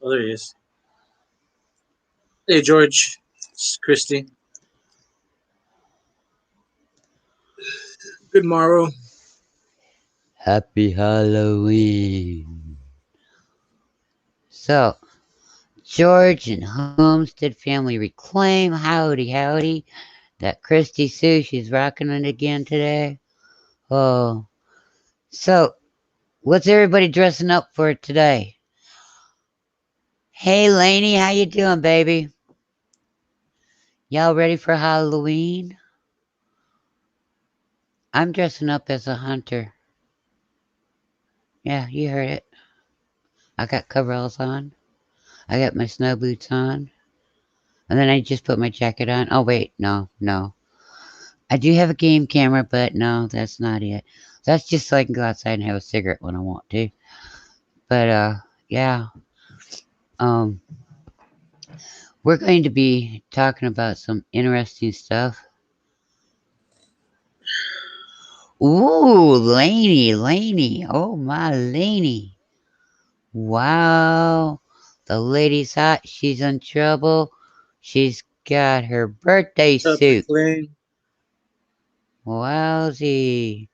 Oh, there he is. Hey, George. It's Christy. Good morrow. Happy Halloween. So, George and Homestead family reclaim. Howdy, howdy. That Christy Sue, she's rocking it again today. Oh, so what's everybody dressing up for today? Hey, Laney, how you doing, baby? Y'all ready for Halloween? I'm dressing up as a hunter. Yeah, you heard it. I got coveralls on. I got my snow boots on. And then I just put my jacket on. Oh, wait, no. I do have a game camera, but no, that's not it. That's just so I can go outside and have a cigarette when I want to. But yeah. Um we're going to be talking about some interesting stuff. Ooh, Laney. Oh my Laney. Wow. The lady's hot, she's in trouble. She's got her birthday What's up, suit. McLean? Wowsy.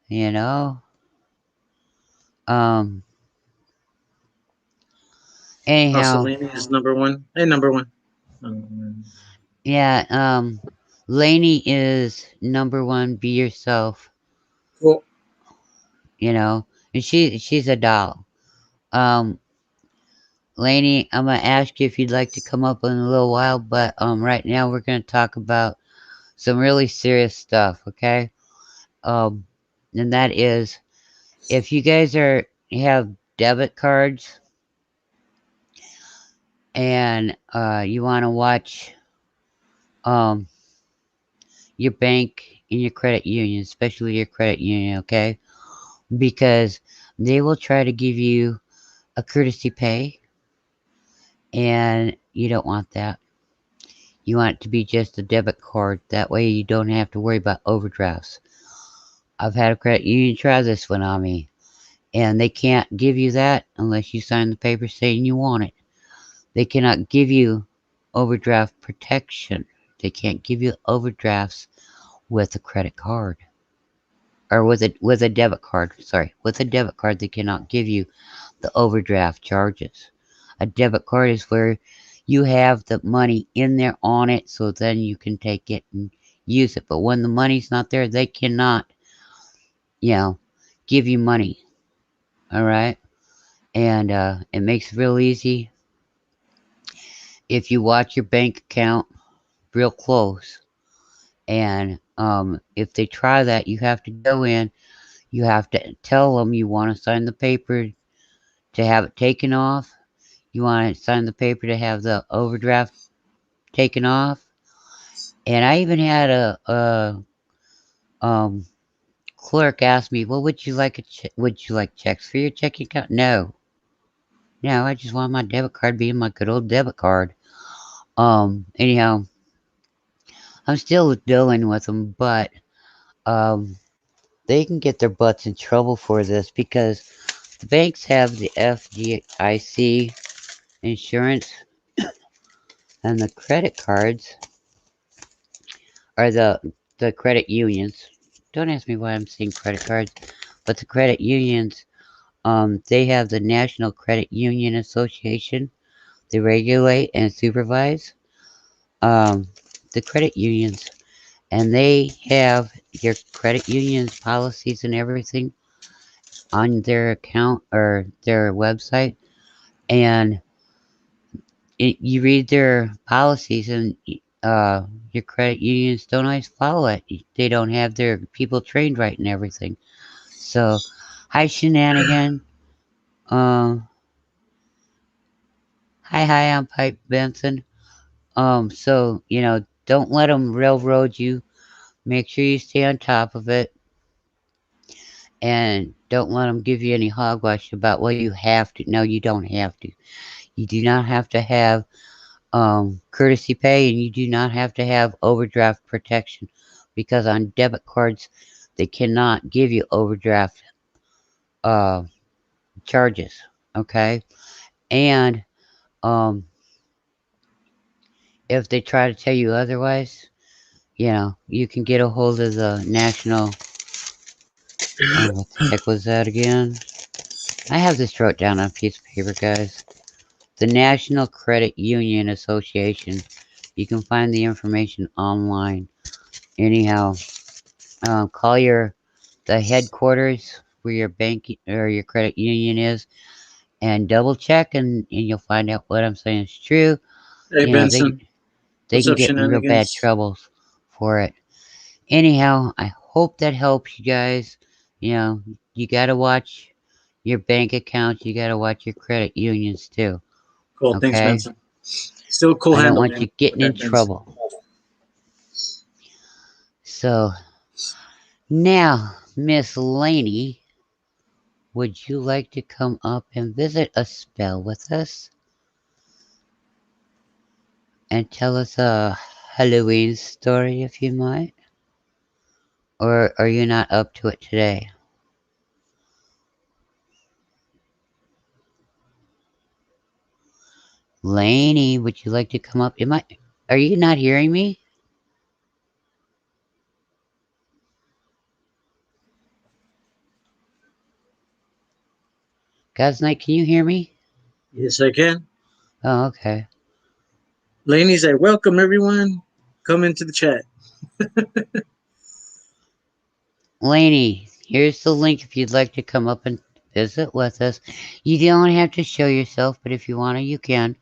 You know? Um Also, anyhow, Laney is number one. Hey, number one. Um, yeah, Lainey is number one. Be yourself, cool. you know, and she's a doll. Um, Lainey, I'm gonna ask you if you'd like to come up in a little while, but right now we're gonna talk about some really serious stuff, okay? Um, and that is if you guys are have debit cards and you want to watch um your bank and your credit union, especially your credit union, okay? Because they will try to give you a courtesy pay, and you don't want that. You want it to be just a debit card. That way you don't have to worry about overdrafts. I've had a credit union try this one on me, and they can't give you that unless you sign the paper saying you want it. They cannot give you overdraft protection. They can't give you overdrafts with a credit card or with a debit card. Sorry, with a debit card they cannot give you the overdraft charges. A debit card is where you have the money in there on it so then you can take it and use it. But when the money's not there, they cannot, you know, give you money. All right. And it makes it real easy if you watch your bank account real close. And if they try that, you have to go in. You have to tell them you want to sign the paper to have it taken off. You want to sign the paper to have the overdraft taken off. And I even had um clerk ask me, "Well, would you like would you like checks for your checking account?" No, no, I just want my debit card being my good old debit card. Anyhow, I'm still dealing with them, but um, they can get their butts in trouble for this because the banks have the FDIC insurance, and the credit cards are the credit unions. Don't ask me why I'm saying credit cards, but the credit unions, they have the National Credit Union Association. They regulate and supervise um, the credit unions, and they have your credit union's policies and everything on their account or their website. And you read their policies, and your credit unions don't always follow it. They don't have their people trained right and everything. So, hi, Shenanigan. Um, hi, I'm Pipe Benson. So, don't let them railroad you. Make sure you stay on top of it, and don't let them give you any hogwash about, well, you have to. No, you don't have to. You do not have to have courtesy pay, and you do not have to have overdraft protection because on debit cards, they cannot give you overdraft uh, charges. Okay? And um, if they try to tell you otherwise, you can get a hold of the national. Oh, what the heck was that again? I have this wrote down on a piece of paper, guys. The National Credit Union Association. You can find the information online. Anyhow, call the headquarters where your bank or your credit union is, and double check, and you'll find out what I'm saying is true. Hey You know Benson, they what's can up, get in real bad shenanigans? troubles for it. Anyhow, I hope that helps you guys. You know, you gotta watch your bank accounts. You gotta watch your credit unions too. Cool, thanks, Okay? Benson. Still cool I don't handle, want man, you with getting in that Benson. trouble. So now, Miss Laney, would you like to come up and visit a spell with us and tell us a Halloween story if you might? Or are you not up to it today? Laney, would you like to come up? Are you not hearing me? God's night, can you hear me? Yes, I can. Oh, okay. Laney's like, welcome everyone. Come into the chat. Laney, here's the link if you'd like to come up and visit with us. You don't have to show yourself, but if you want to, you can.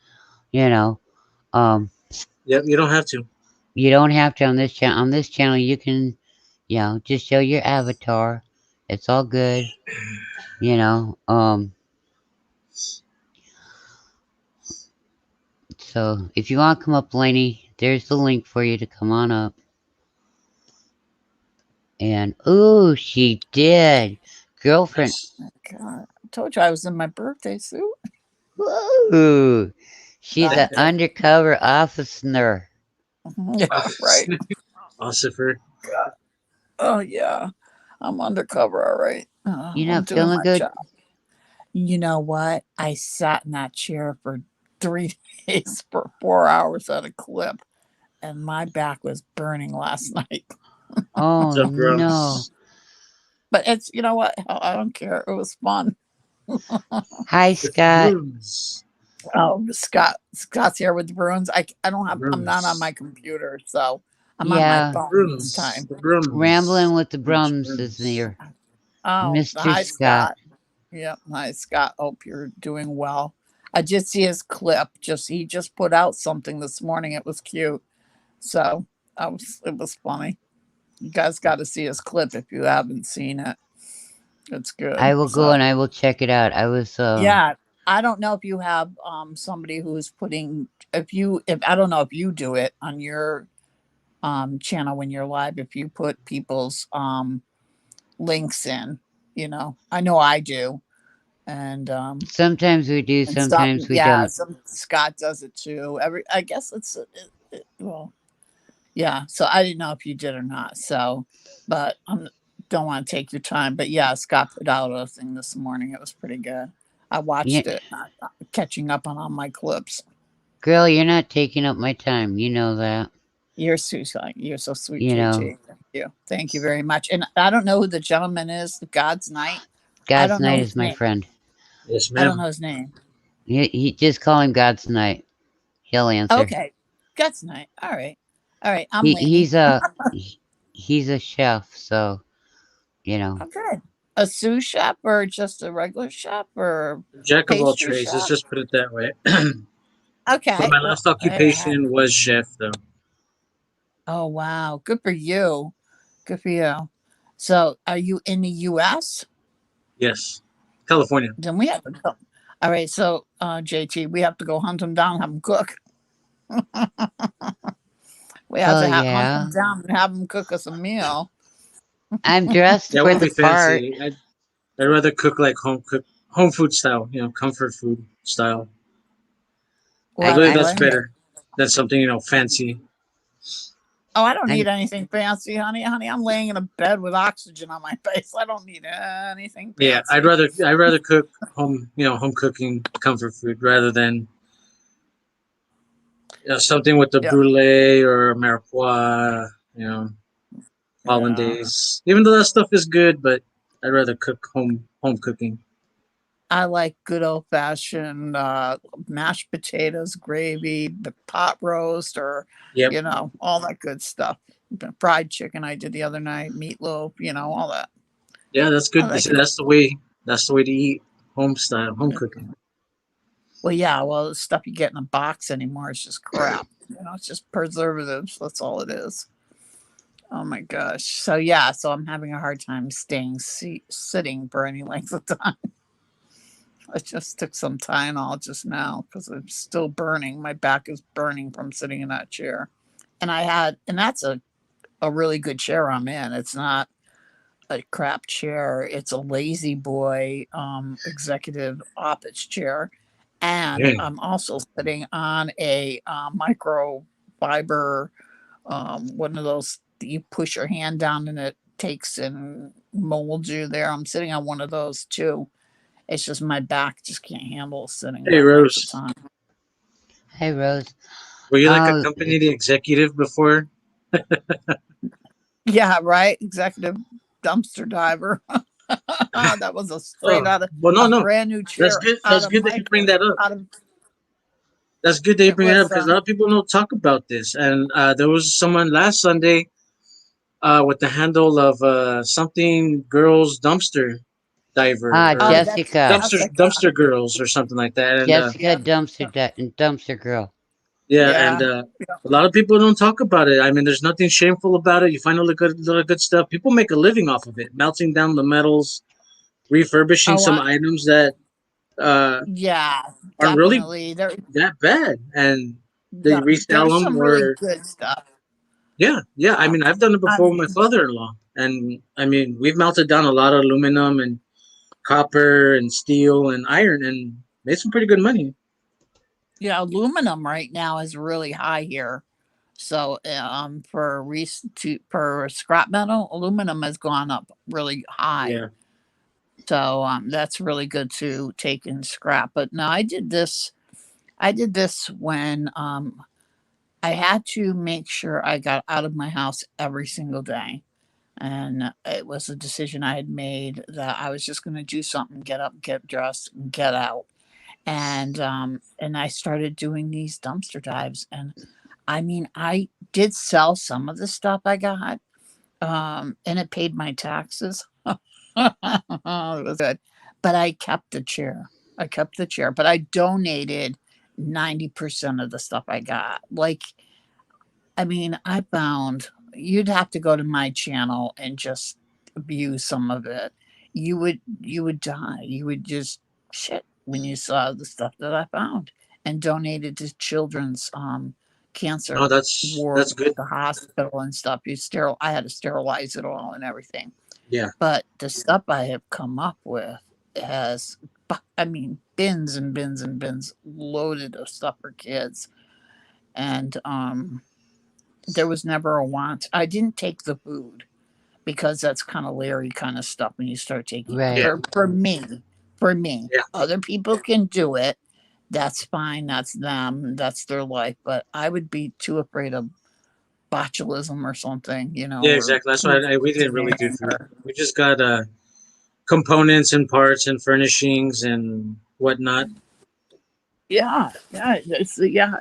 You know, um, Yep, you don't have to. you don't have to on this channel. On this channel, you can, just show your avatar. It's all good. You know, so if you want to come up, Laney, there's the link for you to come on up. And ooh, she did, girlfriend. Nice. God, I told you I was in my birthday suit. Ooh, she's an Okay. undercover officer. Yeah, right. Ossifer. God. Oh yeah, I'm undercover. All right. You I'm not doing feeling my good? job. You know what? I sat in that chair for 3 days for 4 hours at a clip, and my back was burning last night. Oh What's up, no. Grumps? But it's you know what? Hell, I don't care. It was fun. Hi, With Scott. brooms. Oh, Scott's here with the Bruins. I don't The have. I'm not on brooms. my computer, so I'm on my Yeah, The phone this brooms. time. The brooms. rambling with the Brooms, Brums is brooms. near Oh, Mr. hi, Scott. Scott. Yep, hi, Scott. Hope you're doing well. I did see his clip. He just put out something this morning. It was cute. So it was funny. You guys got to see his clip if you haven't seen it. It's good. I will go So and I will check it out. I was yeah, I don't know if you have somebody who's putting if I don't know if you do it on your channel when you're live if you put people's links in. I know I do, and sometimes we do, and stuff. sometimes we Yeah, don't. some Scott does it too. I guess well, yeah. So I didn't know if you did or not. So, but I don't want to take your time. But yeah, Scott put out a thing this morning. It was pretty good. I Yeah, watched it, catching up on all my clips. girl, you're not taking up my time. You know that. You're sweet. You're so sweet, You know, JJ. Thank you. Thank you very much. And I don't know who the gentleman is. The God's Night. I God's don't know night his is my name. friend. Yes, I don't ma'am. know his name. He just call him God's night. He'll answer. Okay, God's Night. All right. All right. I'm He Lainey. he's a he's a chef, so you know. Okay. A sous chef or just a regular chef or Jack of all pastry trades. Let's chef? just put it that way. But Okay. my Well, last occupation was chef, though. oh wow. Good for you. Good for you. So, are you in the U.S.? Yes. California. Then we have to go. All right. So, JT, we have to go hunt him down, have him cook. We have Hell to hunt yeah. him down and have him cook us a meal. I'm dressed Yeah, it for won't the be part. fancy. I'd rather cook like home food style, comfort food style. I I What? believe that's I'm What? better than something, fancy. Oh, I don't And need anything fancy, honey. Honey, I'm laying in a bed with oxygen on my face. I don't need anything Yeah, fancy. I'd rather cook home, home cooking comfort food rather than something with the Yeah, brulee or mirepoix, yeah. hollandaise. Even though that stuff is good, but I'd rather cook home cooking. I like good old fashioned mashed potatoes, gravy, the pot roast, or Yep. all that good stuff. The fried chicken I did the other night, meatloaf, all that. Yeah, that's I good. like See, it. that's the way. That's the way to eat home style, home Yeah. cooking. Well, yeah. Well, the stuff you get in a box anymore is just crap. It's just preservatives. That's all it is. Oh my gosh. So yeah. So I'm having a hard time staying sitting for any length of time. I just took some Tylenol just now because I'm still burning. My back is burning from sitting in that chair. And that's a really good chair I'm in. It's not a crap chair. It's a lazy boy executive office chair. And Yeah. I'm also sitting on a microfiber, one of those that you push your hand down and it takes and molds you there. I'm sitting on one of those too. It's just my back just can't handle sitting Hey, that length of Rose. time. hey, Rose. Were you like a Oh, company executive before? Yeah, right. Executive dumpster diver. That was a straight Oh, out of well, no, a no. brand new That's chair good. out That's of good that you bring micro that up. out of That's good that you it bring it up was because a lot of people don't talk about this. And there was someone last Sunday with the handle of something girls dumpster diver or that's Jessica. Jessica. dumpster girls or something like that. And Jessica Jessica. Dumpster Girl. yeah, and Yeah. a lot of people don't talk about it. I mean, there's nothing shameful about it. You find all the good stuff. People make a living off of it, melting down the metals, refurbishing Oh, some items that uh, yeah, aren't really definitely. There, that bad, and they no, resell there's them some really or good stuff. yeah. I Uh, mean, I've done it before with um, my father-in-law, and I mean, we've melted down a lot of aluminum and copper and steel and iron and made some pretty good money. aluminum right now is really high here. So, for scrap metal, aluminum has gone up really high. Yeah. So, that's really good to take in scrap. But no, I did this. I did this when I had to make sure I got out of my house every single day. And it was a decision I had made that I was just going to do something, get up, get dressed, and get out. And I started doing these dumpster dives. And I mean, I did sell some of the stuff I got, and it paid my taxes. It was good. But I kept the chair. I kept the chair, but I donated 90% of the stuff I got. Like, I mean, I found you'd have to go to my channel and just view some of it. You would die. You would just shit when you saw the stuff that I found and donated to children's No, cancer that's ward good. at the hospital and stuff. I had to sterilize it all and everything. Yeah. But the stuff I have come up with has, I mean, bins and bins and bins loaded of stuff for kids. And there was never a want. I didn't take the food because that's kind of Larry kind of stuff when you start taking Yeah. Right. for me. For me, Yeah. other people can do it. That's fine. That's them. That's their life. But I would be too afraid of botulism or something, Yeah. or Exactly. That's why we didn't really do poisoning. food. We just got components and parts and furnishings and whatnot. Yeah, yeah, yeah.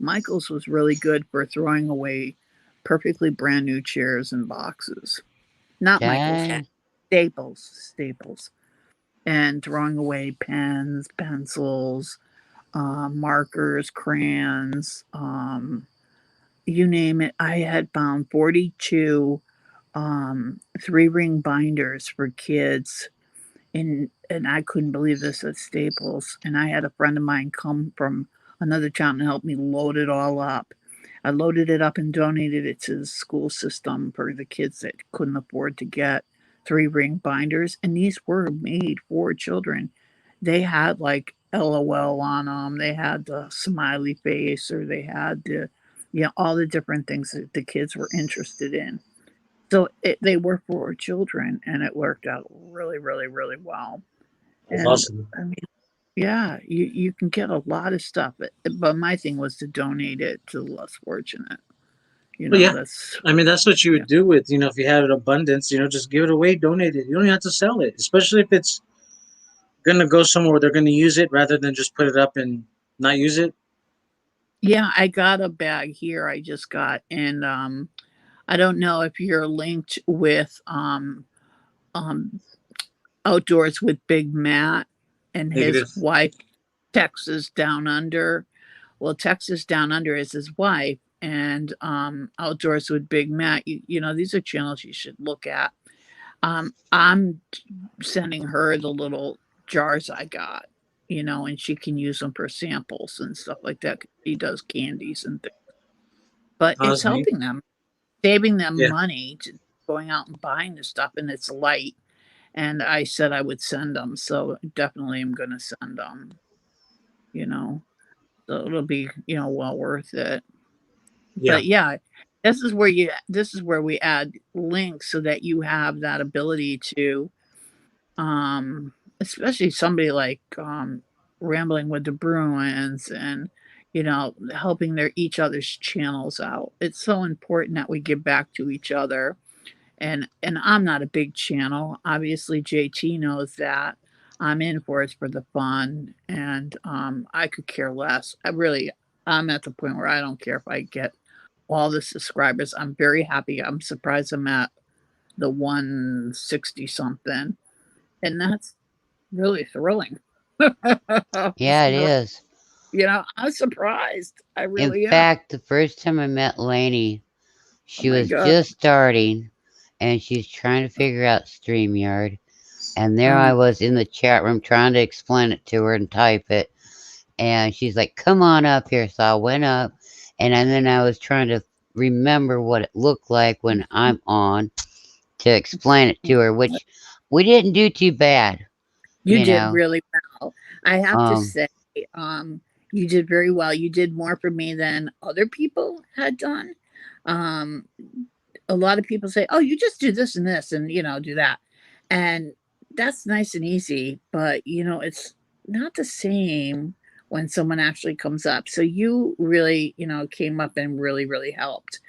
Michael's was really good for throwing away perfectly brand new chairs and boxes. Not Michael's, Dang. Staples, and throwing away pens, pencils, markers, crayons, you name it. I had found 42 three ring binders for kids, and I couldn't believe this at Staples. And I had a friend of mine come from another town and help me load it all up. I loaded it up and donated it to the school system for the kids that couldn't afford to get three ring binders. And these were made for children. They had like LOL on them. They had the smiley face, or they had all the different things that the kids were interested in. So they were for children, and it worked out really, really, really well. That's And awesome. I mean, yeah, you can get a lot of stuff, but my thing was to donate it to the less fortunate. Well, yeah. That's I mean, that's what you yeah, would do with, if you had an abundance, just give it away, donate it. You don't have to sell it, especially if it's going to go somewhere where they're going to use it rather than just put it up and not use it. yeah. I got a bag here. I just got, and I don't know if you're linked with um Outdoors with Big Matt and his Negative. wife, Texas Down Under. Well, Texas Down Under is his wife, and Outdoors with Big Matt. These are channels you should look at. I'm sending her the little jars I got, and she can use them for samples and stuff like that. 'Cause she does candies and things, but Oh, it's that's neat. helping them, saving them Yeah. money to going out and buying the stuff, and it's light. And I said I would send them, so definitely I'm going to send them. You know, so it'll be well worth it. Yeah. But yeah, this is where we add links so that you have that ability to especially somebody like rambling with the Bruins and helping their each other's channels out. It's so important that we give back to each other. And I'm not a big channel. Obviously JT knows that. I'm in for it for the fun, and I could care less. I'm at the point where I don't care if I get all the subscribers. I'm very happy. I'm surprised I'm at the 160 something, and that's really thrilling. Yeah, it is. I'm surprised. I In really am. fact, the first time I met Lainey, Oh she my was god. just starting and she's trying to figure out StreamYard. And there I Um, was in the chat room trying to explain it to her and type it. And she's like, come on up here. So I went up and then I was trying to remember what it looked like when I'm on to explain it to her, which we didn't do too bad, you you did know. really well. I have to Um, say, um, you did very well. You did more for me than other people had done. Um, a lot of people say, "Oh, you just do this and this, and do that," and that's nice and easy. But it's not the same when someone actually comes up. So you really, came up and really, really helped.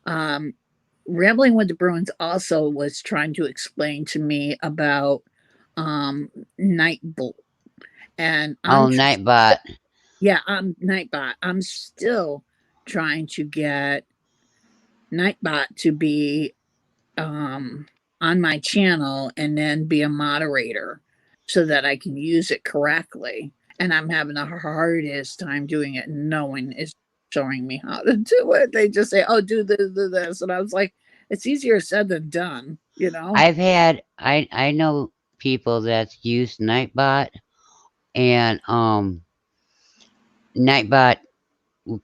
Um, Rambling with the Bruins also was trying to explain to me about Nightbolt, and oh, Nightbot. yeah, I'm Nightbot. I'm still trying to get Nightbot to be um, on my channel and then be a moderator so that I can use it correctly. And I'm having the hardest time doing it. No one is showing me how to do it. They just say, "Oh, do this," and I was like, "It's easier said than done," you know. I know people that's used Nightbot and Nightbot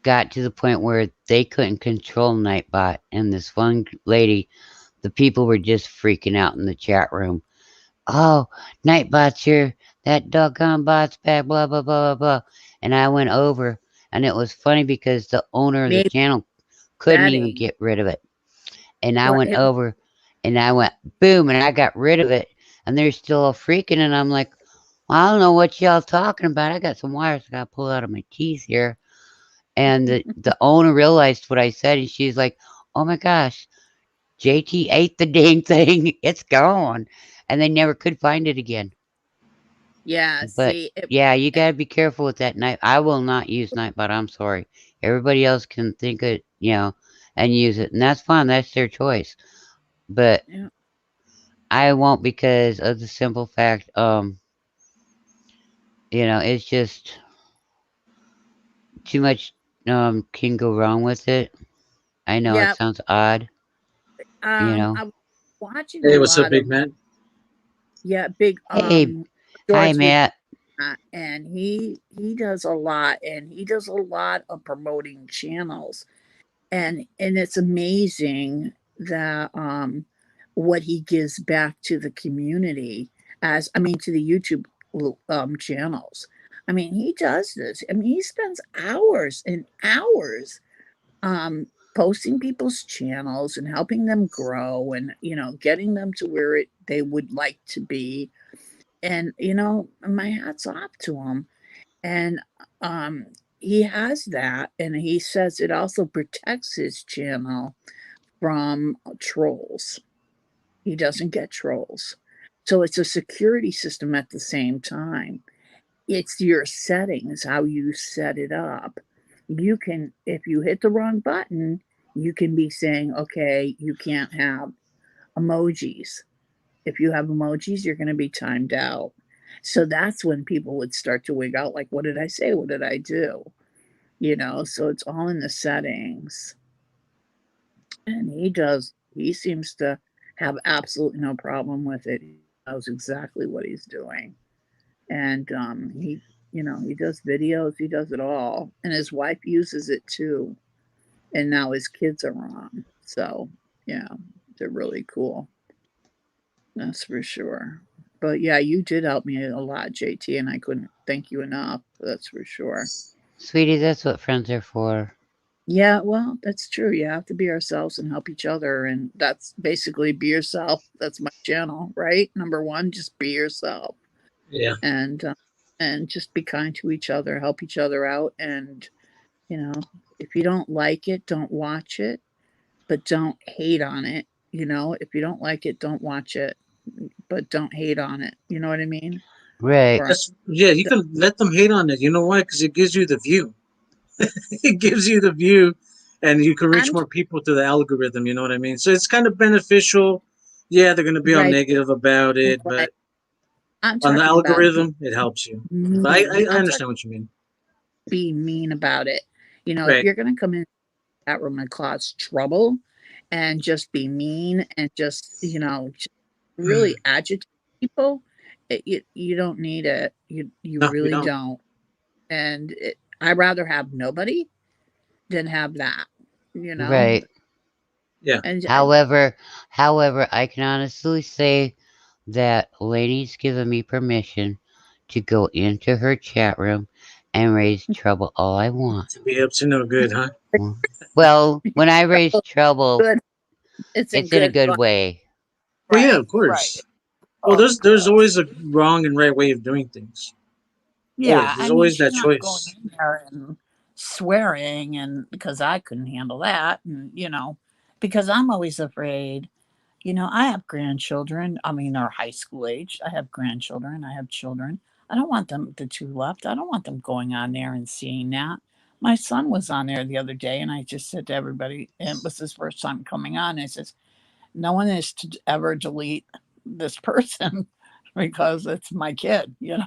got to the point where they couldn't control Nightbot, and this one lady, the people were just freaking out in the chat room. Oh, Nightbot's here. That doggone bot's bad. Blah blah blah blah blah. And I went over, and it was funny because the owner of the Maybe channel couldn't even setting get rid of it. And I or went over, and I went boom, and I got rid of it, and they're still freaking, and I'm like, well, I don't know what y'all talking about. I got some wires I got to pull out of my teeth here. And the owner realized what I said, and she's like, "Oh my gosh, JT ate the dang thing. It's gone," and they never could find it again. yeah, But see it. yeah, you gotta be careful with that knife. I will not use Nightbot. I'm sorry. Everybody else can think it, and use it, and that's fine. That's their choice. But Yeah, I won't because of the simple fact, it's just too much can go wrong with it. I know it yeah. sounds odd, you know. I was watching a Hey, what's up, lot big of man? big Hey, hi shorts with Matt. and he does a lot, and he does a lot of promoting channels, and it's amazing that what he gives back to the community, as I mean to the YouTube channels. I mean, he does this. I mean, he spends hours and hours posting people's channels and helping them grow and getting them to where they would like to be. And my hat's off to him. And um he has that, and he says it also protects his channel from trolls. He doesn't get trolls. So it's a security system at the same time. It's your settings, how you set it up. You can, if you hit the wrong button, you can be saying, okay, you can't have emojis. If you have emojis, you're going to be timed out. So that's when people would start to wig out, like, what did I say? What did I do? So it's all in the settings. And he seems to have absolutely no problem with it. He knows exactly what he's doing. And he does videos, he does it all. And his wife uses it too. And now his kids are on. So, yeah, they're really cool. That's for sure. But yeah, you did help me a lot, JT, and I couldn't thank you enough. That's for sure. Sweetie, that's what friends are for. Yeah, well, that's true. You have to be ourselves and help each other. And that's basically be yourself. That's my channel, right? Number one, just be yourself. Yeah. And just be kind to each other, help each other out. And, you know, if you don't like it, don't watch it, but don't hate on it. If you don't like it, don't watch it, but don't hate on it. You know what I mean? Right, Or That's yeah. You can let them hate on it. You know why? Because it gives you the view. It gives you the view, and you can reach I'm more people through the algorithm. You know what I mean? So it's kind of beneficial. Yeah, they're going to be all right. negative about it, Right. but I'm on the talking about be algorithm, it helps you. But mean. I I'm talking understand what you mean. be mean about it. If Right. you're going to come in that room and cause trouble and just be mean and just really agitate people, you don't need it. You No, you really don't. don't. And I'd rather have nobody than have that. You know, right. Yeah. and However, I can honestly say that Lainey's given me permission to go into her chat room and raise trouble all I want. To be up to no good, huh? Well, when I raise trouble, good. It's in it's in a good good fun, way. Oh yeah, right? of Right. course. Well, Of there's course. always a wrong and right way of doing things. Always. Yeah, There's I mean, always she's that not going choice. in there and swearing, and because I couldn't handle that, and because I'm always afraid. I have grandchildren. I mean, they're high school age. I have grandchildren. I have children. I don't want them, the two left. I don't want them going on there and seeing that. My son was on there the other day, and I just said to everybody, and it was his first time coming on. I says, no one is to ever delete this person because it's my kid. Yeah.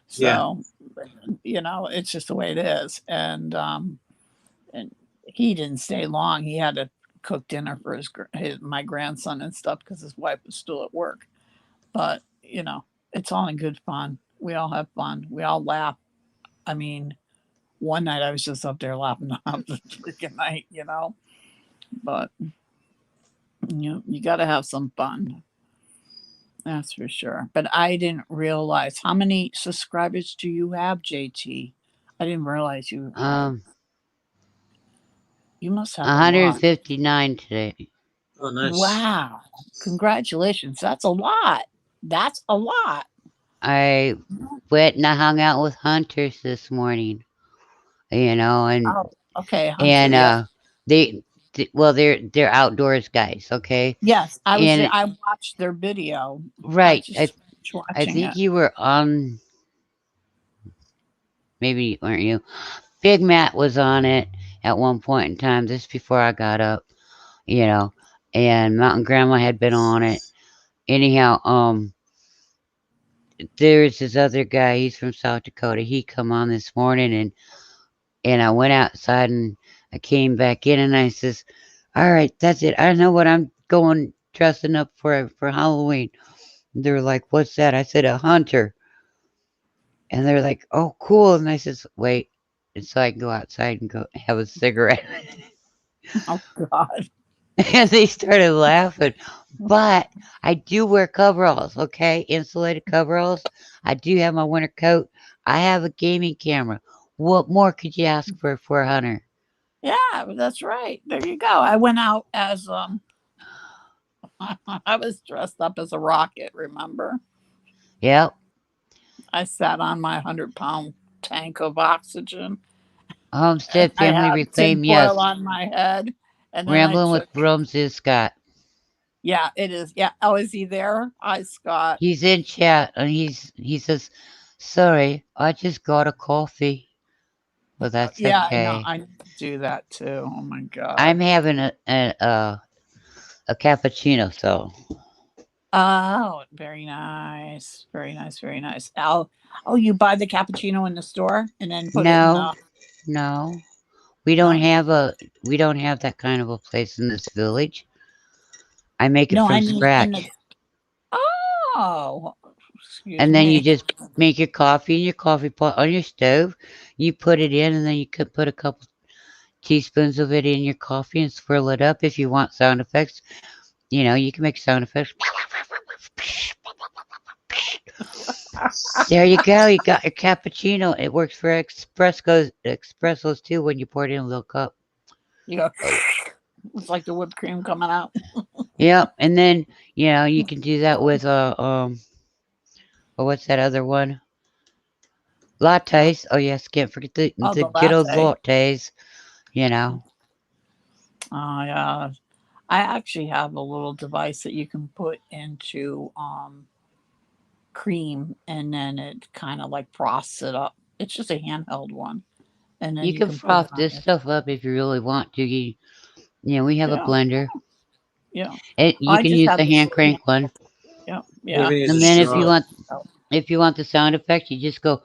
So, it's just the way it is. And he didn't stay long. He had to cook dinner for my grandson and stuff because his wife was still at work. But it's all in good fun. We all have fun. We all laugh. I mean, one night I was just up there laughing half the freaking night. But you got to have some fun. That's for sure. But I didn't realize how many subscribers do you have, JT? I didn't realize you had. Um, You must have a lot. 159 today. Oh, nice. Wow. Congratulations. That's a lot. That's a lot. I went and I hung out with hunters this morning, you know, Oh, okay, Hunter. and Yes. they, well, they're outdoors guys, okay, Yes. and I watched their video. I right, just finished I watching think it. you were on, maybe weren't you? Big Matt was on it at one point in time, just before I got up, you know, and Mountain Grandma had been on it. Anyhow, there's this other guy. He's from South Dakota. He come on this morning, and I went outside and I came back in and I says, "All right, that's it. I know what I'm going dressing up for Halloween." And they were like, "What's that?" I said, "A hunter." And they're like, "Oh, cool." And I says, "Wait." And so I can go outside and go have a cigarette. Oh God. And they started laughing. But I do wear coveralls, okay? Insulated coveralls. I do have my winter coat. I have a gaming camera. What more could you ask for a hunter? Yeah, that's right. There you go. I went out as I was dressed up as a rocket, remember? Yep. I sat on my 100-pound tank of oxygen and Homestead I Family had Reclaim, tinfoil yes. on my head. And then I Rambling with took, Brooms is Scott. yeah, it is. Yeah. Oh, is he there? Hi, Scott. He's in chat and he says, "Sorry, I just got a coffee." Well, that's Yeah, I know. okay. I need to do that too. Oh my I'm God. having a cappuccino, so Oh, very nice. Very nice. Very nice. Oh, you buy the cappuccino in the store and then put it in no, the, no. We don't no? have a we don't have that kind of a place in this village. I make it No, from I mean in the, scratch. oh, excuse And then you me. just make your coffee in your coffee pot on your stove. You put it in, and then you could put a couple teaspoons of it in your coffee and swirl it up. If you want sound effects, you can make sound effects. There you go. You got your cappuccino. It works for espressos too when you pour it in a little cup. You go, it's like the whipped cream coming out. Yep. And then you can do that with what's that other one? Lattes. Oh yes, can't forget the Oh, the the good old latte. lattes. You know. Oh, yeah. I actually have a little device that you can put into cream and then it kind of like frosts it up. It's just a handheld one. And then You you can can put it froth on this your, stuff up if you really want to. We have a yeah, blender. yeah. You I can just use have the this hand little crank one. handheld. Yeah, You yeah. can use a And then if you straw. want Oh, if you want the sound effect, you just go.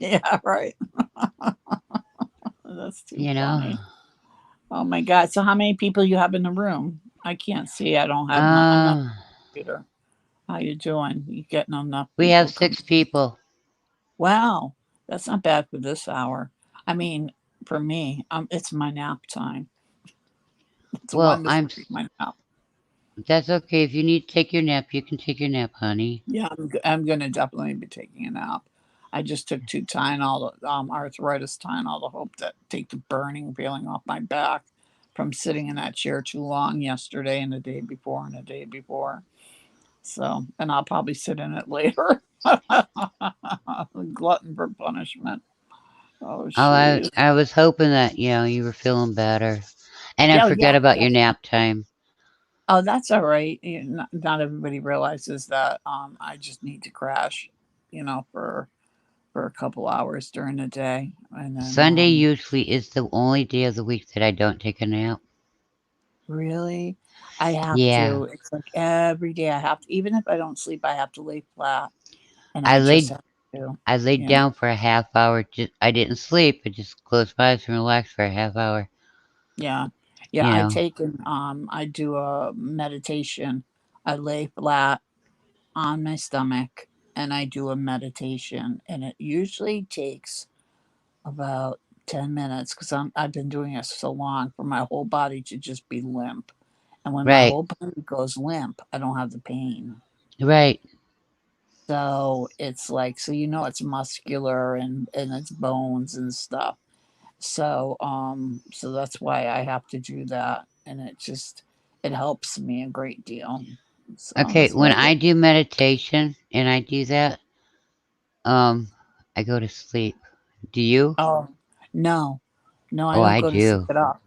yeah, right. That's too You know. funny. Oh my God. So how many people you have in the room? I can't see. I don't have my, I'm not Um, a computer. How you doing? You getting enough we have people coming? 6 people. Wow, that's not bad for this hour. I mean, for me, it's my nap time. It's Well, one to three, my nap. that's okay. If you need to take your nap, you can take your nap, honey. Yeah, I'm gonna definitely be taking a nap. I just took two Tylenol, arthritis Tylenol to hope that take the burning feeling off my back from sitting in that chair too long yesterday and the day before and the day before. So, and I'll probably sit in it later. Glutton for punishment. Oh, Oh, I jeez. I was hoping that you were feeling better, and I Yeah, forget yeah, about your definitely. nap time. Oh, that's all right. Not everybody realizes that I just need to crash, for a couple hours during the day, and then Sunday usually is the only day of the week that I don't take a nap. really, I have Yeah, to. It's like every day I have to. Even if I don't sleep, I have to lay flat, and I I just laid have to. I laid You know. down for a half hour. I didn't sleep. I just closed my eyes and relaxed for a half hour. Yeah, yeah. You know, I do a meditation. I lay flat on my stomach, and I do a meditation, and it usually takes about 10 minutes because I've been doing it so long for my whole body to just be limp. And when my right, whole body goes limp, I don't have the pain. right. So it's like, so it's muscular and it's bones and stuff. So that's why I have to do that. And it helps me a great deal. So Okay, that's what when I do. I do meditation and I do that, um, I go to sleep. Do you? Oh, no, no, I Oh, don't I go to sleep do. at all.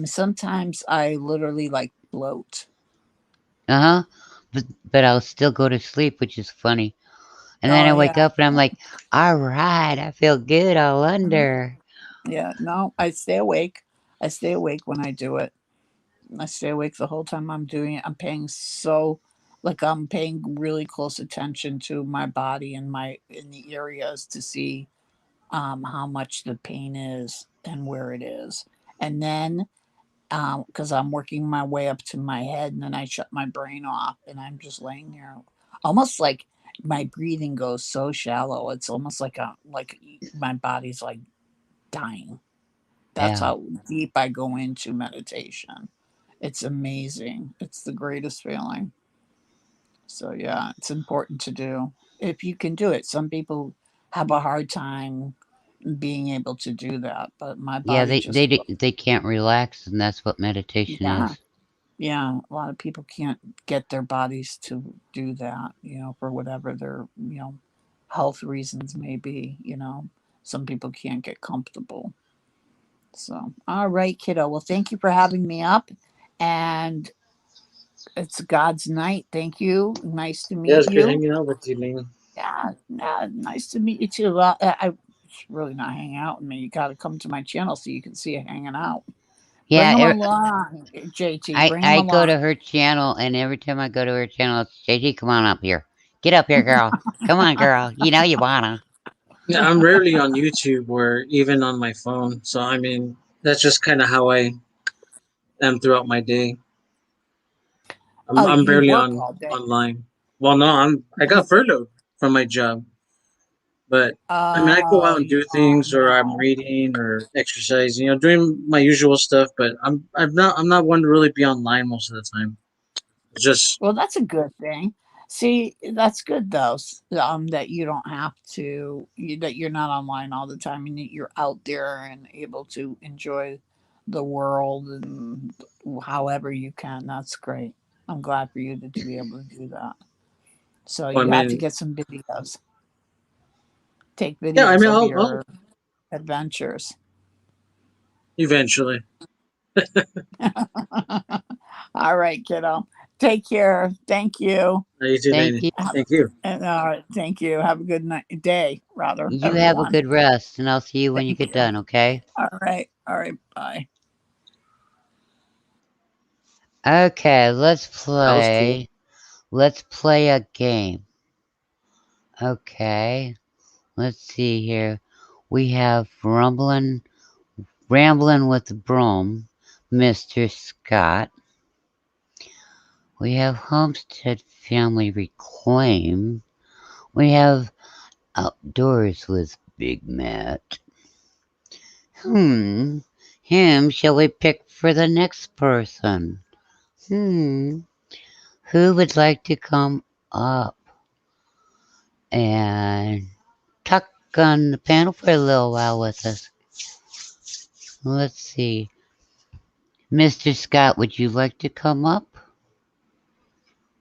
Sometimes I literally like bloat. Uh huh. But I'll still go to sleep, which is funny. And then Oh, I wake yeah. up and I'm like, all right, I feel good all Mhm. under. Yeah, no, I stay awake. I stay awake when I do it. I stay awake the whole time I'm doing it. I'm paying really close attention to my body and my in the areas to see how much the pain is and where it is. And then because I'm working my way up to my head and then I shut my brain off and I'm just laying there almost like my breathing goes so shallow. It's almost like my body's like dying. That's Yeah. how deep I go into meditation. It's amazing. It's the greatest feeling. So yeah, it's important to do if you can do it. Some people have a hard time being able to do that, but my Yeah, body just they can't relax, and that's what meditation yeah. is. Yeah, a lot of people can't get their bodies to do that, for whatever their, health reasons may be, Some people can't get comfortable. So, all right, kiddo. Well, thank you for having me up. And it's God's night. Thank you. Nice to Yeah, meet it's good you. hanging out with you, man. Yeah, yeah, nice to meet you too. Well, it's really not hanging out with me. You got to come to my channel so you can see it hanging out. Bring Yeah, them along, JT. Bring them I go to along. her channel, and every time I go to her channel, it's JT. Come on up here. Get up here, girl. Come on, girl. You know you wanna. Yeah, I'm rarely on YouTube or even on my phone. So I mean, that's just kind of how I am throughout my day. Oh, I'm you barely work on all day. online. Well, no, I got furloughed from my job, but I mean, I go Oh, out and do oh things, or I'm no. reading or exercising, doing my usual stuff. But I'm not one to really be online most of the time. It's just Well, that's a good thing. See, that's good though. That you don't have to, that you're not online all the time, and that you're out there and able to enjoy the world and however you can. That's great. I'm glad for you to be able to do that. So well, I you have to mean, get some videos. Take yeah, I videos mean, of I'll your adventures. eventually. All right, kiddo. Take care. Thank you. You too, Thank Danny. you. Thank you. And all right, thank you. Have a good night, day, rather, You have a everyone. good rest, and I'll see you when you Thank get you. done. Okay. All right, bye. Okay. Let's That was cool. play. Let's play a game. Okay. Let's see here. We have rambling with the broom, Mr. Scott. We have Homestead Family Reclaim. We have Outdoors with Big Matt. Hmm. Him shall we pick for the next person? Hmm. Who would like to come up and talk on the panel for a little while with us? Let's see. Mr. Scott, would you like to come up?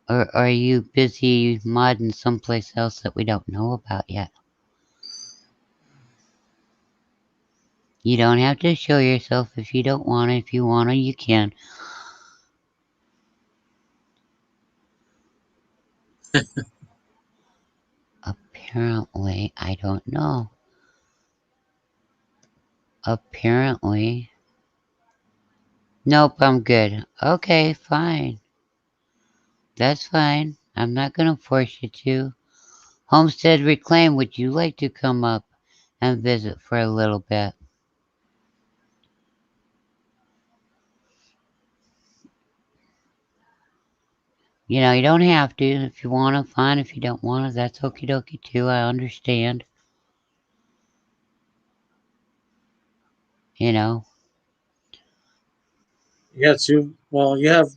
Or are you busy modding someplace else that we don't know about yet? You don't have to show yourself if you don't want to. If you want to, you can. Apparently, I don't know. Apparently. Nope, I'm good. Okay, fine. That's fine. I'm not gonna force you to. Homestead Reclaim, would you like to come up and visit for a little bit? You don't have to. If you want to, fine. If you don't want to, that's okie dokie too. I understand. You know. You got two. Well, you have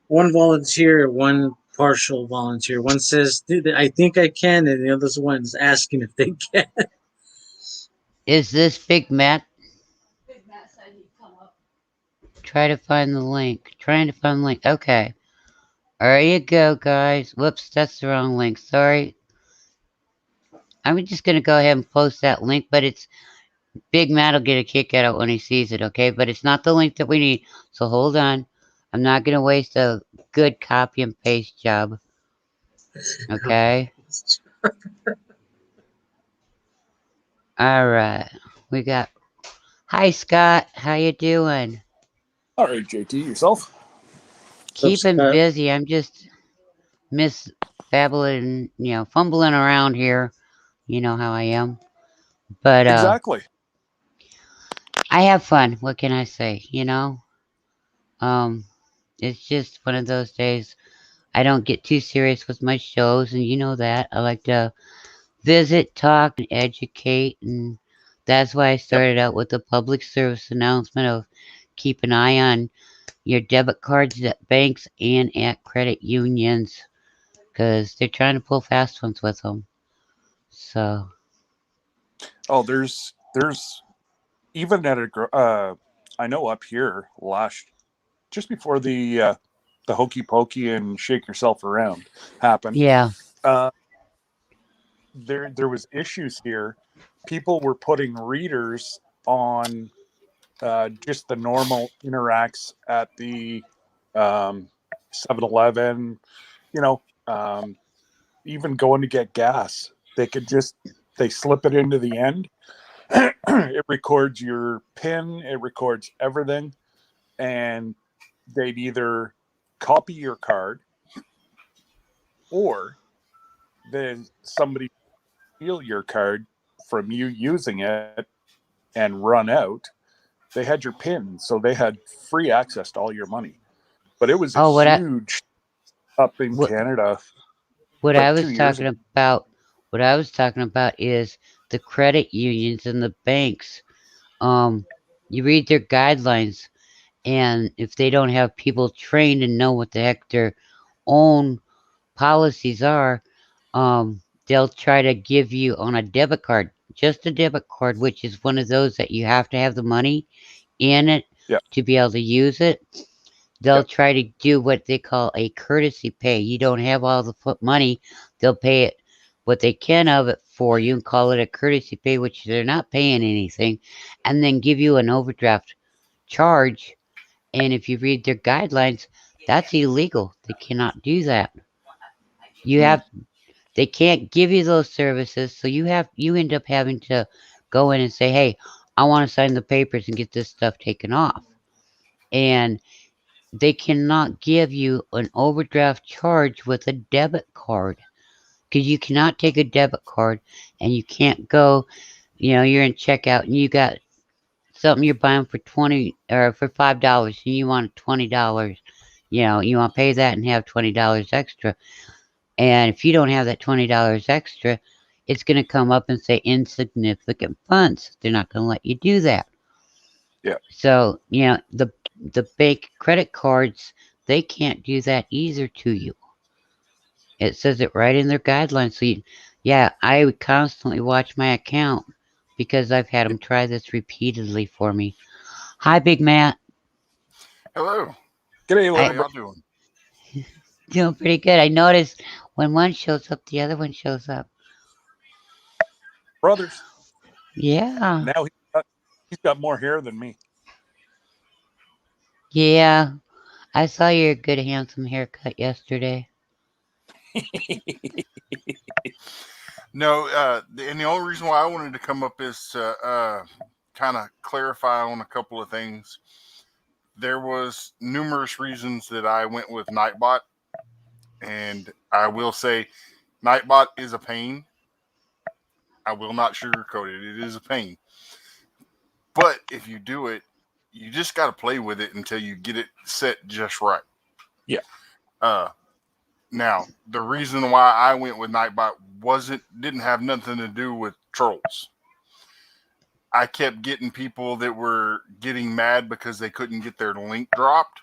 one volunteer, one partial volunteer. One says, "Dude, I think I can," and the other one's asking if they can. Is this Big Matt? Try to find the link. Trying to find the link. Okay. There you go, guys. Whoops, that's the wrong link. Sorry. I'm just gonna go ahead and post that link, but it's Big Matt will get a kick out of it when he sees it, okay? But it's not the link that we need. So hold on. I'm not gonna waste a good copy and paste job. Okay? Alright. We got Hi Scott, how you doing? All right, JT, yourself? So, Keeping busy. I'm just miss babbling, fumbling around here. You know how I am. But Exactly. I have fun. What can I say? Um it's just one of those days. I don't get too serious with my shows, and you know that. I like to visit, talk, and educate, and that's why I Yep. started out with a public service announcement of keep an eye on your debit cards at banks and at credit unions, because they're trying to pull fast ones with them. So, Oh, there's there's even at I know up here just before the hokey pokey and shake yourself around happened. Yeah. Uh, there was issues here. People were putting readers on just the normal interacts at the 7-Eleven, you know, even going to get gas. They slip it into the end. It records your PIN, it records everything, and they'd either copy your card or then somebody steal your card from you using it and run out. They had your PIN, so they had free access to all your money. But it was a Oh, huge up in what Canada what I like was 2 years talking ago. about, what I was talking about is the credit unions and the banks. Um, you read their guidelines, and if they don't have people trained and know what the heck their own policies are, they'll try to give you on a debit card, just a debit card, which is one of those that you have to have the money in it Yeah, to be able to use it. They'll yeah, try to do what they call a courtesy pay. You don't have all the money, they'll pay it what they can of it for you and call it a courtesy pay, which they're not paying anything, and then give you an overdraft charge. And if you read their guidelines, that's illegal. They cannot do that. You mm, have They can't give you those services, so you end up having to go in and say, "Hey, I want to sign the papers and get this stuff taken off." And they cannot give you an overdraft charge with a debit card because you cannot take a debit card and you can't go. You're in checkout and you got something you're buying for 20 or for $5 and you want $20. You want to pay that and have $20 extra. And if you don't have that $20 extra, it's going to come up and say insignificant funds. They're not going to let you do that. yeah. So, the bank credit cards, they can't do that either to you. It says it right in their guidelines. So, yeah, I would constantly watch my account because I've had them try this repeatedly for me. Hi, Big Matt. Hello. G'day, How I little bro. y'all doing? doing pretty good. I noticed when one shows up, the other one shows up. Brothers. Yeah, Now he's got more hair than me. yeah. I saw your good, handsome haircut yesterday. No, and the only reason why I wanted to come up is to kind of clarify on a couple of things. There was numerous reasons that I went with Nightbot, and I will say Nightbot is a pain. I will not sugarcoat it. It is a pain. But if you do it, you just got to play with it until you get it set just right. Yeah. Uh, Now, the reason why I went with Nightbot didn't have nothing to do with trolls. I kept getting people that were getting mad because they couldn't get their link dropped.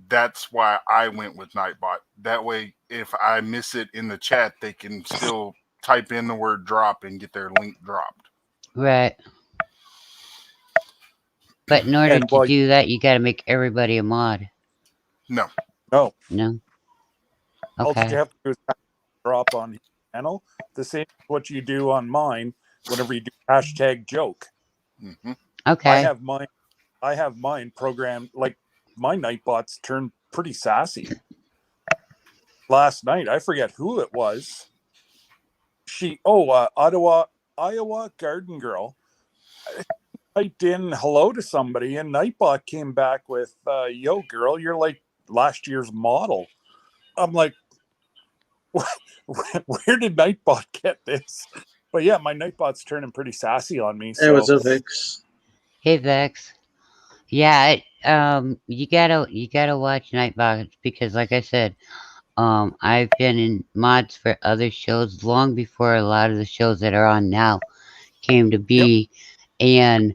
That's why I went with Nightbot. That way, if I miss it in the chat, they can still type in the word drop and get their link dropped. Right. But in order And to do that, you got to make everybody a mod. No. no, No? all you Okay. have to do is drop on his channel. The same as what you do on mine whenever you do hashtag joke. Mm-hmm. Okay. I have mine programmed, like my Nightbots turned pretty sassy. Last night, I forget who it was. Iowa Garden Girl. I typed in hello to somebody, and Nightbot came back with, yo, girl, you're like last year's model. I'm like, where did Nightbot get this? But yeah, my Nightbot's turning pretty sassy on me. Hey, what's So up, Vix? Hey, Vex. Yeah, you gotta watch Nightbox because, like I said, I've been in mods for other shows long before a lot of the shows that are on now came to yep, be, and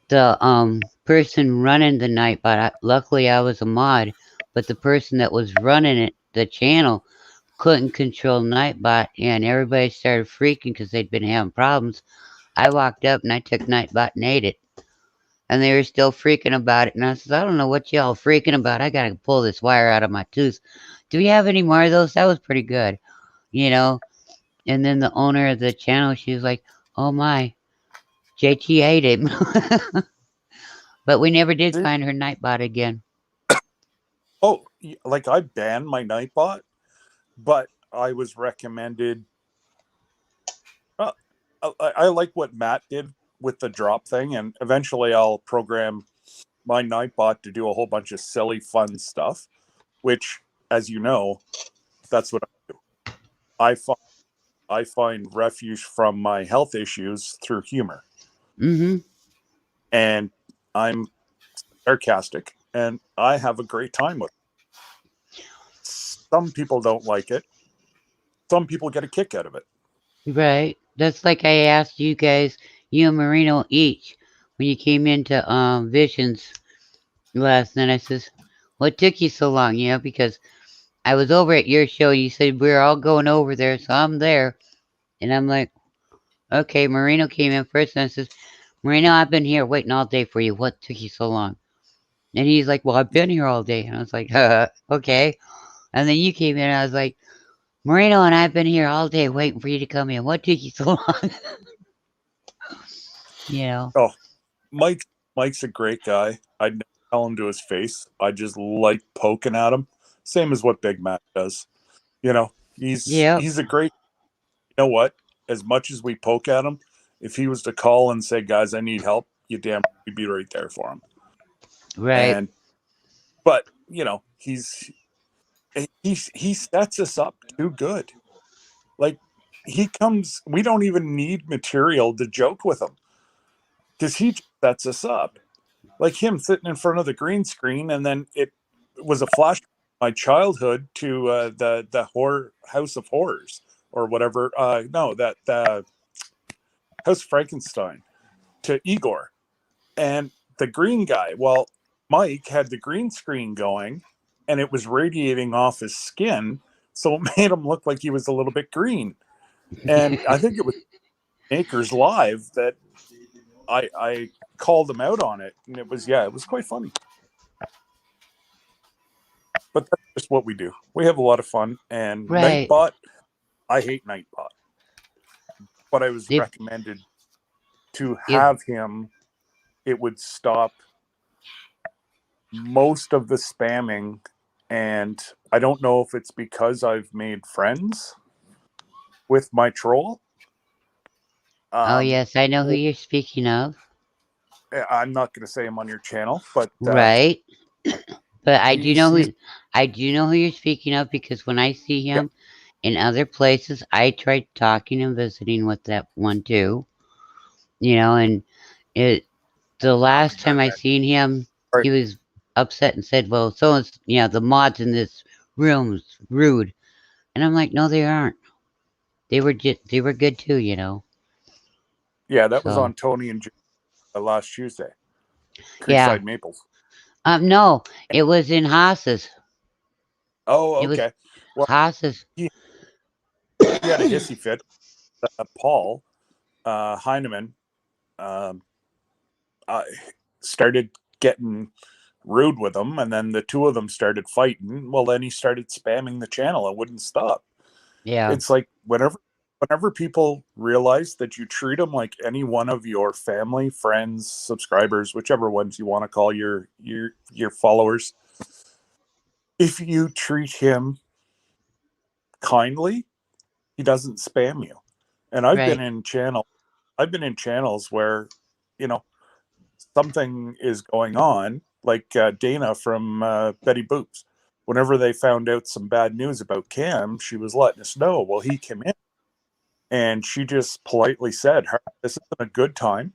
the person running the Nightbot, luckily I was a mod, but the person that was running it, the channel, couldn't control Nightbot, and everybody started freaking because they'd been having problems. I walked up and I took Nightbot and ate it. And they were still freaking about it. And I said, I don't know what y'all freaking about. I gotta pull this wire out of my tooth. Do we have any more of those? That was pretty good, you know. And then the owner of the channel, she was like, "Oh my, JT ate him." But we never did Did- find her Nightbot again. Oh, like I banned my Nightbot, but I was recommended. Uh, I like what Matt did with the drop thing, and eventually I'll program my Nightbot to do a whole bunch of silly, fun stuff. Which, as you know, that's what I do. I find I find refuge from my health issues through humor, Mm-hmm. and I'm sarcastic, and I have a great time with it. Some people don't like it. Some people get a kick out of it. Right. That's like I asked you guys, you and Marino each, when you came into Visions last night. I says, "What took you so long?" You know, because I was over at your show. You said we are all going over there, so I'm there, and I'm like, okay. Marino came in first, and I says, "Marino, I've been here waiting all day for you. What took you so long?" And he's like, "Well, I've been here all day." And I was like, okay. And then you came in, and I was like, "Marino and I've been here all day waiting for you to come in. What took you so long?" you know. Oh, Mike's a great guy. I'd never tell him to his face. I just like poking at him. Same as what Big Mac does. You know, Yep. he's a great. You know what? As much as we poke at him, if he was to call and say, "Guys, I need help," you damn, we'd be right there for him. Right. And but you know, he sets us up too good. Like he comes, we don't even need material to joke with him because he just sets us up. Like him sitting in front of the green screen, and then it was a flash of my childhood to the horror House of Horrors or whatever. No, that House of Frankenstein to Igor and the green guy. Well, Mike had the green screen going, and it was radiating off his skin, so it made him look like he was a little bit green. And I think it was Makers Live that I called him out on it, and it was quite funny. But that's just what we do. We have a lot of fun. And right. Nightbot, I hate Nightbot, but I was If recommended to if have him. It would stop most of the spamming, and I don't know if it's because I've made friends with my troll. oh Um, yes, I know who you're speaking of. I'm not going to say I'm on your channel, but Right. But he's I do know who you're speaking of because when I see yeah, him in other places, I tried talking and visiting with that one too. You know, and it the last time I seen him, right. he was upset and said, "Well, the mods in this room's rude." And I'm like, "No, they aren't. They were good too, you know." Yeah, that was So on Tony and Jim last Tuesday, yeah. Creekside Maples. No, it was in Haas's. Oh, It was okay. Well, Haas's. he, he had a hissy fit. Paul Heineman um, uh, started getting rude with him, and then the two of them started fighting. Well, then he started spamming the channel and wouldn't stop. Yeah. It's like whenever people realize that you treat them like any one of your family, friends, subscribers, whichever ones you want to call your followers, if you treat him kindly, he doesn't spam you. And Right. I've been in channels where, you know, something is going on, like Dana from Betty Boops. Whenever they found out some bad news about Cam, she was letting us know. Well, he came in and she just politely said, "This isn't a good time.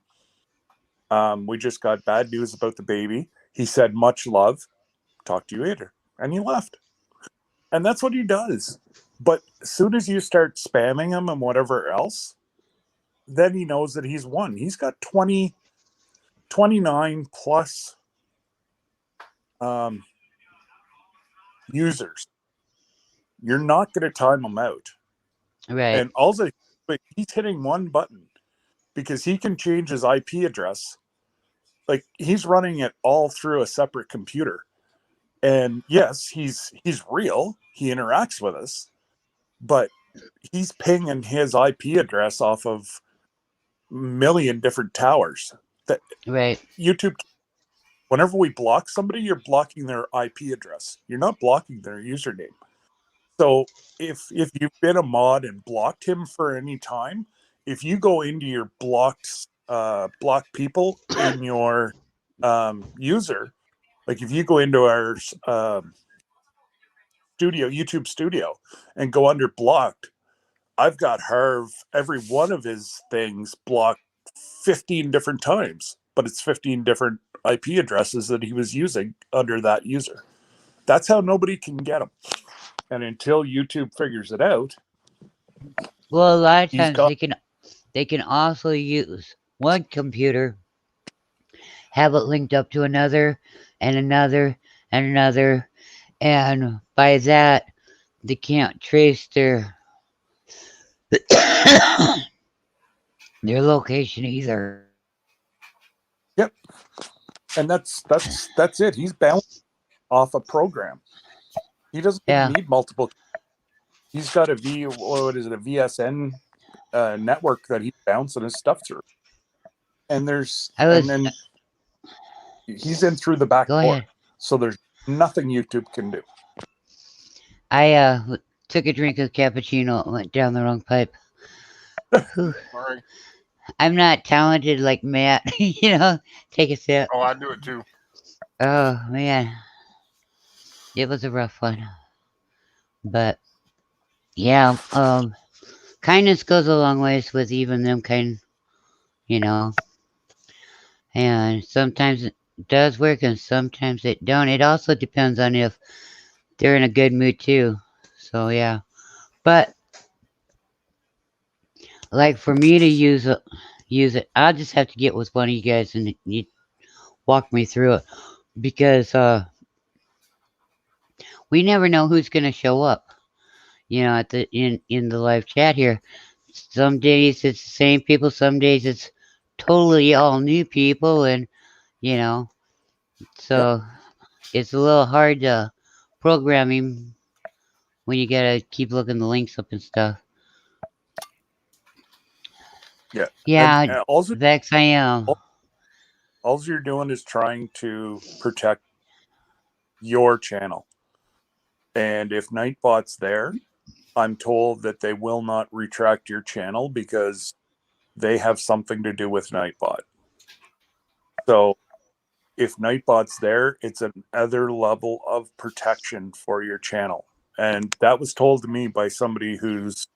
We just got bad news about the baby." He said, "Much love. Talk to you later." And he left. And that's what he does. But as soon as you start spamming him and whatever else, then he knows that he's won. He's got 29 plus um, users. You're not going to time him out. Right. And also, he's hitting one button. because he can change his IP address. Like, he's running it all through a separate computer. And yes, he's real. He interacts with us, but he's pinging his IP address off of a million different towers. That Right. YouTube, whenever we block somebody, you're blocking their IP address. You're not blocking their username. So if you've been a mod and blocked him for any time, if you go into your blocked people in your user, like if you go into our YouTube studio, and go under blocked, I've got Harv, every one of his things blocked 15 different times, but it's 15 different IP addresses that he was using under that user. That's how nobody can get him. And until YouTube figures it out, Well, a lot of he's times got. they can also use one computer, have it linked up to another and another and another, and by that they can't trace their their location either. Yep. And that's it. He's bounced off a program. He doesn't even Yeah. need multiple. He's got a VSN network that he's bouncing his stuff through. And then he's in through the back Go door. ahead. So there's nothing YouTube can do. I took a drink of cappuccino. It went down the wrong pipe. Whew. Sorry. I'm not talented like Matt. Take a sip. Oh, I do it too. Oh man, it was a rough one. But yeah, kindness goes a long ways with even them kind, you know. And sometimes it does work, and sometimes it don't. It also depends on if they're in a good mood too. So yeah, but like for me to use it, I'll just have to get with one of you guys and you walk me through it because we never know who's gonna show up. At the in the live chat here. Some days it's the same people. Some days it's totally all new people, and you know, so it's a little hard to program him when you gotta keep looking the links up and stuff. Yeah. Yeah, And also, Vex, I am. all you're doing is trying to protect your channel. And if Nightbot's there, I'm told that they will not retract your channel because they have something to do with Nightbot. So if Nightbot's there, it's another level of protection for your channel. And that was told to me by somebody who's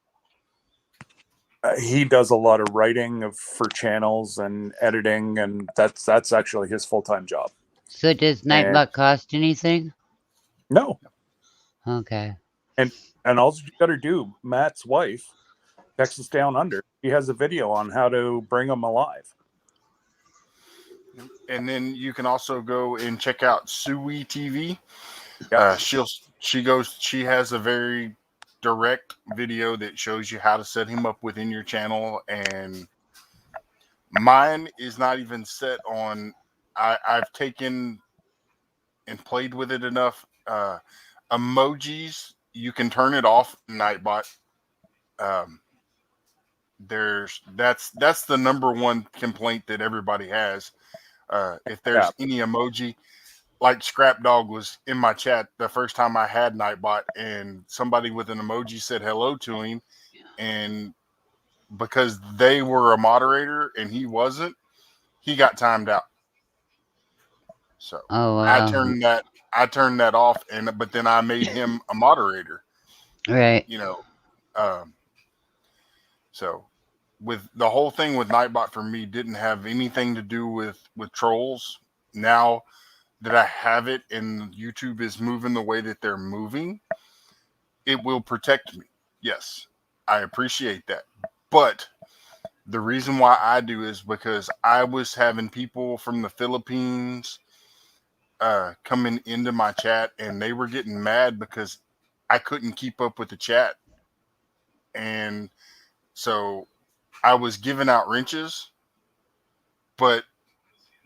he does a lot of writing for channels and editing, and that's actually his full-time job. So does Nightbot cost anything? No. Okay. And all you got to do, Matt's wife, Texas Down Under, he has a video on how to bring them alive. And then you can also go and check out Sui TV. Yeah. She has a very direct video that shows you how to set him up within your channel, and mine is not even set on. I've taken and played with it enough. Emojis, you can turn it off, Nightbot. That's the number one complaint that everybody has. If there's any emoji, like Scrap Dog was in my chat the first time I had Nightbot, and somebody with an emoji said hello to him, and because they were a moderator and he wasn't, he got timed out. So I turned that off, but then I made him a moderator. Right. So with the whole thing with Nightbot for me didn't have anything to do with trolls. Now that I have it and YouTube is moving the way that they're moving, it will protect me. Yes, I appreciate that. But the reason why I do is because I was having people from the Philippines coming into my chat, and they were getting mad because I couldn't keep up with the chat. And so I was giving out wrenches, but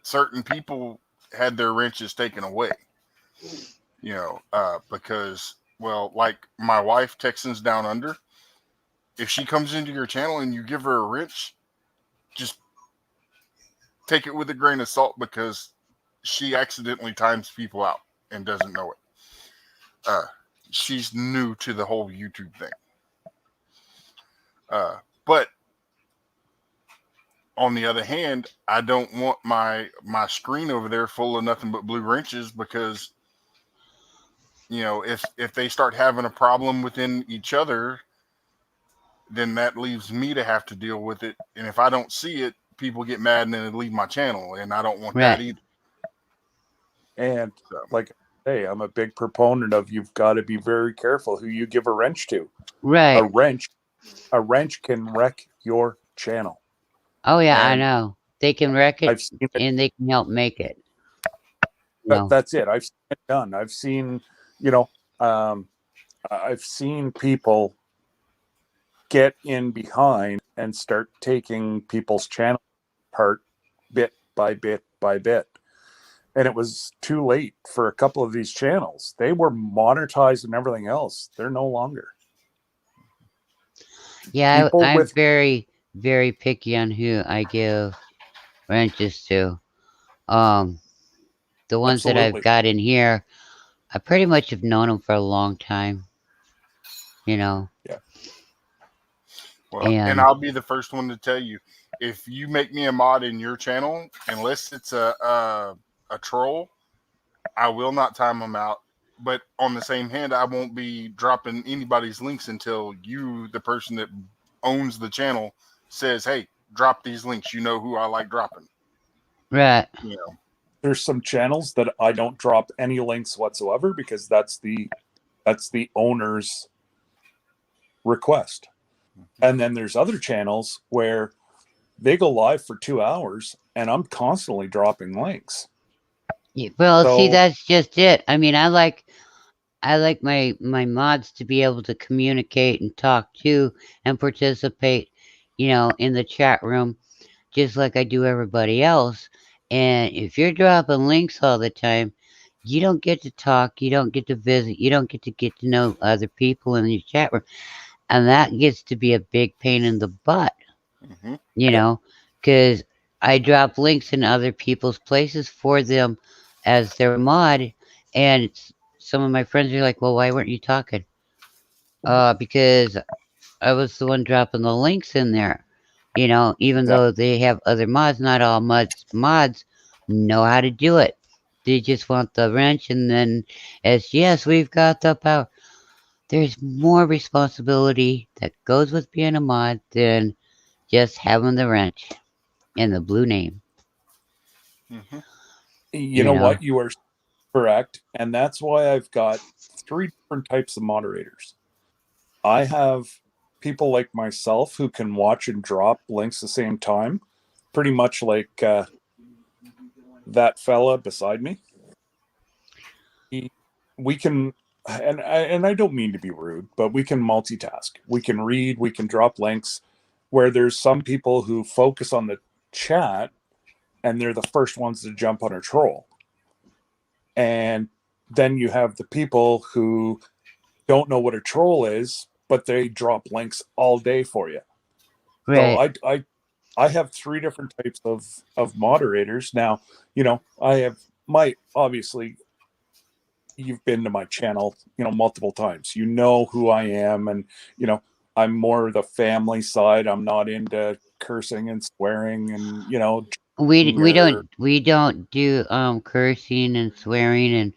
certain people had their wrenches taken away. Because, well, like my wife, Texans Down Under, if she comes into your channel and you give her a wrench, just take it with a grain of salt, because she accidentally times people out and doesn't know it. Uh, she's new to the whole YouTube thing. But on the other hand, I don't want my screen over there full of nothing but blue wrenches, because if they start having a problem within each other, then that leaves me to have to deal with it. And if I don't see it, people get mad and then they leave my channel, and I don't want that Right. either. And So, like I say, I'm a big proponent of you've got to be very careful who you give a wrench to. A Right. wrench can wreck your channel. Oh yeah, I And know. They can wreck it I've seen it. and they can help make it. No. That's it. I've seen it done. I've seen, I've seen people get in behind and start taking people's channel apart bit by bit by bit. And it was too late for a couple of these channels. They were monetized and everything else. They're no longer. Yeah, People I'm with very, very picky on who I give wrenches to. The ones that I've absolutely. got in here, I pretty much have known them for a long time. You know, Yeah. well, and and I'll be the first one to tell you, if you make me a mod in your channel, unless it's a troll, I will not time them out. But on the same hand, I won't be dropping anybody's links until you, the person that owns the channel, says, "Hey, drop these links. You know who I like dropping." right, You know. There's some channels that I don't drop any links whatsoever because that's the owner's request. And then there's other channels where they go live for 2 hours and I'm constantly dropping links. well, see, So that's just it. I mean, I like my mods to be able to communicate and talk to and participate, in the chat room, just like I do everybody else. And if you're dropping links all the time, you don't get to talk, you don't get to visit, you don't get to know other people in your chat room, and that gets to be a big pain in the butt, Mm-hmm. because I drop links in other people's places for them as their mod, and some of my friends are like, "Well, why weren't you talking?" Because I was the one dropping the links in there. Even yeah, though they have other mods, not all mods know how to do it. They just want the wrench, and then it's yes, we've got the power. There's more responsibility that goes with being a mod than just having the wrench and the blue name. Mm-hmm. you You know know. what? You are correct. And that's why I've got 3 different types of moderators. I have people like myself who can watch and drop links at the same time, pretty much like that fella beside me. We can, and I don't mean to be rude, but we can multitask. We can read, we can drop links. Where there's some people who focus on the chat and they're the first ones to jump on a troll. And then you have the people who don't know what a troll is, but they drop links all day for you. So Right. I have 3 different types of moderators. Now, I have obviously you've been to my channel, multiple times. You know who I am, and I'm more the family side. I'm not into cursing and swearing and We we or don't we don't do cursing and swearing, and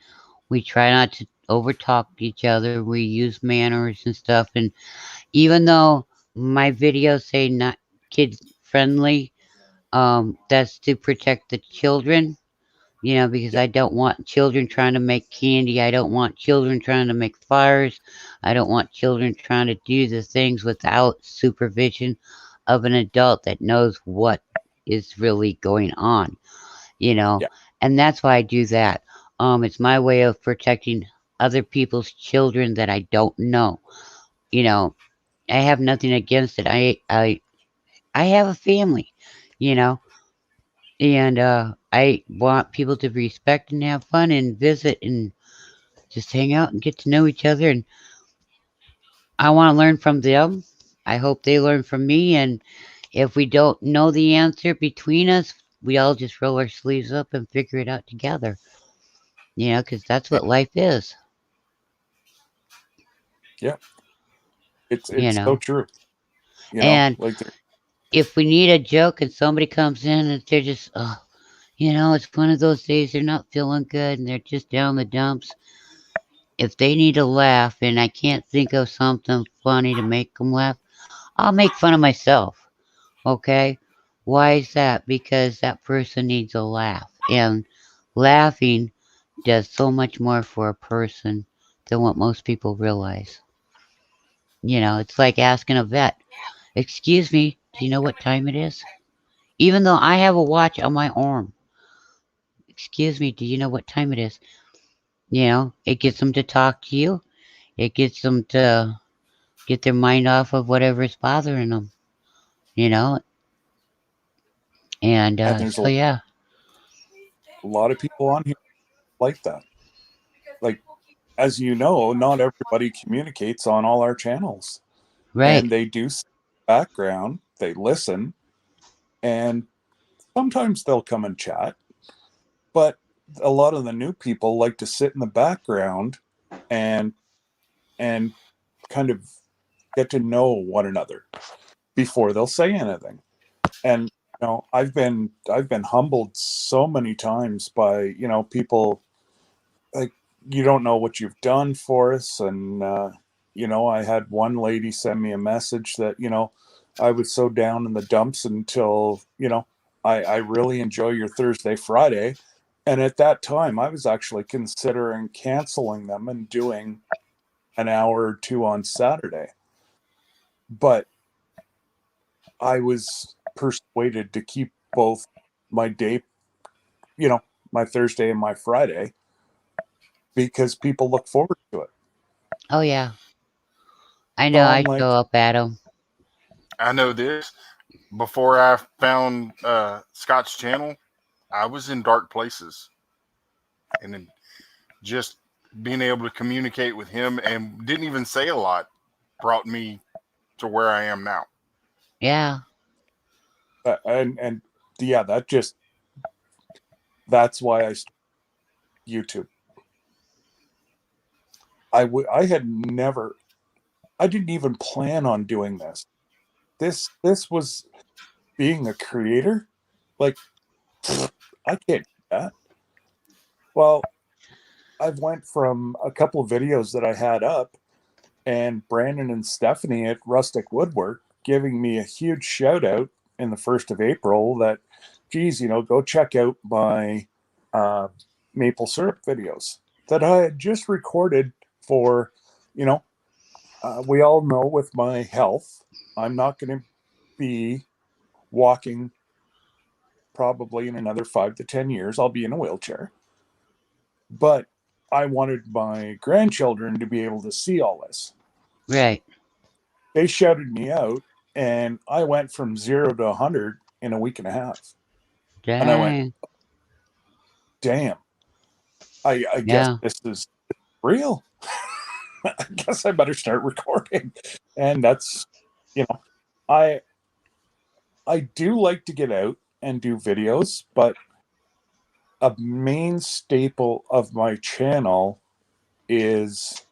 we try not to overtalk each other. We use manners and stuff, and even though my videos say not kid friendly, that's to protect the children. Because yeah, I don't want children trying to make candy. I don't want children trying to make fires. I don't want children trying to do the things without supervision of an adult that knows what is really going on, you know. yeah, And that's why I do that. It's my way of protecting other people's children that I don't know. You know, I have nothing against it. I I have a family, you know, and I want people to respect and have fun and visit and just hang out and get to know each other. And I want to learn from them. I hope they learn from me. And if we don't know the answer between us, we all just roll our sleeves up and figure it out together. You know, because that's Yeah, what life is. yeah. You It's so know, true. and Like there, if we need a joke and somebody comes in and they're just, oh, you know, it's one of those days they're not feeling good and they're just down the dumps. If they need a laugh and I can't think of something funny to make them laugh, I'll make fun of myself. Okay? Why is that? Because that person needs a laugh. And laughing does so much more for a person than what most people realize. You know, it's like asking a vet, excuse me, do you know what time it is? Even though I have a watch on my arm. Excuse me, do you know what time it is? You know, it gets them to talk to you. It gets them to get their mind off of whatever's bothering them, you know? And and there's so, yeah, a lot of people on here like that. Like, as you know, not everybody communicates on all our channels, right. and they do background. They listen, and sometimes they'll come and chat. But a lot of the new people like to sit in the background and and kind of get to know one another before they'll say anything. And I've been humbled so many times by people like, you don't know what you've done for us. And I had one lady send me a message that I was so down in the dumps until I really enjoy your Thursday Friday. And at that time I was actually considering canceling them and doing an hour or two on Saturday, but I was persuaded to keep both my day, my Thursday and my Friday, because people look forward to it. Oh, yeah. I So know I'm I like, show up at them. I know this. Before I found Scott's channel, I was in dark places, and then just being able to communicate with him and didn't even say a lot brought me to where I am now. Yeah. and yeah, that's why I started YouTube. I had never, I didn't even plan on doing this. This was being a creator. Like, I can't do that. Well, I've went from a couple of videos that I had up, and Brandon and Stephanie at Rustic Woodwork giving me a huge shout out in the 1st of April that, geez, go check out my uh, maple syrup videos that I had just recorded for, we all know with my health, I'm not going to be walking probably in another 5 to 10 years. I'll be in a wheelchair. But I wanted my grandchildren to be able to see all this. Right. They shouted me out, and I went from 0 to 100 in a week and a half. And I went, Dang. damn, I guess Yeah. this is real. I guess I better start recording. And that's, you know, I I do like to get out and do videos, but a main staple of my channel is,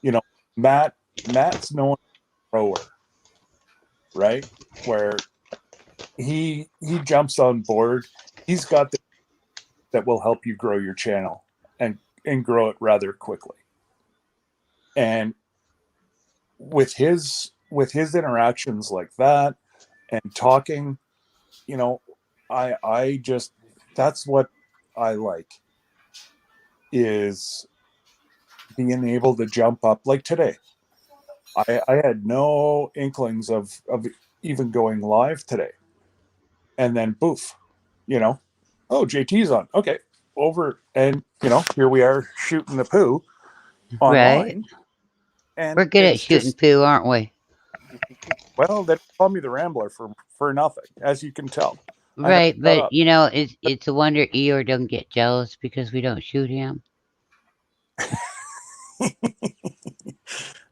you know, Matt's known grower, right? Where he jumps on board. He's got that will help you grow your channel and grow it rather quickly. And with his interactions like that and talking, I just, that's what I like, is being able to jump up like today. I had no inklings of even going live today. And then boof, oh, JT's on. Okay. Over, and here we are shooting the poo Right. online. We're And good at it's shooting just, poo, aren't we? Well, they call me the Rambler for nothing, as you can tell. I never Right, shut but up. it's a wonder Eeyore don't get jealous because we don't shoot him.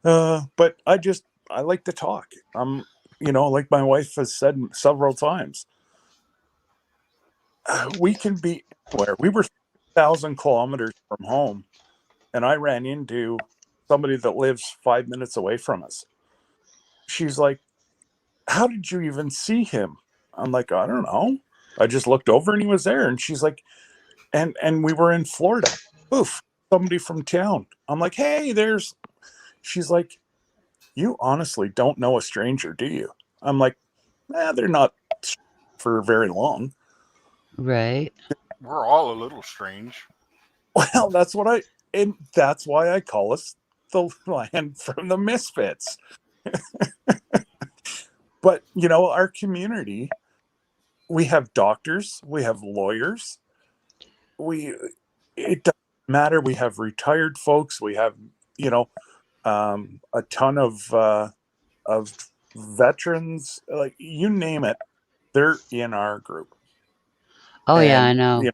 But I like to talk. Like my wife has said several times, we can be anywhere. We were 1,000 kilometers from home, and I ran into somebody that lives 5 minutes away from us. She's like, "How did you even see him?" I'm like, "I don't know. I just looked over and he was there." And she's like, and we were in Florida. Oof, somebody from town. I'm like, "Hey, there's." She's like, "You honestly don't know a stranger, do you?" I'm like, they're not for very long. Right. We're all a little strange. Well, and that's why I call us the land from the misfits. But our community, we have doctors, we have lawyers, it doesn't matter. We have retired folks, we have a ton of veterans, like you name it, they're in our group. Oh yeah, I And know.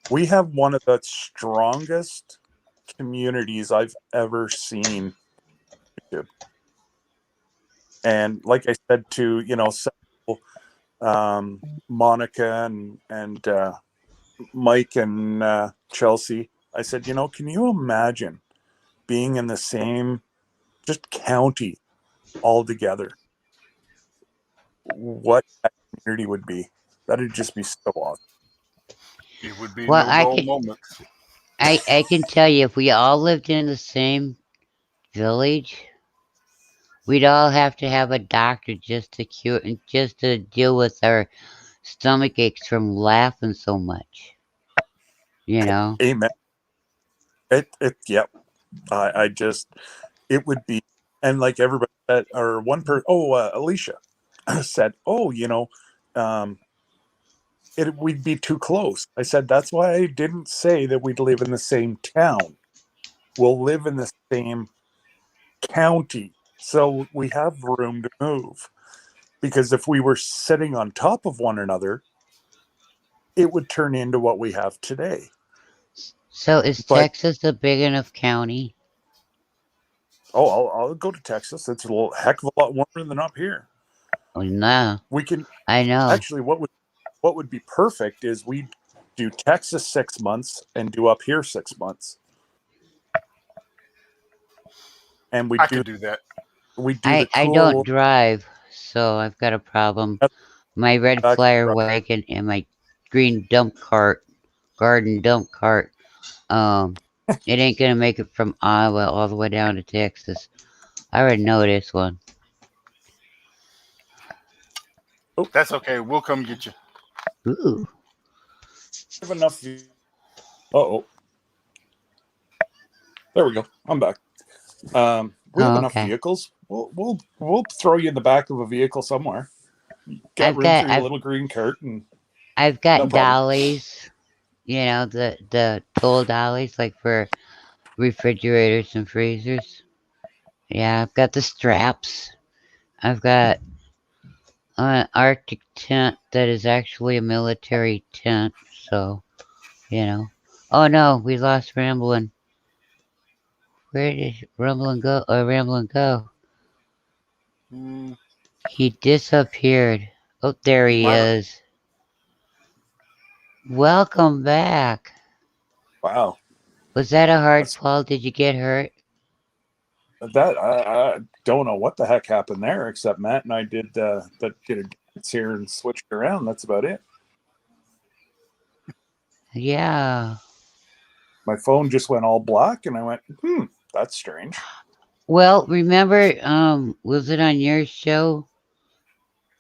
we have one of the strongest communities I've ever seen. And like I said to several, Monica and Mike and Chelsea, I said, can you imagine being in the same just county all together? What that community would be? That'd just be so awesome. It would be Well, no dull moments. I can tell you, if we all lived in the same village, we'd all have to have a doctor just to just to deal with our stomach aches from laughing so much. You know. Amen. Yep. I just, it would be, and like everybody said, or one person, Alicia said, um, we'd be too close. I said, that's why I didn't say that we'd live in the same town. We'll live in the same county. So we have room to move. Because if we were sitting on top of one another, it would turn into what we have today. So is But Texas a big enough county? I'll go to Texas. It's a little heck of a lot warmer than up here. Oh no, We can I know. actually, what would be perfect is we do Texas 6 months and do up here 6 months, and I could do that. we do the I don't cool. drive, so I've got a problem. My red flyer wagon and my green garden dump cart, it ain't gonna make it from Iowa all the way down to Texas. I already know this one. That's okay. We'll come get you. Ooh. Have enough. Oh, there we go. I'm back. We have enough Okay. vehicles. We'll throw you in the back of a vehicle somewhere. Got room for your little green cart, and I've got no problem. dollies. You know, the toll dollies, like for refrigerators and freezers. Yeah, I've got the straps. I've got an Arctic tent that is actually a military tent, so, you know. Oh no, we lost Ramblin'. Where did Ramblin' go? Ramblin' go? He disappeared. Oh, there he is. Welcome back. Wow. Was that a hard fall? Did you get hurt? That I don't know what the heck happened there, except Matt and I did a dance here and switched around. That's about it. Yeah. My phone just went all black, and I went, that's strange. Well, remember, was it on your show?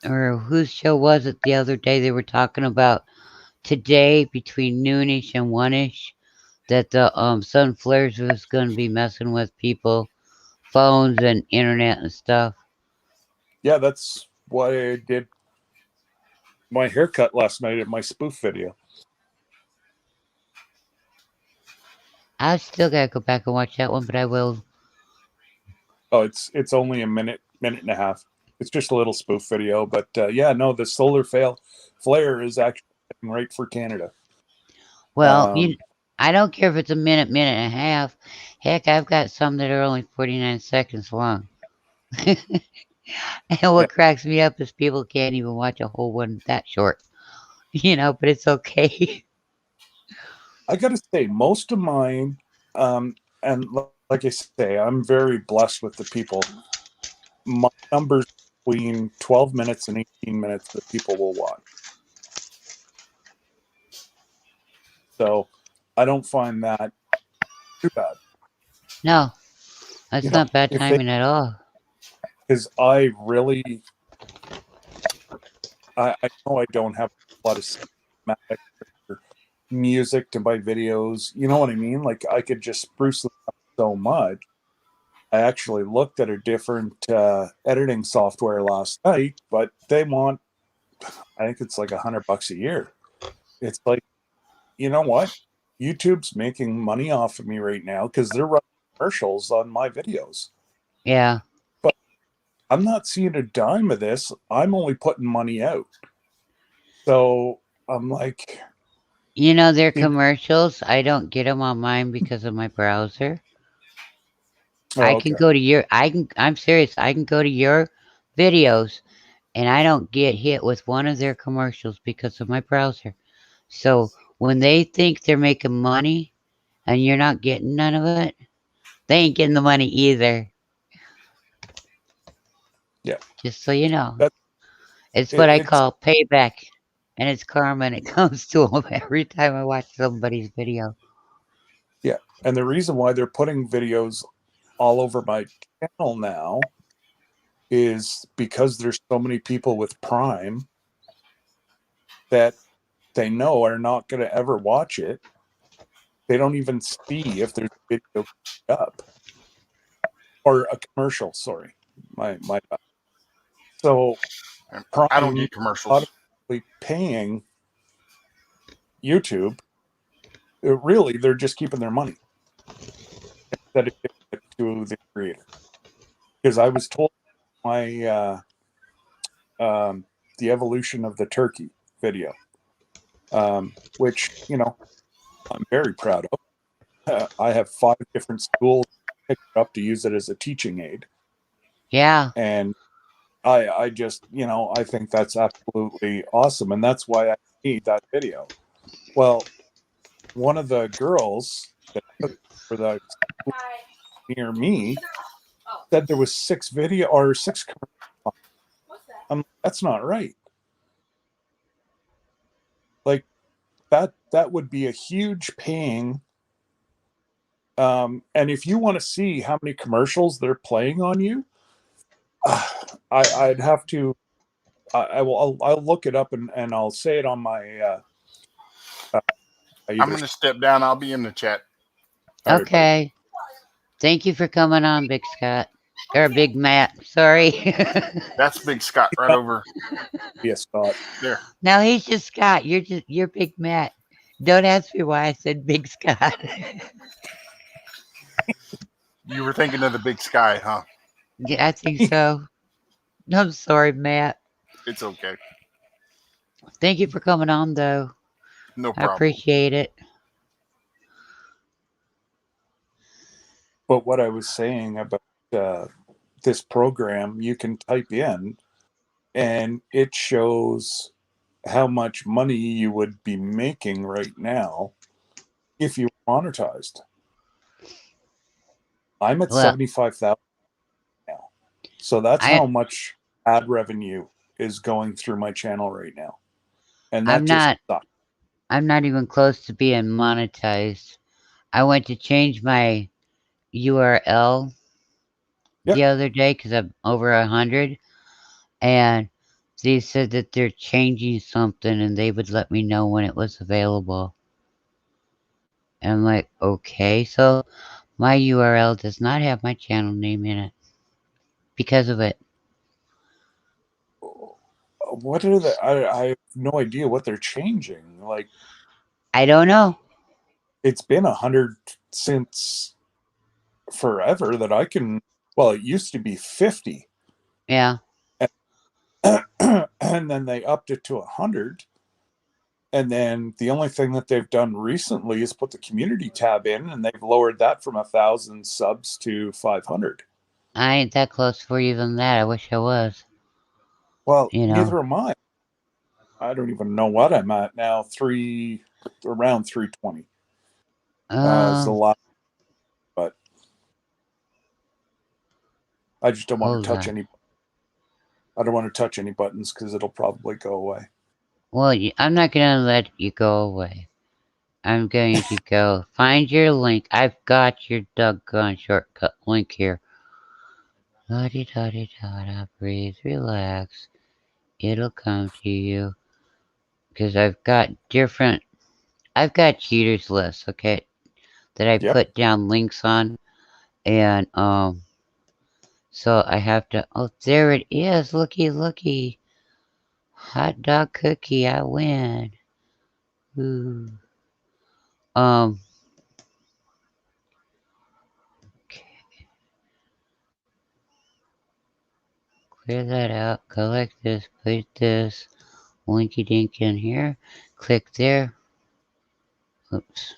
Or whose show was it the other day? They were talking about today between noonish and one-ish that the sun flares was going to be messing with people, phones and internet and stuff. Yeah, that's why I did my haircut last night in my spoof video. I still gotta go back and watch that one, but I will. Oh, it's only a minute and a half. It's just a little spoof video, but yeah, no, the solar flare is actually right for Canada. Well, Um, I don't care if it's a minute, minute and a half. Heck, I've got some that are only 49 seconds long. And yeah, what cracks me up is people can't even watch a whole one that short. But it's okay. I got to say, most of mine, and like I say, I'm very blessed with the people. My numbers between 12 minutes and 18 minutes that people will watch. So I don't find that too bad. No, that's not bad If they, timing at all. because I really, I know I don't have a lot of cinematic or music to my videos. You know what I mean? Like I could just spruce them up so much. I actually looked at a different editing software last night, but they want, I think it's like $100 a year. It's like, you know what? YouTube's making money off of me right now because they're running commercials on my videos. Yeah. But I'm not seeing a dime of this. I'm only putting money out. So I'm like, Their commercials, I don't get them on mine because of my browser. I can okay. go to I'm serious. I can go to your videos and I don't get hit with one of their commercials because of my browser. So when they think they're making money and you're not getting none of it, they ain't getting the money either. Yeah. Just so you know. That, It's what I it's, call payback. And it's karma and it comes to them every time I watch somebody's video. yeah. And the reason why they're putting videos all over my channel now is because there's so many people with Prime that they know are not going to ever watch it. They don't even see if there's a video up or a commercial. Sorry, my bad. So I don't Prime get commercials. automatically paying YouTube. Really, they're just keeping their money instead of giving it to the creator. Because I was told my the evolution of the turkey video, which I'm very proud of. I have 5 different schools picked it up to use it as a teaching aid. Yeah. And I just, I think that's absolutely awesome. And that's why I need that video. Well, one of the girls that took for the school near me said there was 6 commercials. That's not right. Like that would be a huge paying. And if you want to see how many commercials they're playing on you, I'd have to. I'll look it up and I'll say it on my. I'm going to step down. I'll be in the chat. Okay. Right, thank you for coming on, Big Scott. Or Big Matt. Sorry. That's Big Scott right over. Yes, Scott. There. No, he's just Scott. You're Big Matt. Don't ask me why I said Big Scott. You were thinking of the big sky, huh? Yeah, I think so. I'm sorry, Matt. It's okay. Thank you for coming on, though. No problem. I appreciate it. But what I was saying about this program, you can type in and it shows how much money you would be making right now if you monetized. I'm at 75,000 now. So that's how much ad revenue is going through my channel right now. And that sucks. I'm not even close to being monetized. I went to change my URL the other day because I'm over 100, and they said that they're changing something and they would let me know when it was available. And I'm like, okay, so my URL does not have my channel name in it because of it. What are they? I have no idea what they're changing. Like, I don't know. It's been 100 since forever that I can. Well, it used to be 50. Yeah. And and then they upped it to 100. And then the only thing that they've done recently is put the community tab in, and they've lowered that from 1,000 subs to 500. I ain't that close for even that. I wish I was. Well, You know. neither am I. I don't even know what I'm at now. Around 320 is the last. But I just don't want to touch any. I don't want to touch any buttons because it'll probably go away. Well, I'm not gonna let you go away. I'm going to go find your link. I've got your doggone shortcut link here. La-di-da-di-da-da, breathe, relax. It'll come to you. Because I've got cheaters lists, okay, that I put down links on. And, so I have to, oh, there it is. Looky. Hot dog cookie, I win. Ooh. Okay. Clear that out. Go like this. Put this linky dink in here. Click there. Oops.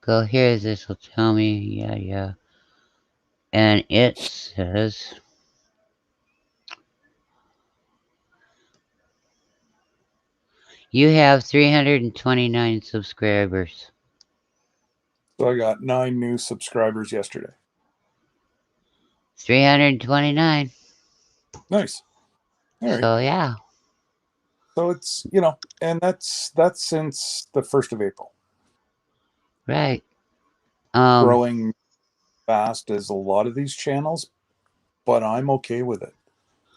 Go here. This will tell me. Yeah. And it says, you have 329 subscribers. So I got 9 new subscribers yesterday. 329. Nice. All right. So yeah. So it's, and that's since the 1st of April. Right. Growing fast as a lot of these channels, but I'm okay with it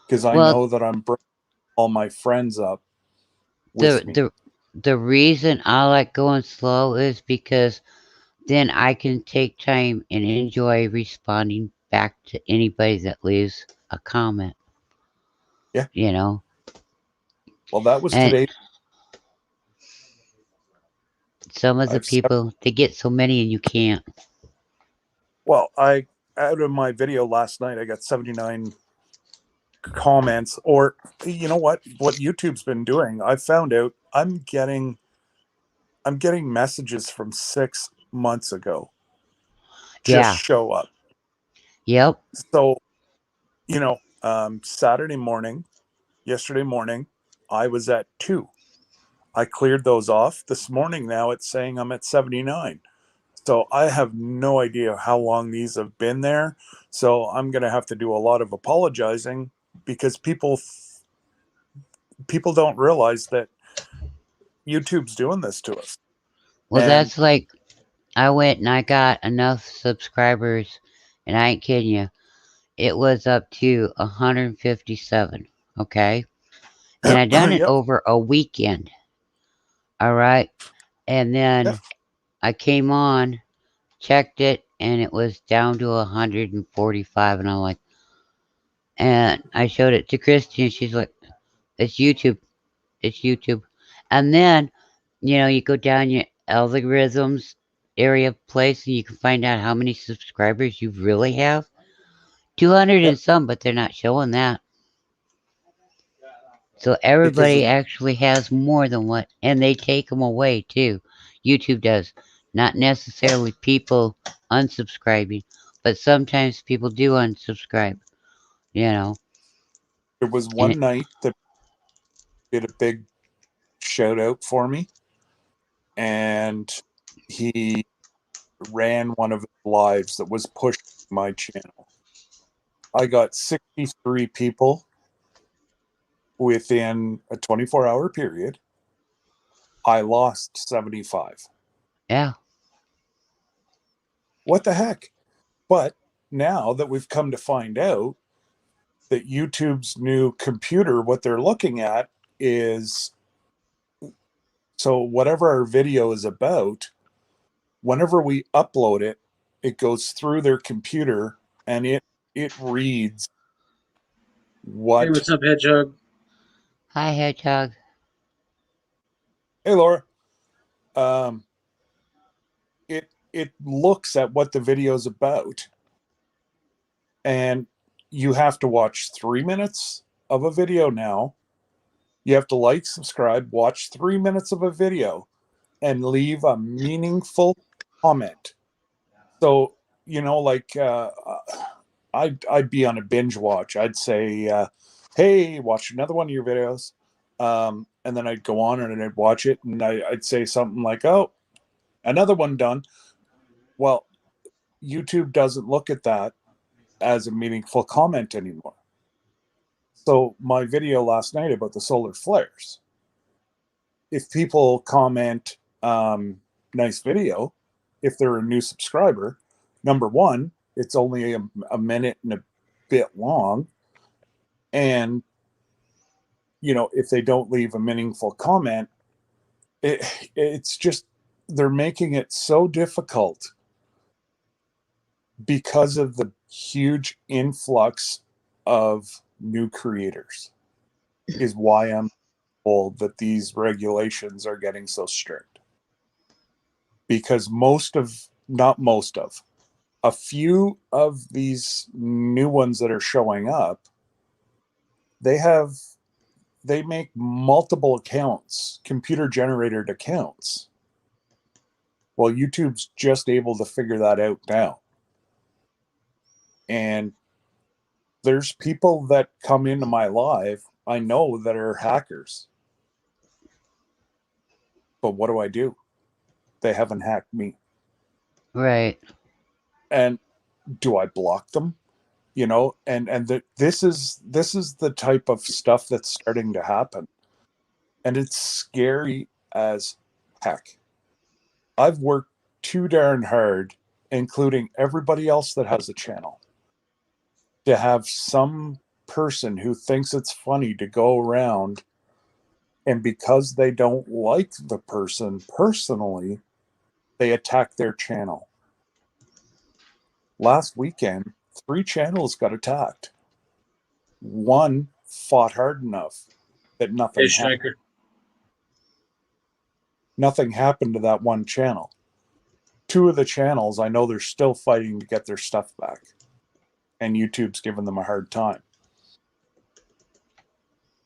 because I know that I'm bringing all my friends up with me. The reason I like going slow is because then I can take time and enjoy responding back to anybody that leaves a comment. Yeah. You know. Well, that was today. Some of the people, they get so many and you can't. Well, out of my video last night, I got 79 comments. Or you know what YouTube's been doing? I found out I'm getting messages from 6 months ago. Just show up. Yep. So, yesterday morning, I was at 2. I cleared those off. This morning now it's saying I'm at 79. So I have no idea how long these have been there. So I'm going to have to do a lot of apologizing because people don't realize that YouTube's doing this to us. Well, that's like, I went and I got enough subscribers, and I ain't kidding you. It was up to 157, okay? And I done it over a weekend. All right? And then I came on, checked it, and it was down to 145, and I'm like, and I showed it to Christy, and she's like, it's YouTube. And then, you go down your algorithms area place, and you can find out how many subscribers you really have. 200 and some, but they're not showing that. So everybody actually has more than what, and they take them away too. YouTube does. Not necessarily people unsubscribing, but sometimes people do unsubscribe. There was one night that did a big shout out for me, and he ran one of his lives that was pushing my channel. I got 63 people within a 24-hour period. I lost 75. Yeah. What the heck? But now that we've come to find out that YouTube's new computer, what they're looking at is, so whatever our video is about, whenever we upload it, it goes through their computer and it reads what. Hey, what's up, Hedgehog? Hi, Hedgehog. Hey, Laura. it looks at what the video is about, and you have to watch 3 minutes of a video now. You have to like, subscribe, watch 3 minutes of a video, and leave a meaningful comment. So, like I'd be on a binge watch. I'd say, hey, watch another one of your videos. And then I'd go on and I'd watch it, and I'd say something like, oh, another one done. Well, YouTube doesn't look at that as a meaningful comment anymore. So my video last night about the solar flares, if people comment, nice video, if they're a new subscriber, number one, it's only a minute and a bit long. And, if they don't leave a meaningful comment, it's just, they're making it so difficult because of the huge influx of new creators, is why I'm told that these regulations are getting so strict. Because a few of these new ones that are showing up, they make multiple accounts, computer generated accounts. Well, YouTube's just able to figure that out now. And there's people that come into my live, I know, that are hackers. But what do? They haven't hacked me. Right. And do I block them? This is the type of stuff that's starting to happen. And it's scary as heck. I've worked too darn hard, including everybody else that has a channel, to have some person who thinks it's funny to go around, and because they don't like the person personally, they attack their channel. Last weekend, 3 channels got attacked. One fought hard enough that nothing happened. Nothing happened to that one channel. 2 of the channels, I know they're still fighting to get their stuff back. And YouTube's giving them a hard time.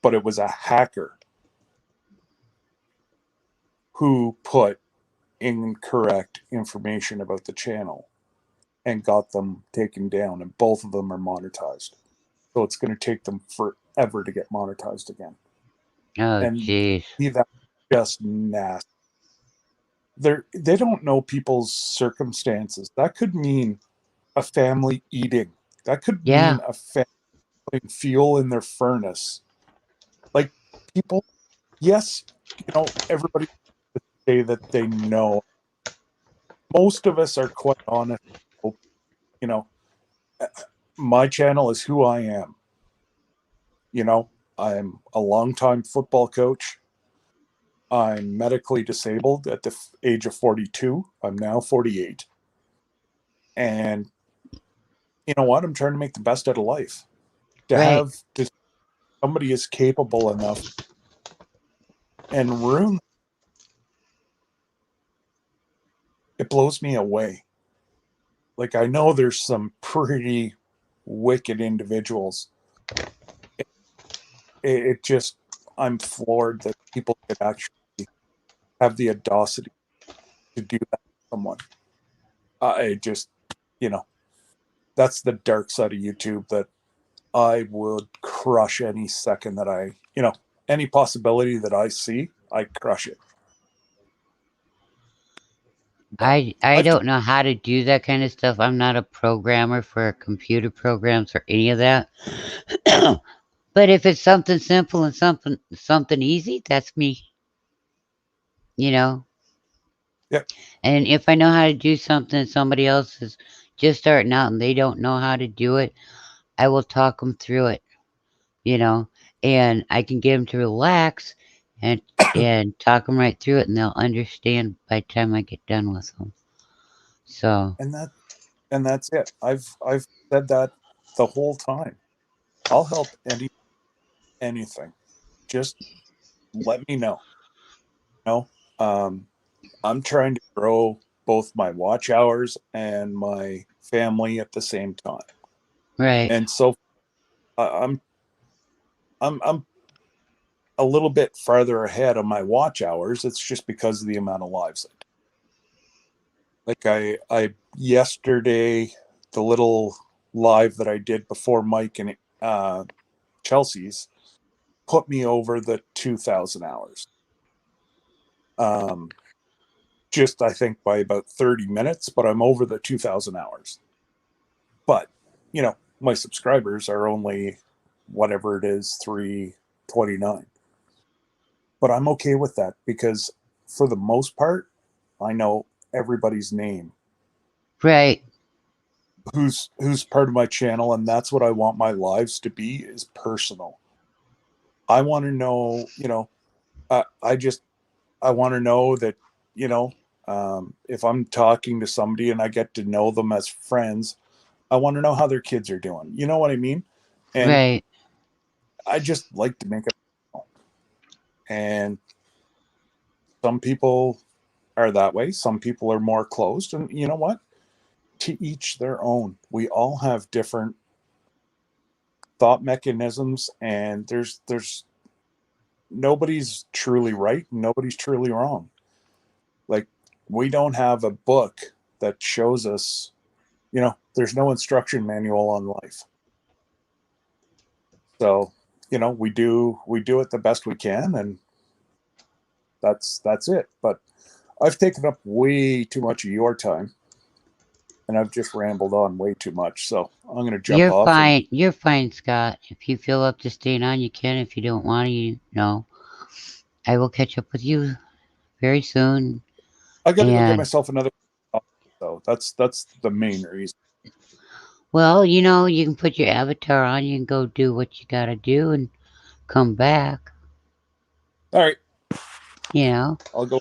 But it was a hacker who put incorrect information about the channel and got them taken down, and both of them are monetized. So it's going to take them forever to get monetized again. Oh, and jeez. that's just nasty. They don't know people's circumstances. That could mean a family eating. That could Yeah. mean a family putting fuel in their furnace. Like, people, yes, everybody say that they know. Most of us are quite honest. My channel is who I am. I'm a longtime football coach. I'm medically disabled at the age of 42. I'm now 48. And you know what? I'm trying to make the best out of life. Somebody is capable enough and ruin, it blows me away. Like, I know there's some pretty wicked individuals. It just, I'm floored that people could actually have the audacity to do that to someone. It just, that's the dark side of YouTube that I would crush any second that any possibility that I see, I crush it. I don't know how to do that kind of stuff. I'm not a programmer for computer programs or any of that. But if it's something simple and something easy, that's me. Yep. And if I know how to do something somebody else is just starting out and they don't know how to do it, I will talk them through it. And I can get them to relax and talk them right through it, and they'll understand by the time I get done with them. So. And that's it. I've said that the whole time. I'll help anything. Just let me know. I'm trying to grow both my watch hours and my family at the same time. Right. And so I'm a little bit farther ahead of my watch hours. It's just because of the amount of lives I do. Like I yesterday, the little live that I did before Mike and Chelsea's put me over the 2,000 hours. Just I think by about 30 minutes, but I'm over the 2,000 hours. But my subscribers are only whatever it is, 329. But I'm okay with that because for the most part, I know everybody's name Right. who's part of my channel, and that's what I want my lives to be, is personal. I want to know, I want to know that, if I'm talking to somebody and I get to know them as friends, I want to know how their kids are doing. You know what I mean? And Right. I just like to make it personal. And some people are that way. Some people are more closed. And you know what? To each their own. We all have different thought mechanisms, and there's nobody's truly right, nobody's truly wrong. Like, we don't have a book that shows us, there's no instruction manual on life. So, we do it the best we can, and that's it. But I've taken up way too much of your time, and I've just rambled on way too much. So I'm going to jump You're off. fine. You're fine, Scott. If you feel up to staying on, you can. If you don't want to, I will catch up with you very soon. I got to go get And myself another. So that's the main reason. well, you can put your avatar on. You can go do what you gotta do and come back. All right, You know, I'll go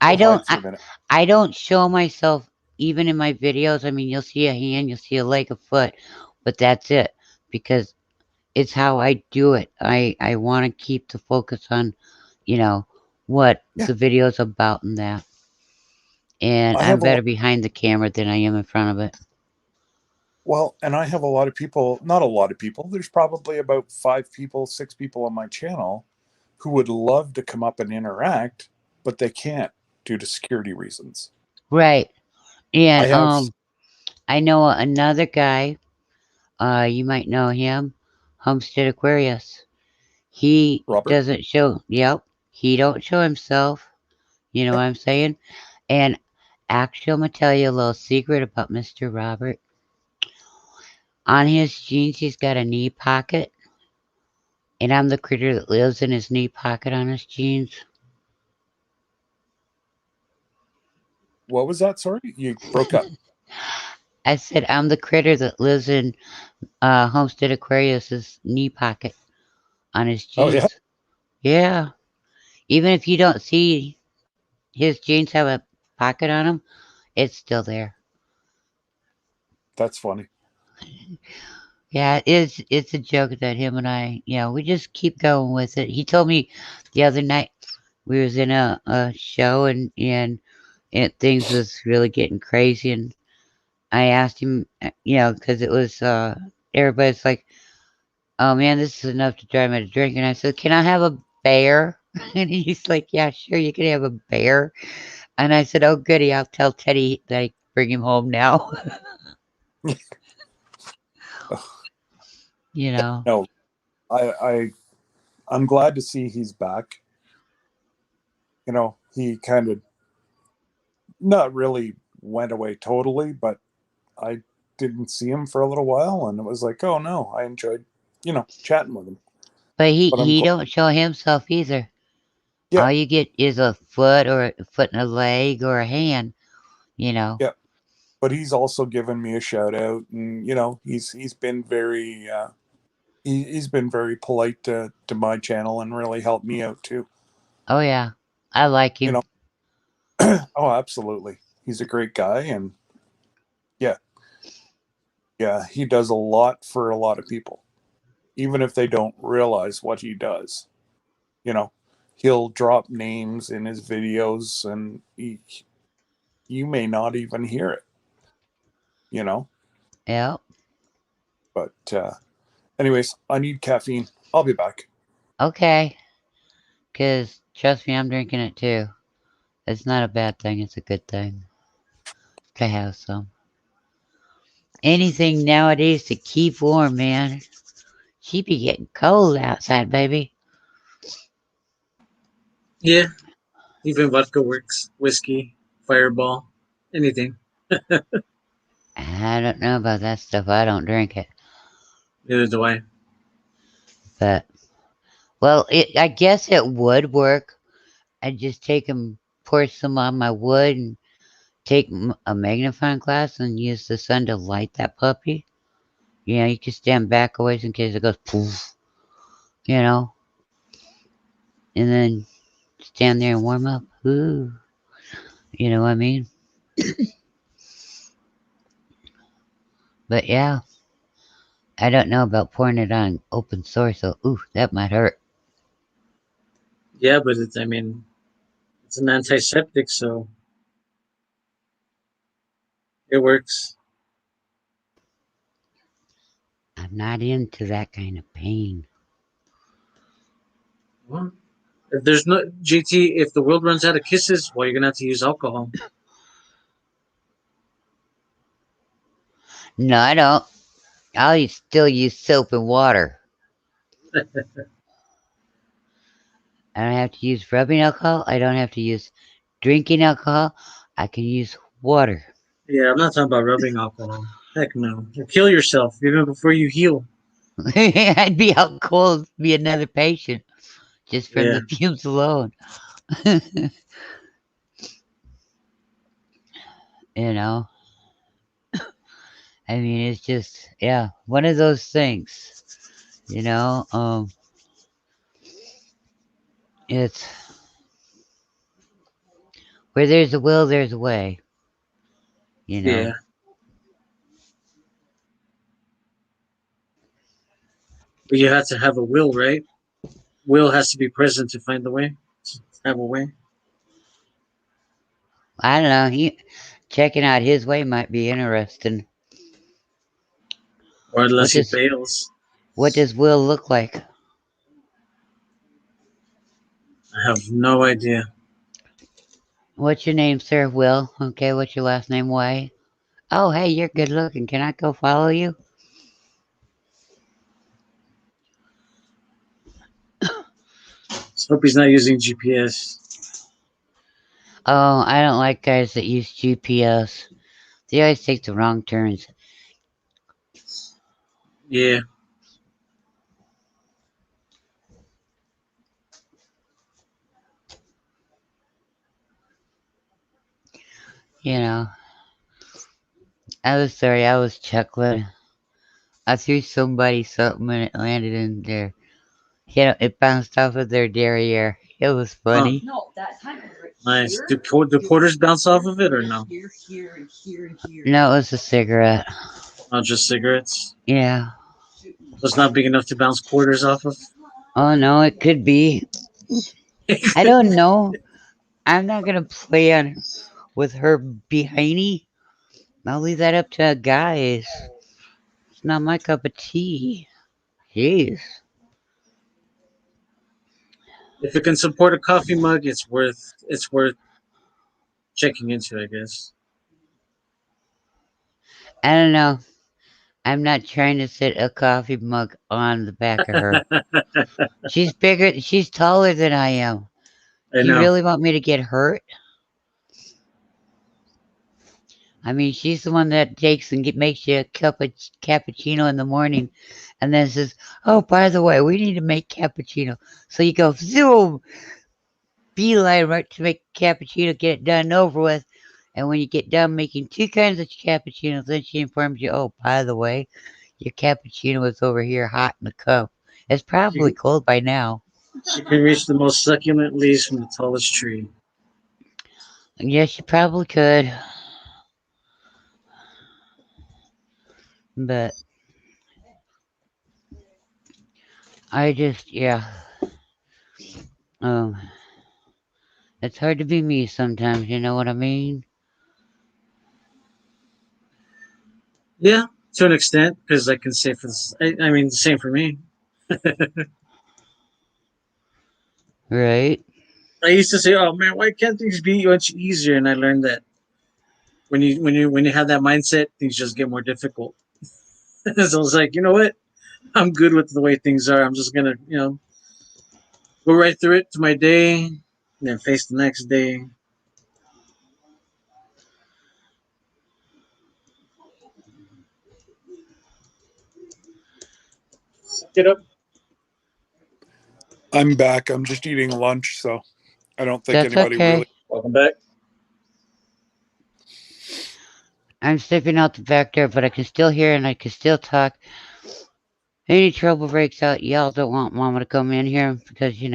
I don't. hide for a minute. I don't show myself even in my videos. I mean, you'll see a hand, you'll see a leg, a foot, but that's it because it's how I do it. I want to keep the focus on, what Yeah, the video's about and that. And I I'm have a lot. better behind the camera than I am in front of it. Well, and I have a lot of people. Not a lot of people. There's probably about 5 people, 6 people on my channel who would love to come up and interact, but they can't due to security reasons. Right. I And have I know another guy. You might know him, Homestead Aquarius. He Robert. doesn't show. Yep. He don't show himself. You know Yeah, what I'm saying? And actually, I'm gonna tell you a little secret about Mr. Robert. On his jeans, he's got a knee pocket, and I'm the critter that lives in his knee pocket on his jeans. what was that? Sorry, you broke up. I said I'm the critter that lives in Homestead Aquarius's knee pocket on his Oh yeah, jeans. Yeah. Even if you don't see his jeans have a pocket on them, it's still there. that's funny. Yeah, it's a joke that him and I, we just keep going with it. He told me the other night we was in a show and things was really getting crazy and I asked him, because it was everybody's like, "Oh man, this is enough to drive me to drink." And I said, "Can I have a bear?" And he's like, "Yeah, sure, you can have a bear." And I said, "Oh goody, I'll tell Teddy that I bring him home now." you know. No, I'm glad to see he's back. He kind of not really went away totally, but I didn't see him for a little while, and it was like, oh no, I enjoyed, chatting with him. But he But I'm he glad. don't show himself either. Yeah, All you get is a foot or a foot and a leg or a hand, you know. yeah. But he's also given me a shout out, and he's been very he's been very polite to my channel and really helped me out too. Oh yeah. I like You him. know, oh absolutely, he's a great guy, and yeah, yeah, he does a lot for a lot of people, even if they don't realize what he does. You know, he'll drop names in his videos, and you may not even hear it, you know. Yep. But anyways, I need caffeine. I'll be back. Okay. Because, trust me, I'm drinking it too. It's not a bad thing, it's a good thing to have some. Anything nowadays to keep warm, man. She be getting cold outside, baby. Yeah, even vodka works. Whiskey, Fireball, anything. I don't know about that stuff. I don't drink it. Neither do I. But, well, I guess it would work. I'd just take and pour some on my wood and take a magnifying glass and use the sun to light that puppy. You know, you can stand back a ways in case it goes poof, you know, and then stand there and warm up. Ooh, you know what I mean? But yeah, I don't know about pouring it on open sore, so ooh, that might hurt. Yeah, but it's, I mean, it's an antiseptic, so it works. I'm not into that kind of pain. Well, if there's no GT, if the world runs out of kisses, well, you're gonna have to use alcohol. No, I don't. Still use soap and water. I don't have to use rubbing alcohol. I don't have to use drinking alcohol. I can use water. Yeah, I'm not talking about rubbing alcohol. Heck no. You'll kill yourself even before you heal. I'd be out cold, be another patient just from Yeah. the fumes alone. You know, I mean, it's just yeah, one of those things. You know, it's where there's a will, there's a way. You Yeah. know, But you have to have a will, right? Will has to be present to find the way. To have a way. I don't know. He checking out his way might be interesting. Or What unless he does fails. what does will look like? I have no idea. What's your name, sir? Will. Okay. What's your last name? Way. Oh, hey, you're good looking. Can I go follow you? Just hope he's not using GPS. Oh, I don't like guys that use GPS. They always take the wrong turns. Yeah. You know, I was sorry, I was chuckling. I threw somebody something and it landed in there. You know, it bounced off of their derriere. It was Oh, funny. nice. Do quarters bounce off of it or no? No, it was a cigarette. Not just cigarettes. Yeah. So it's not big enough to bounce quarters off of. Oh no, it could be. I don't know. I'm not gonna play on with her behindy. I'll leave that up to guys. It's not my cup of tea. Jeez. If it can support a coffee mug, it's worth checking into, I guess. I don't know. I'm not trying to sit a coffee mug on the back of her. She's bigger. She's taller than I am. I Do you know. really want me to get hurt? I mean, she's the one that takes and makes you a cup of cappuccino in the morning, and then says, "Oh, by the way, we need to make cappuccino." So you go zoom, beeline right to make cappuccino, get it done and over with. And when you get done making two kinds of cappuccinos, then she informs you, "Oh, by the way, your cappuccino is over here hot in the cup. It's She probably can, cold by now." she can reach the most succulent leaves from the tallest tree. Yes, you probably could, but I just, yeah, um, it's hard to be me sometimes. You know what I mean? Yeah, to an extent, because I can say for this, I mean, the same for me. Right? I used to say, "Oh man, why can't things be much easier?" And I learned that when you have that mindset, things just get more difficult. So I was like, you know what? I'm good with the way things are. I'm just gonna, go right through it to my day, and then face the next day. Get up. I'm back. I'm just eating lunch, so I don't think That's anybody really. okay. Welcome back. I'm stepping out the back door, but I can still hear and I can still talk. Any trouble breaks out, y'all don't want Mama to come in here because, I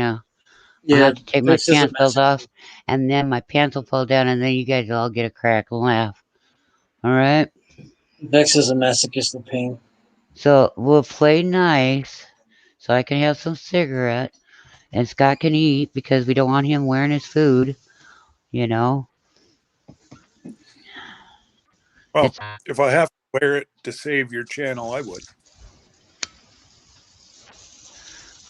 Yeah, have to take my Dex is a pants off, masochist. and then my pants will fall down, and then you guys will all get a crack and laugh. All right? Dex is a masochist of pain. So we'll play nice, so I can have some cigarette, and Scott can eat because we don't want him wearing his food. You know, Well, it's if I have to wear it to save your channel, I would.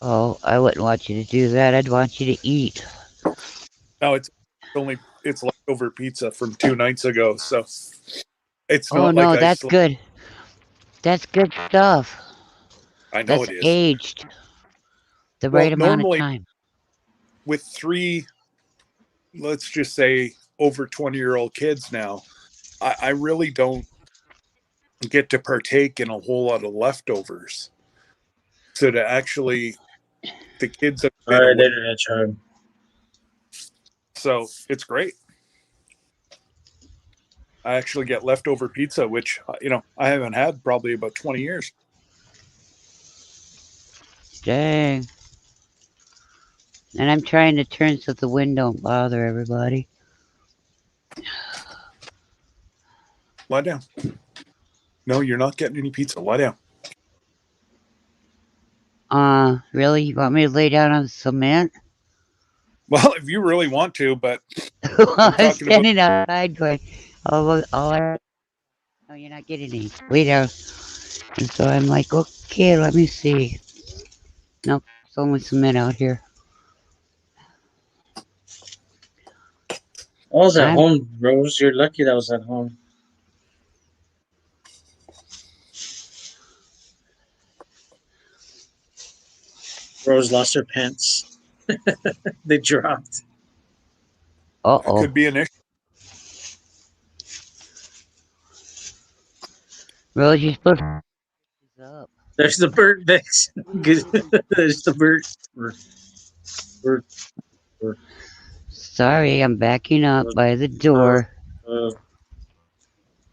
I wouldn't want you to do that. I'd want you to eat. No, it's leftover pizza from 2 nights ago, so it's Oh not like no, I that's still. good. That's good stuff. I know That's it is. aged the Well, right amount of normally time. with three, let's just say over 20-year-old kids now, I really don't get to partake in a whole lot of leftovers. So to actually, the kids have All been right, away, internet charm. so it's great. I actually get leftover pizza, which I haven't had probably about 20 years. Dang. And I'm trying to turn so the wind don't bother everybody. Lie down. No, you're not getting any pizza. Lie down. Really? You want me to lay down on the cement? Well, if you really want to, but I'm I'm talking about. standing outside going, oh, no, you're not getting any. Lay down. And so I'm like, okay, let me see. Nope, it's only cement out here. I was at I'm, home, Rose. You're lucky that I was at home. Rose lost her pants. They dropped. That could uh-oh. be an issue. Rose, you're supposed to pick this up. There's the bird, Dex. There's the bird. Bird, bird, bird. Sorry, I'm backing up by the Uh, door. uh,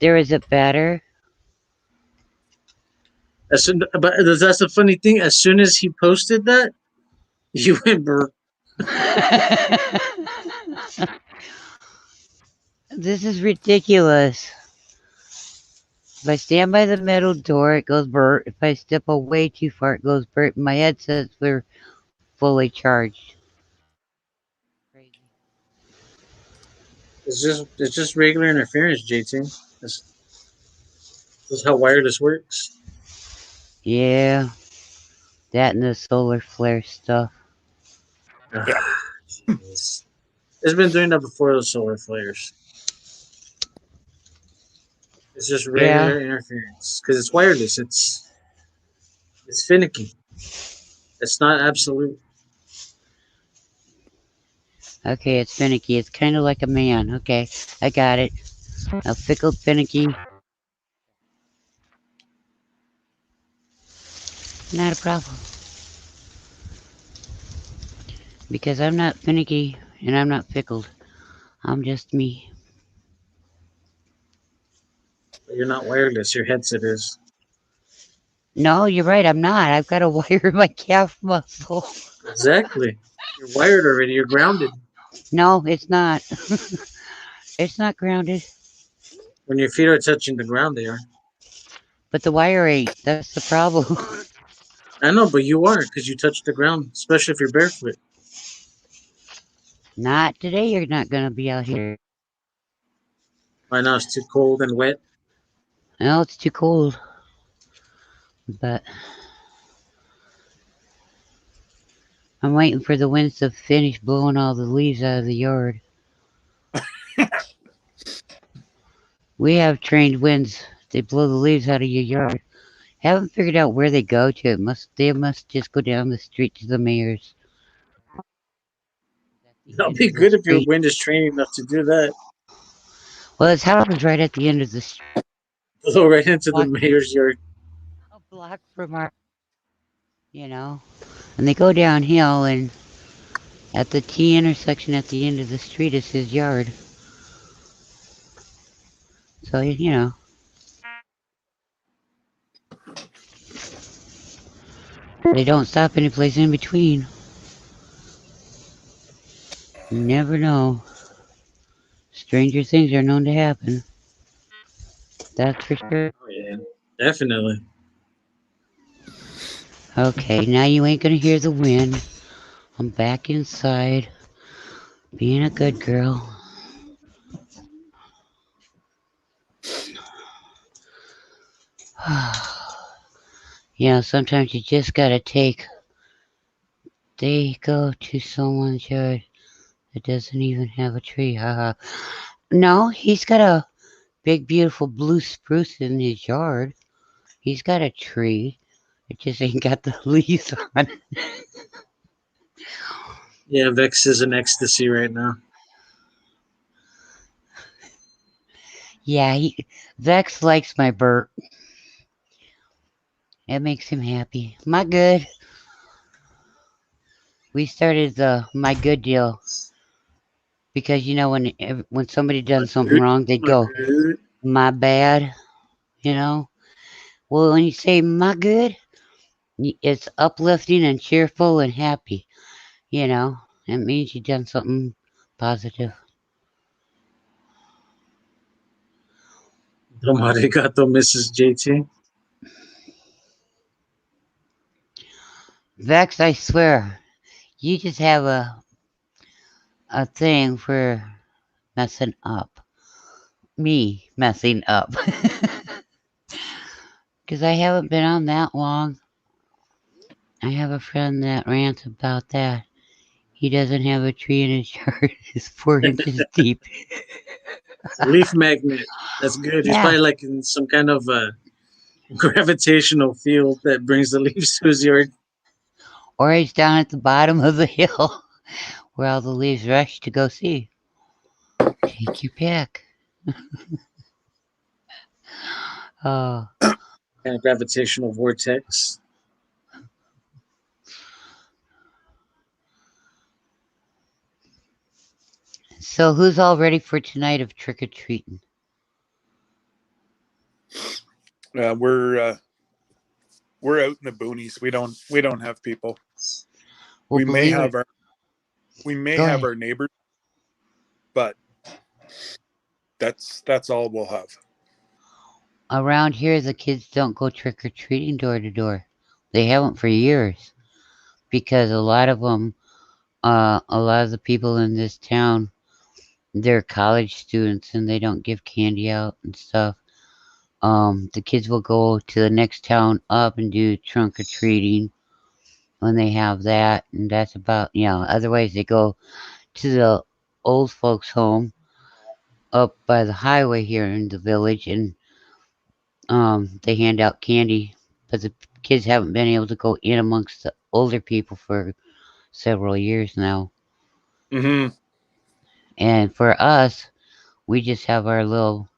There is it better? but that's the funny thing. As soon as he posted that, you went bird. This is ridiculous. If I stand by the metal door, it goes burnt. If I step away too far, it goes burnt. My headsets were fully charged. Crazy. It's just regular interference, JT. This is how wireless works. Yeah, that and the solar flare stuff. Yeah. Jeez. It's been doing that before the solar flares. It's just Yeah. regular interference because it's wireless. It's finicky. It's not absolute. Okay, it's finicky. It's kind of like a man. Okay, I got it. A fickle, finicky. Not a problem. Because I'm not finicky and I'm not fickled. I'm just me. You're not wireless. Your headset is. No, you're right. I'm not. I've got a wire in my calf muscle. Exactly. You're wired already. You're grounded. No, it's not. It's not grounded. When your feet are touching the ground, they are. But the wire ain't. That's the problem. I know, but you are because you touch the ground, especially if you're barefoot. Not today. You're not going to be out here. Right now, it's too cold and wet. Well, it's too cold. But I'm waiting for the winds to finish blowing all the leaves out of the yard. We have trained winds. They blow the leaves out of your yard. Haven't figured out where they go to. They must just go down the street to the mayor's. At the That'll end be of the good if your street. wind is trained enough to do that. Well, his house is right at the end of the street. Go right into the Block, mayor's yard. a block from our, you know. And they go downhill, and at the T intersection at the end of the street is his yard. So, they don't stop any place in between. You never know. Stranger things are known to happen. That's for sure. Oh yeah, definitely. Okay, now you ain't gonna hear the wind. I'm back inside, being a good girl. Sometimes you just gotta they go to someone's yard that doesn't even have a tree. Haha. No, he's got a big, beautiful blue spruce in his yard. He's got a tree. It just ain't got the leaves on it. Yeah, Vex is in ecstasy right now. Yeah, Vex likes my burp. It makes him happy. My good. We started the my good deal because when somebody done something wrong, they'd go my bad. You know. Well, when you say my good, it's uplifting and cheerful and happy. It means you done something positive. Domo arigato, Mrs. JT. Vex, I swear, you just have a thing for messing up. Me messing up. Because I haven't been on that long. I have a friend that rants about that. He doesn't have a tree in his yard. It's 4 inches deep. Leaf magnet. That's good. He's Yeah. probably like in some kind of gravitational field that brings the leaves to his yard. Or he's down at the bottom of the hill where all the leaves rush to go see. Take your pick. Oh. Kind of gravitational vortex. So who's all ready for tonight of trick or treating? We're out in the boonies. We don't have people. Well, we may believe have it. our Go ahead. our neighbors, but that's all we'll have. Around here, the kids don't go trick or treating door to door. They haven't for years because a lot of the people in this town, they're college students and they don't give candy out and stuff. The kids will go to the next town up and do trunk or treating when they have that, and that's about. Otherwise, they go to the old folks' home up by the highway here in the village, and they hand out candy, but the kids haven't been able to go in amongst the older people for several years now. Mm-hmm. And for us, we just have our little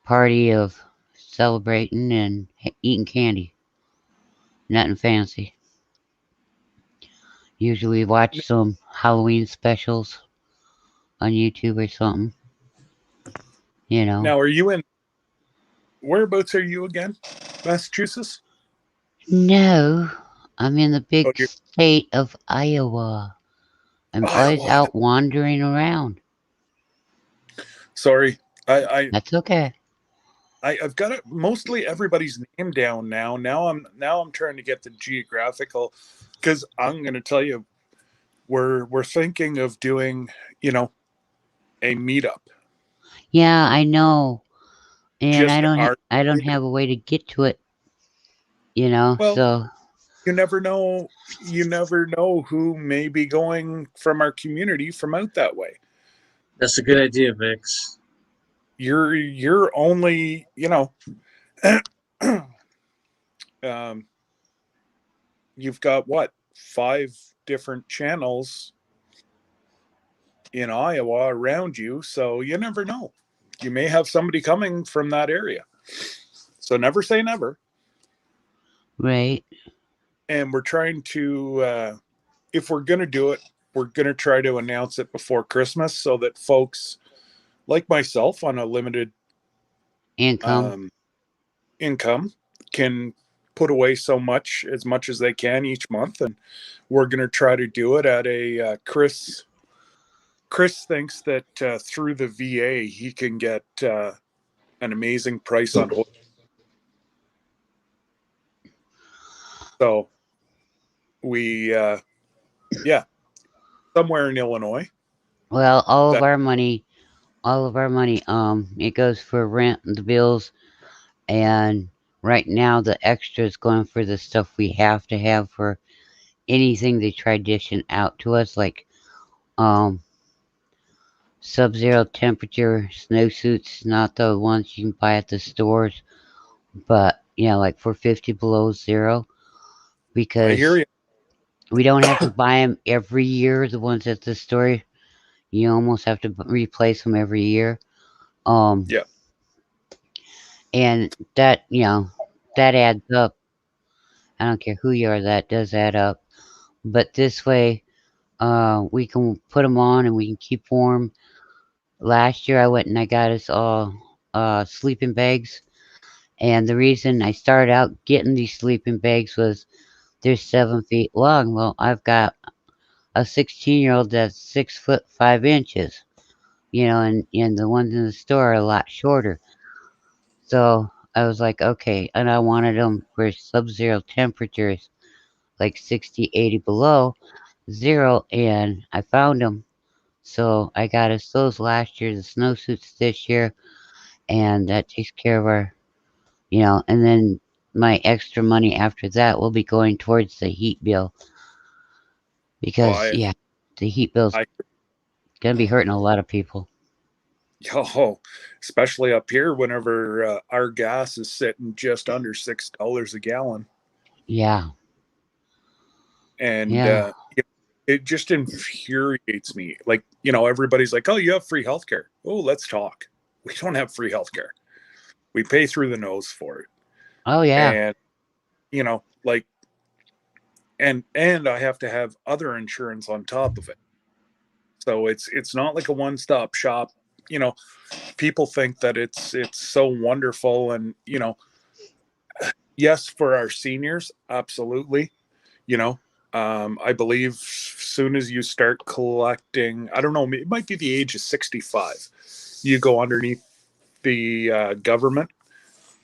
party of celebrating and eating candy. Nothing fancy. Usually watch some Halloween specials on YouTube or something. Now, are you in? Whereabouts are you again? Massachusetts? No, I'm in the big state of Iowa. I'm always out wandering around. Sorry, That's okay. I've got mostly everybody's name down now. Now I'm trying to get the geographical, because I'm going to tell you, we're thinking of doing a meetup. Yeah, I know. And just our I don't have a way to get to it, you know. well, So you never know. You never know who may be going from our community from out that way. That's a good idea, Vix. You're only, um, you've got what, 5 different channels in Iowa around you, so you never know. You may have somebody coming from that area. So never say never. right, And we're trying to, if we're going to do it, we're going to try to announce it before Christmas so that folks like myself on a limited income. Income can put away as much as they can each month. And we're going to try to do it at a Chris thinks that through the VA he can get an amazing price on hold. So we somewhere in Illinois. Well, all of our money, it goes for rent and the bills, and right now the extra is going for the stuff we have to have for anything they try dishing out to us, like sub-zero temperature snowsuits, not the ones you can buy at the stores, but like for 50 below zero, I because hear you. we don't have to buy them every year. The ones at the store, you almost have to replace them every year. Yeah. And that that adds up. I don't care who you are, that does add up. But this way, we can put them on and we can keep warm. Last year I went and I got us all sleeping bags. And the reason I started out getting these sleeping bags was they're 7 feet long. Well, I've got a 16-year-old that's 6'5", and the ones in the store are a lot shorter. So I was like, okay, and I wanted them for sub-zero temperatures, like 60, 80 below zero, and I found them. So I got us those last year, the snowsuits this year, and that takes care of our, and then my extra money after that will be going towards the heat bill. Because, Well, the heat bill's I going to be hurting a lot of people. especially up here whenever our gas is sitting just under $6 a gallon. Yeah. And Yeah. it just infuriates me. Like, everybody's like, oh, you have free healthcare. Oh, let's talk. We don't have free healthcare. We pay through the nose for it. Oh, yeah. And, like, and I have to have other insurance on top of it. So it's not like a one-stop shop. People think that it's so wonderful. And, yes, for our seniors, absolutely. I believe soon as you start collecting, I don't know, it might be the age of 65, you go underneath the government,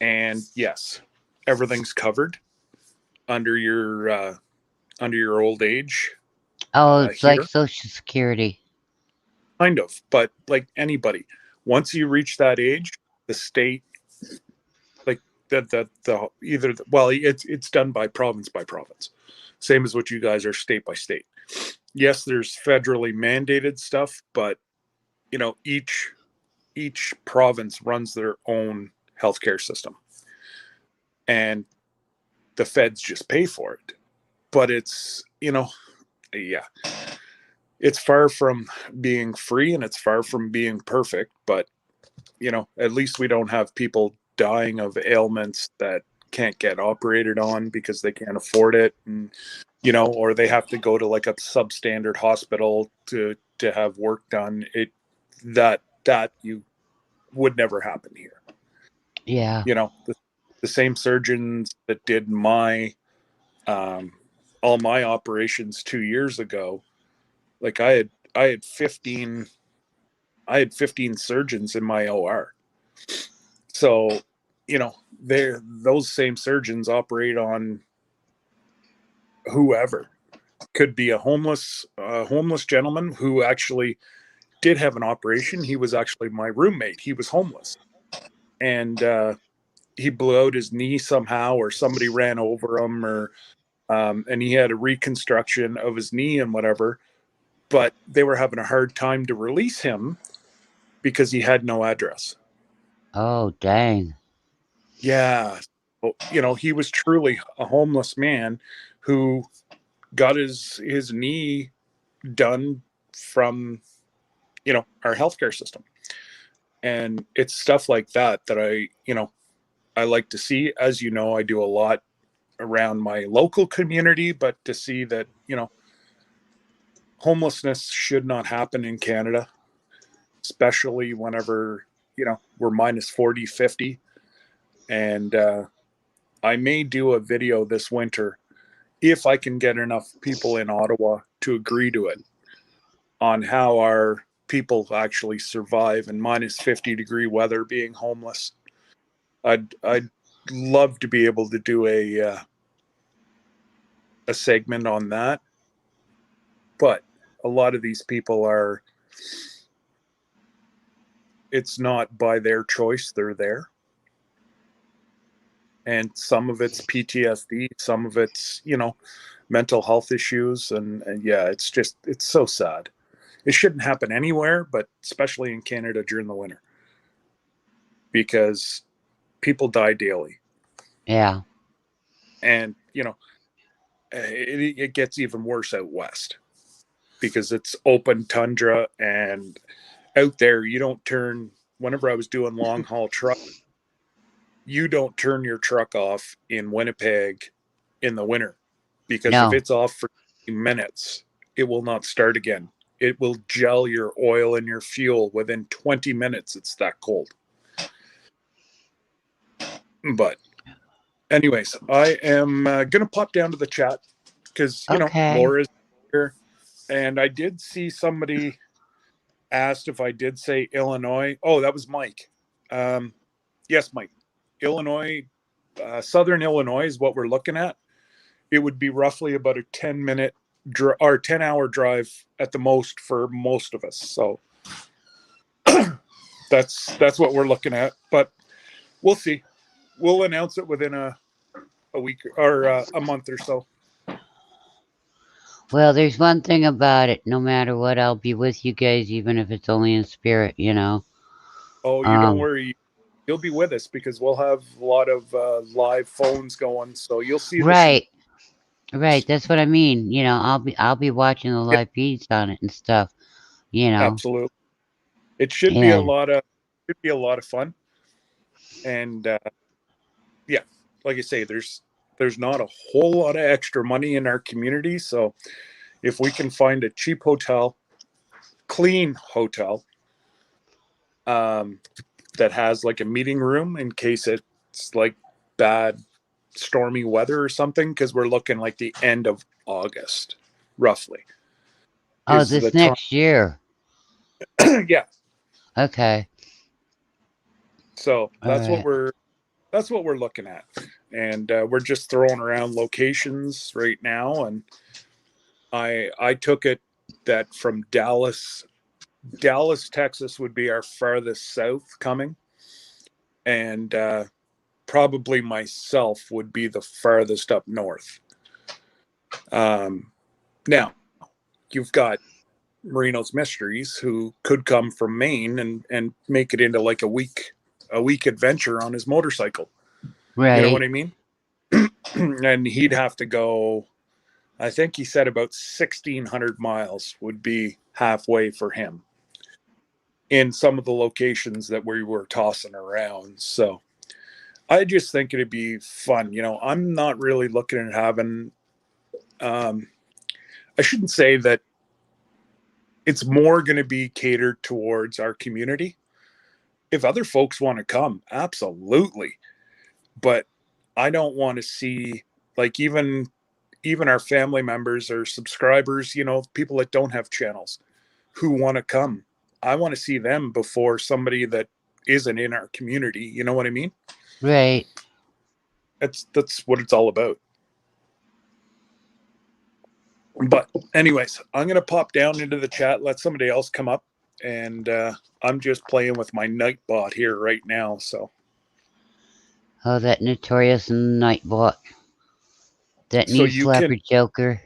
and yes, everything's covered under your old age. Oh, it's Here, like Social Security. kind of, but like anybody, once you reach that age, the state, like it's done by province, same as what you guys are state by state. Yes, there's federally mandated stuff, but each province runs their own healthcare system, and the feds just pay for it. But it's it's far from being free, and it's far from being perfect. But at least we don't have people dying of ailments that can't get operated on because they can't afford it, and or they have to go to like a substandard hospital to have work done. That you would never happen here. Yeah. The same surgeons that did my all my operations 2 years ago, like I had 15 surgeons in my OR. So, those same surgeons operate on whoever. Could be a homeless gentleman who actually did have an operation. He was actually my roommate. He was homeless, and he blew out his knee somehow, or somebody ran over him, or and he had a reconstruction of his knee and whatever. But they were having a hard time to release him because he had no address. Oh, dang. Yeah. You know, he was truly a homeless man who got his knee done from, you know, our healthcare system. And it's stuff like that I like to see. As you know, I do a lot around my local community, but to see that, you know, homelessness should not happen in Canada, especially whenever, you know, we're minus 40, 50. And I may do a video this winter, if I can get enough people in Ottawa to agree to it, on how our people actually survive in minus 50-degree weather being homeless. I'd love to be able to do a segment on that. But a lot of these people it's not by their choice, they're there. And some of it's PTSD, some of it's, you know, mental health issues. And yeah, it's so sad. It shouldn't happen anywhere, but especially in Canada during the winter, because people die daily. Yeah. And, you know, it gets even worse out west because it's open tundra, and out there you don't turn. Whenever I was doing long haul truck, you don't turn your truck off in Winnipeg in the winter, because if it's off for minutes, it will not start again. It will gel your oil and your fuel within 20 minutes. It's that cold. But anyways, I am going to pop down to the chat because, you know, Laura's here. And I did see somebody asked if I did say Illinois. Oh, that was Mike. Yes, Mike. Illinois, Southern Illinois is what we're looking at. It would be roughly about a 10-minute or 10-hour drive at the most for most of us. So that's what we're looking at. But we'll see. We'll announce it within a week or a month or so. Well, there's one thing about it. No matter what, I'll be with you guys, even if it's only in spirit, you know. Oh, you don't worry. You'll be with us because we'll have a lot of live phones going. So you'll see. Right. Right. That's what I mean. You know, I'll be watching the live feeds on it and stuff. You know. Absolutely. It should be a lot of fun. And yeah, like I say, there's not a whole lot of extra money in our community. So if we can find a cheap hotel, clean hotel, that has like a meeting room in case it's like bad stormy weather or something, because we're looking like the end of August, roughly. Oh, this next year. Yeah. Okay. So that's what we're looking at, and we're just throwing around locations right now. And I took it that from Dallas, Texas would be our farthest south coming, and probably myself would be the farthest up north. Now you've got Marino's Mysteries, who could come from Maine and make it into like a week adventure on his motorcycle. Right. You know what I mean? And he'd have to go, I think he said about 1,600 miles would be halfway for him in some of the locations that we were tossing around. So I just think it'd be fun. You know, I'm not really looking at having, I shouldn't say that it's more going to be catered towards our community. If other folks want to come, absolutely. But I don't want to see, like, even our family members or subscribers, you know, people that don't have channels who want to come. I want to see them before somebody that isn't in our community. You know what I mean? Right. That's what it's all about. But anyways, I'm going to pop down into the chat, let somebody else come up. And I'm just playing with my Nightbot here right now. So Oh, that notorious Nightbot. That So knee slapper Joker.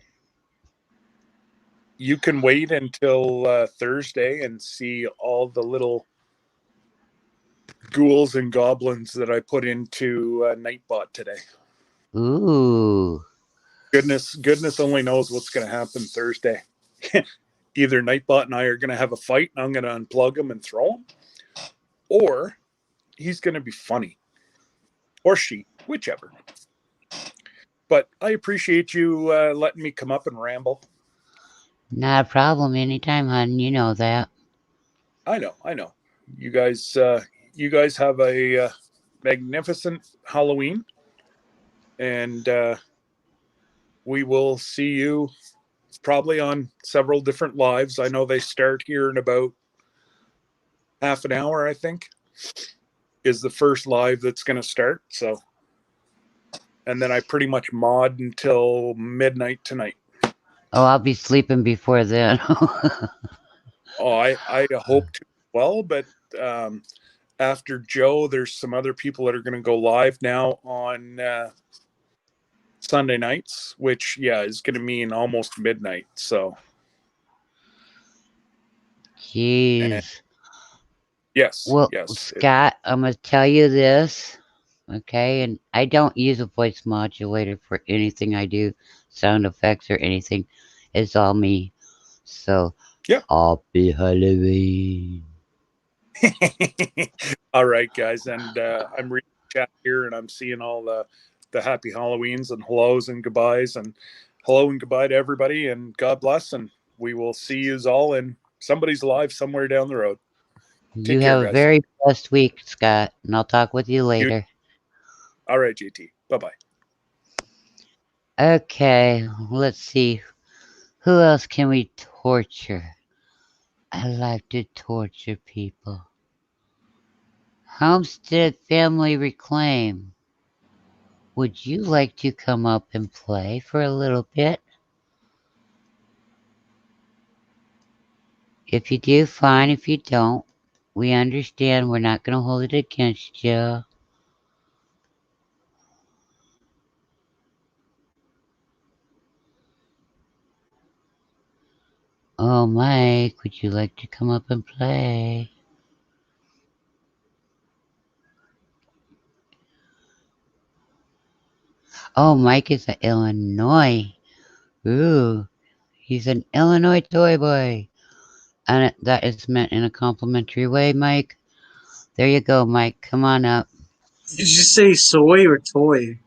you can wait until Thursday and see all the little ghouls and goblins that I put into Nightbot today. Ooh. Goodness only knows what's going to happen Thursday. Either Nightbot and I are going to have a fight and I'm going to unplug him and throw him, or he's going to be funny, or she, whichever. But I appreciate you letting me come up and ramble. Not a problem anytime, hon. You know that. I know. You guys have a magnificent Halloween, and we will see you probably on several different lives. I know they start here in about half an hour, I think, is the first live that's going to start. So, and then I pretty much mod until midnight tonight. Oh, I'll be sleeping before then. Oh, I hope to well, but after Joe, there's some other people that are going to go live now on Sunday nights, which is going to mean almost midnight. So, Jeez. Yes. Well, yes. Scott, I'm going to tell you this, okay? And I don't use a voice modulator for anything I do, sound effects or anything. It's all me. So, yeah. Happy Halloween. All right, guys. And I'm reading the chat here and I'm seeing all the happy Halloweens and hellos and goodbyes. And hello and goodbye to everybody. And God bless. And we will see you all in somebody's live somewhere down the road. You have a very blessed week, Scott, and I'll talk with you later. All right, JT. Bye-bye. Okay, let's see. Who else can we torture? I like to torture people. Homestead Family Reclaim. Would you like to come up and play for a little bit? If you do, fine. If you don't, we understand. We're not going to hold it against you. Oh, Mike, would you like to come up and play? Oh, Mike is an Illinois. Ooh, he's an Illinois toy boy. And that is meant in a complimentary way, Mike. There you go, Mike. Come on up. Did you say soy or toy?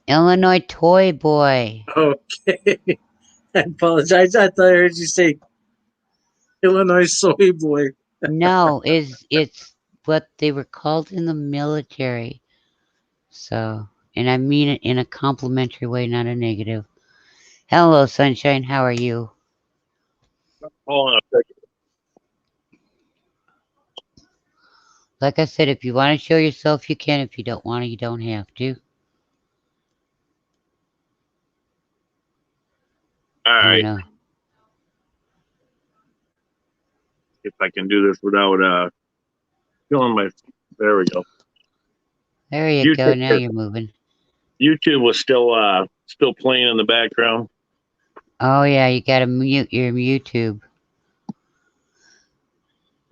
Illinois toy boy. Okay. I apologize. I thought I heard you say Illinois soy boy. No, it's what they were called in the military. So, and I mean it in a complimentary way, not a negative. Hello, Sunshine. How are you? Hold on a second. Like I said, if you want to show yourself, you can. If you don't want to, you don't have to. All right. If I can do this without killing my. There we go. There you go. Now you're moving. YouTube was still playing in the background. Oh yeah, you gotta mute your YouTube.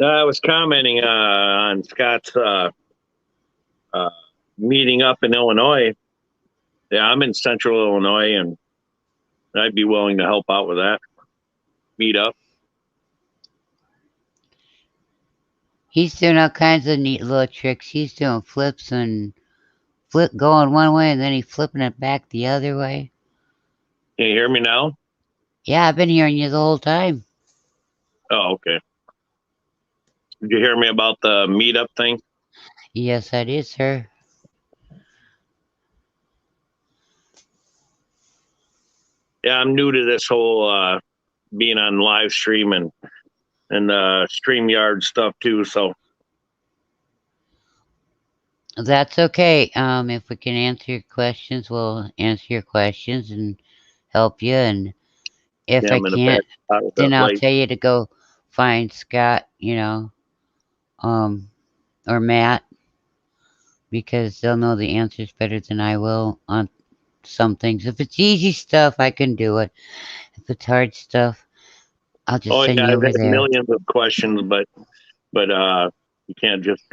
I was commenting on Scott's meeting up in Illinois. Yeah, I'm in Central Illinois, and I'd be willing to help out with that meet up. He's doing all kinds of neat little tricks. He's doing flips and going one way and then he's flipping it back the other way. Can you hear me now? Yeah, I've been hearing you the whole time. Oh, okay. Did you hear me about the meetup thing? Yes, I did, sir. Yeah, I'm new to this whole being on live stream and StreamYard stuff too. So that's okay. If we can answer your questions, we'll answer your questions and help you. And if I can't, then I'll tell you to go find Scott, or Matt, because they'll know the answers better than I will on some things. If it's easy stuff, I can do it. If it's hard stuff, I'll just Oh send yeah, you I've over had there. millions of questions, but you can't just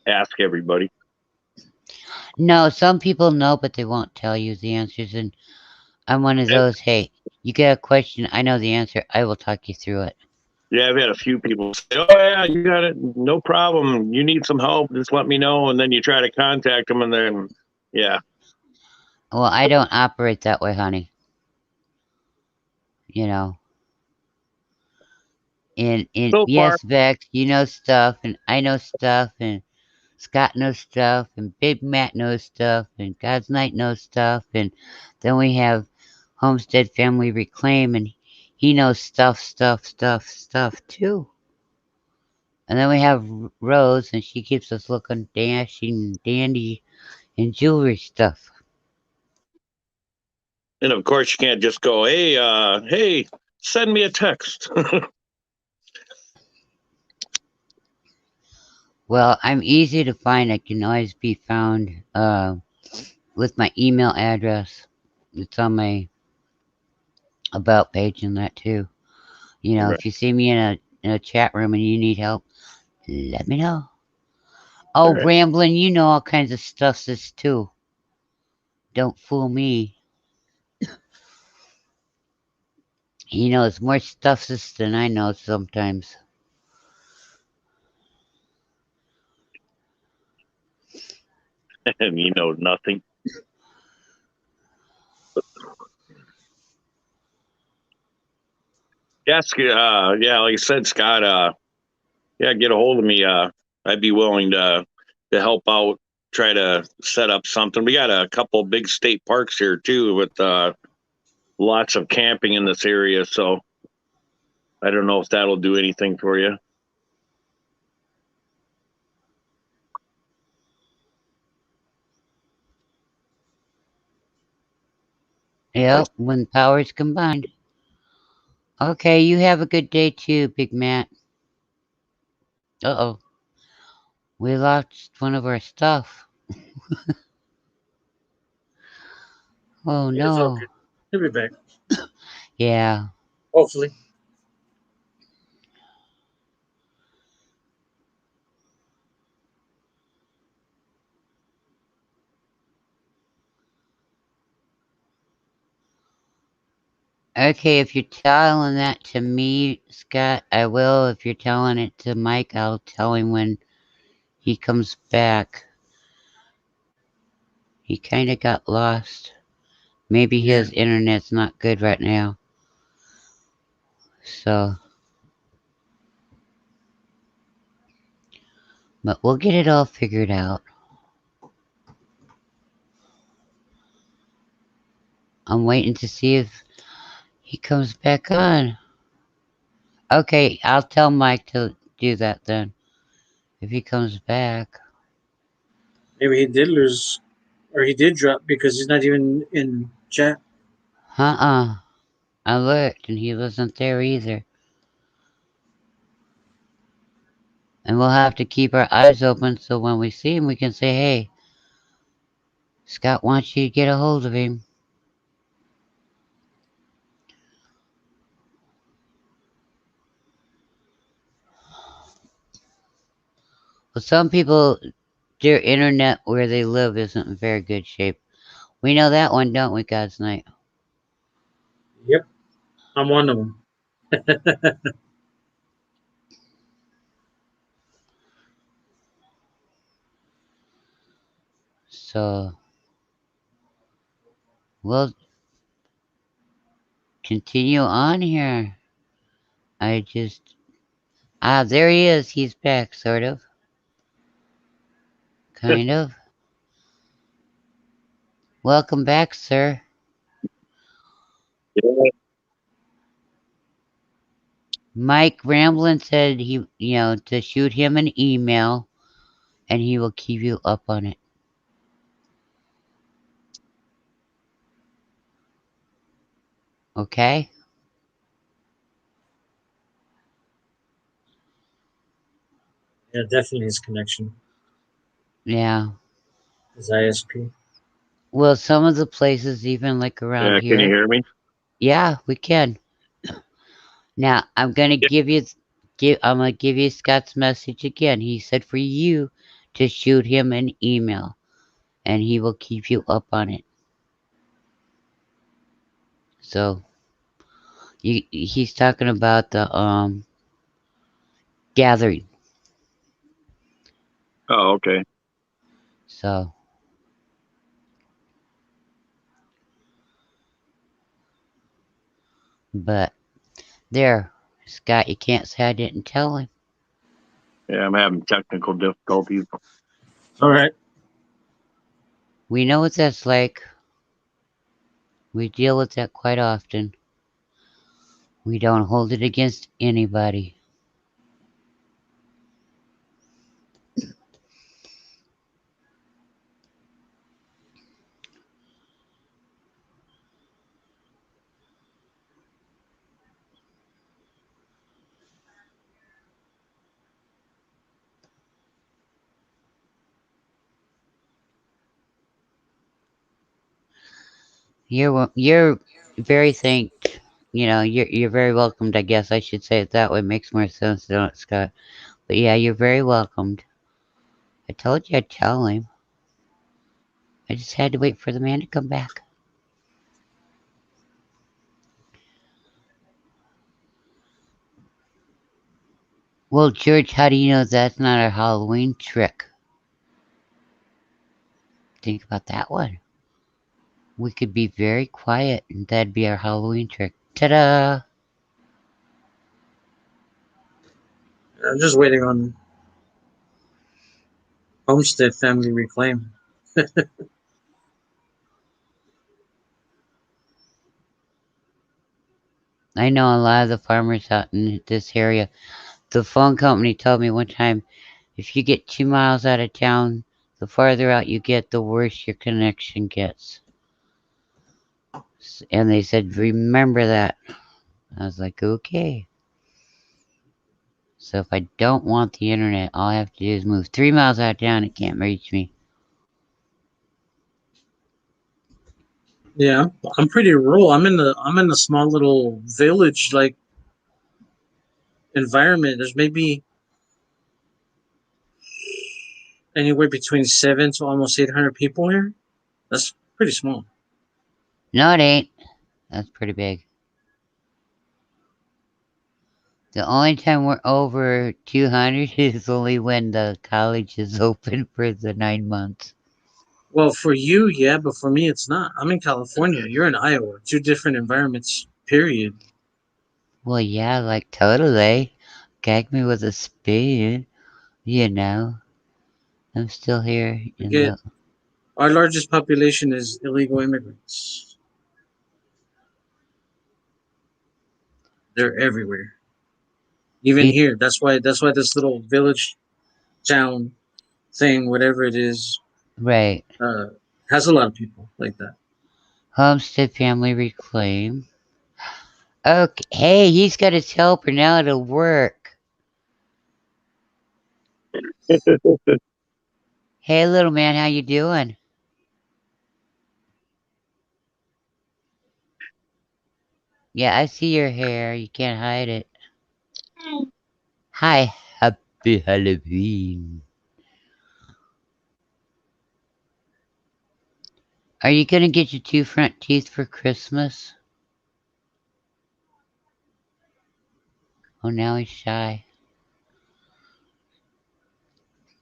ask everybody. No, some people know, but they won't tell you the answers. And I'm one of those, hey, you get a question, I know the answer, I will talk you through it. Yeah, I've had a few people say, "Oh yeah, you got it, no problem. You need some help, just let me know." And then you try to contact them, and then yeah, Well, I don't operate that way, honey. You know. And so far, yes, Vex, you know stuff, and I know stuff, and Scott knows stuff, and Big Matt knows stuff, and God's Night knows stuff, and then we have Homestead Family Reclaim, and he knows stuff too. And then we have Rose, and she keeps us looking dashing, dandy, and jewelry stuff. and of course you can't just go, hey, send me a text. Well, I'm easy to find. I can always be found with my email address. It's on my about page and that too. You know, Right. if you see me in a chat room and you need help, let me know. Oh, Right. Ramblin', you know all kinds of stuff this too. Don't fool me. He knows more stuff this than I know sometimes. And you know nothing. Yes, yeah, like I said, Scott, yeah, get a hold of me. I'd be willing to help out, try to set up something. We got a couple big state parks here too, with lots of camping in this area. So I don't know if that'll do anything for you. Yep, when powers combined. Okay, you have a good day too, Big Matt. Uh-oh. We lost one of our stuff. Oh Yeah, it's all no. good. He'll be back. Yeah. Hopefully. Okay, if you're telling that to me, Scott, I will. If you're telling it to Mike, I'll tell him when he comes back. He kind of got lost. Maybe Yeah. his internet's not good right now. So, but we'll get it all figured out. I'm waiting to see if he comes back on. Okay, I'll tell Mike to do that then. If he comes back. Maybe he did lose, or he did drop because he's not even in chat. Uh-uh. I looked and he wasn't there either. And we'll have to keep our eyes open so when we see him we can say, hey, Scott wants you to get a hold of him. Well, some people, their internet where they live isn't in very good shape. We know that one, don't we, God's Night? Yep, I'm one of them. So, we'll continue on here. I just... Ah, there he is. He's back, sort of. Kind of. Welcome back, sir. Yeah. Mike Ramblin said to shoot him an email and he will keep you up on it. Okay? Yeah, definitely his connection. Yeah. Is ISP. Well, some of the places, even like around Yeah, can you here. hear me? Yeah, we can. Now I'm gonna I'm gonna give you Scott's message again. He said for you to shoot him an email, and he will keep you up on it. So he's talking about the gathering. Oh, okay. So but there, Scott, you can't say I didn't tell him. Yeah, I'm having technical difficulties. All right. We know what that's like. We deal with that quite often. We don't hold it against anybody. You're very thanked. You know, you're very welcomed. I guess I should say it that way. Makes more sense, don't it, Scott? But yeah, you're very welcomed. I told you I'd tell him. I just had to wait for the man to come back. Well, George, how do you know that's not a Halloween trick? Think about that one. We could be very quiet, and that'd be our Halloween trick. Ta-da! I'm just waiting on Homestead Family Reclaim. I know a lot of the farmers out in this area. The phone company told me one time, if you get 2 miles out of town, the farther out you get, the worse your connection gets. And they said, remember that. I was like, okay. So if I don't want the internet, all I have to do is move 3 miles out of town. It can't reach me. Yeah, I'm pretty rural. I'm in a small little village like environment. There's maybe anywhere between 7 to almost 800 people here. That's pretty small. No, it ain't. That's pretty big. The only time we're over 200 is only when the college is open for the 9 months. Well, for you, yeah, but for me, it's not. I'm in California. You're in Iowa. Two different environments. Period. Well, yeah, like totally. Gag me with a spoon, you know. I'm still here in Forget. the. Our largest population is illegal immigrants. They're everywhere. Even It, here. That's why this little village town thing, whatever it is, right. uh, has a lot of people like that. Homestead family reclaim. Okay, hey, he's got his helper now to work. Hey, little man, how you doing? Yeah, I see your hair. You can't hide it. Hi, happy Halloween. Are you gonna get your 2 front teeth for Christmas? Oh, now he's shy.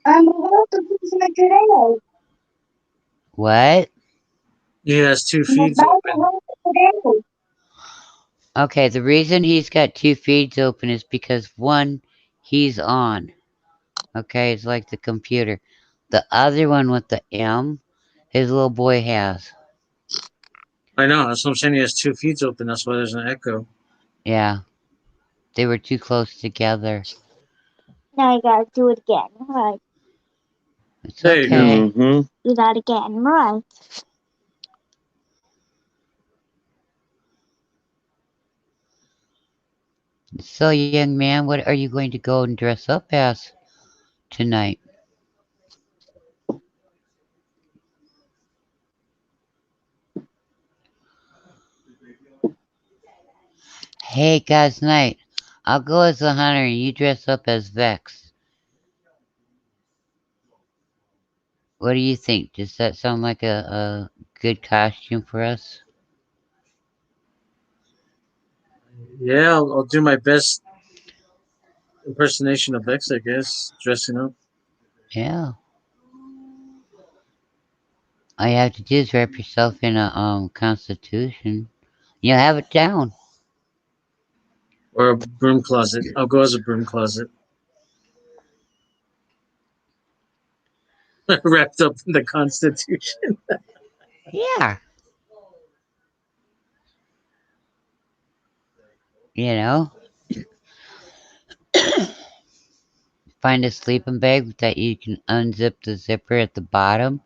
I'm about to fix my today. What? He has two I'm feeds about to open. work today. Okay, the reason he's got 2 feeds open is because one, he's on. Okay, it's like the computer. The other one with the M, his little boy has. I know. That's what I'm saying. He has two feeds open. That's why there's an echo. Yeah, they were too close together. Now I gotta do it again. Right. It's There you go. okay. Mm-hmm. Do that again. Right. So, young man, what are you going to go and dress up as tonight? Hey, guys, night. I'll go as the hunter and you dress up as Vex. What do you think? Does that sound like a good costume for us? Yeah, I'll do my best impersonation of Vex, I guess, dressing up. Yeah. All you have to do is wrap yourself in a constitution. You'll have it down. Or a broom closet. I'll go as a broom closet. Wrapped up in the Constitution. Yeah. You know? Find a sleeping bag that you can unzip the zipper at the bottom.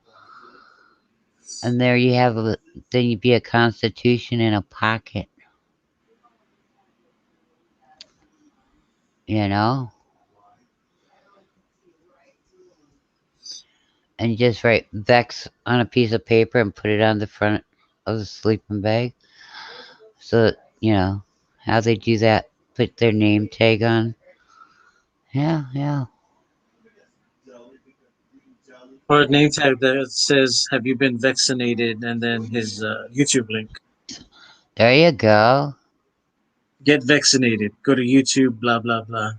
And there you have then you'd be a constitution in a pocket. You know? And you just write Vex on a piece of paper and put it on the front of the sleeping bag. So, you know, how they do that, put their name tag on. Yeah, yeah. Or a name tag that says, "Have you been vaccinated?" and then his YouTube link. There you go. Get vaccinated. Go to YouTube, blah, blah, blah.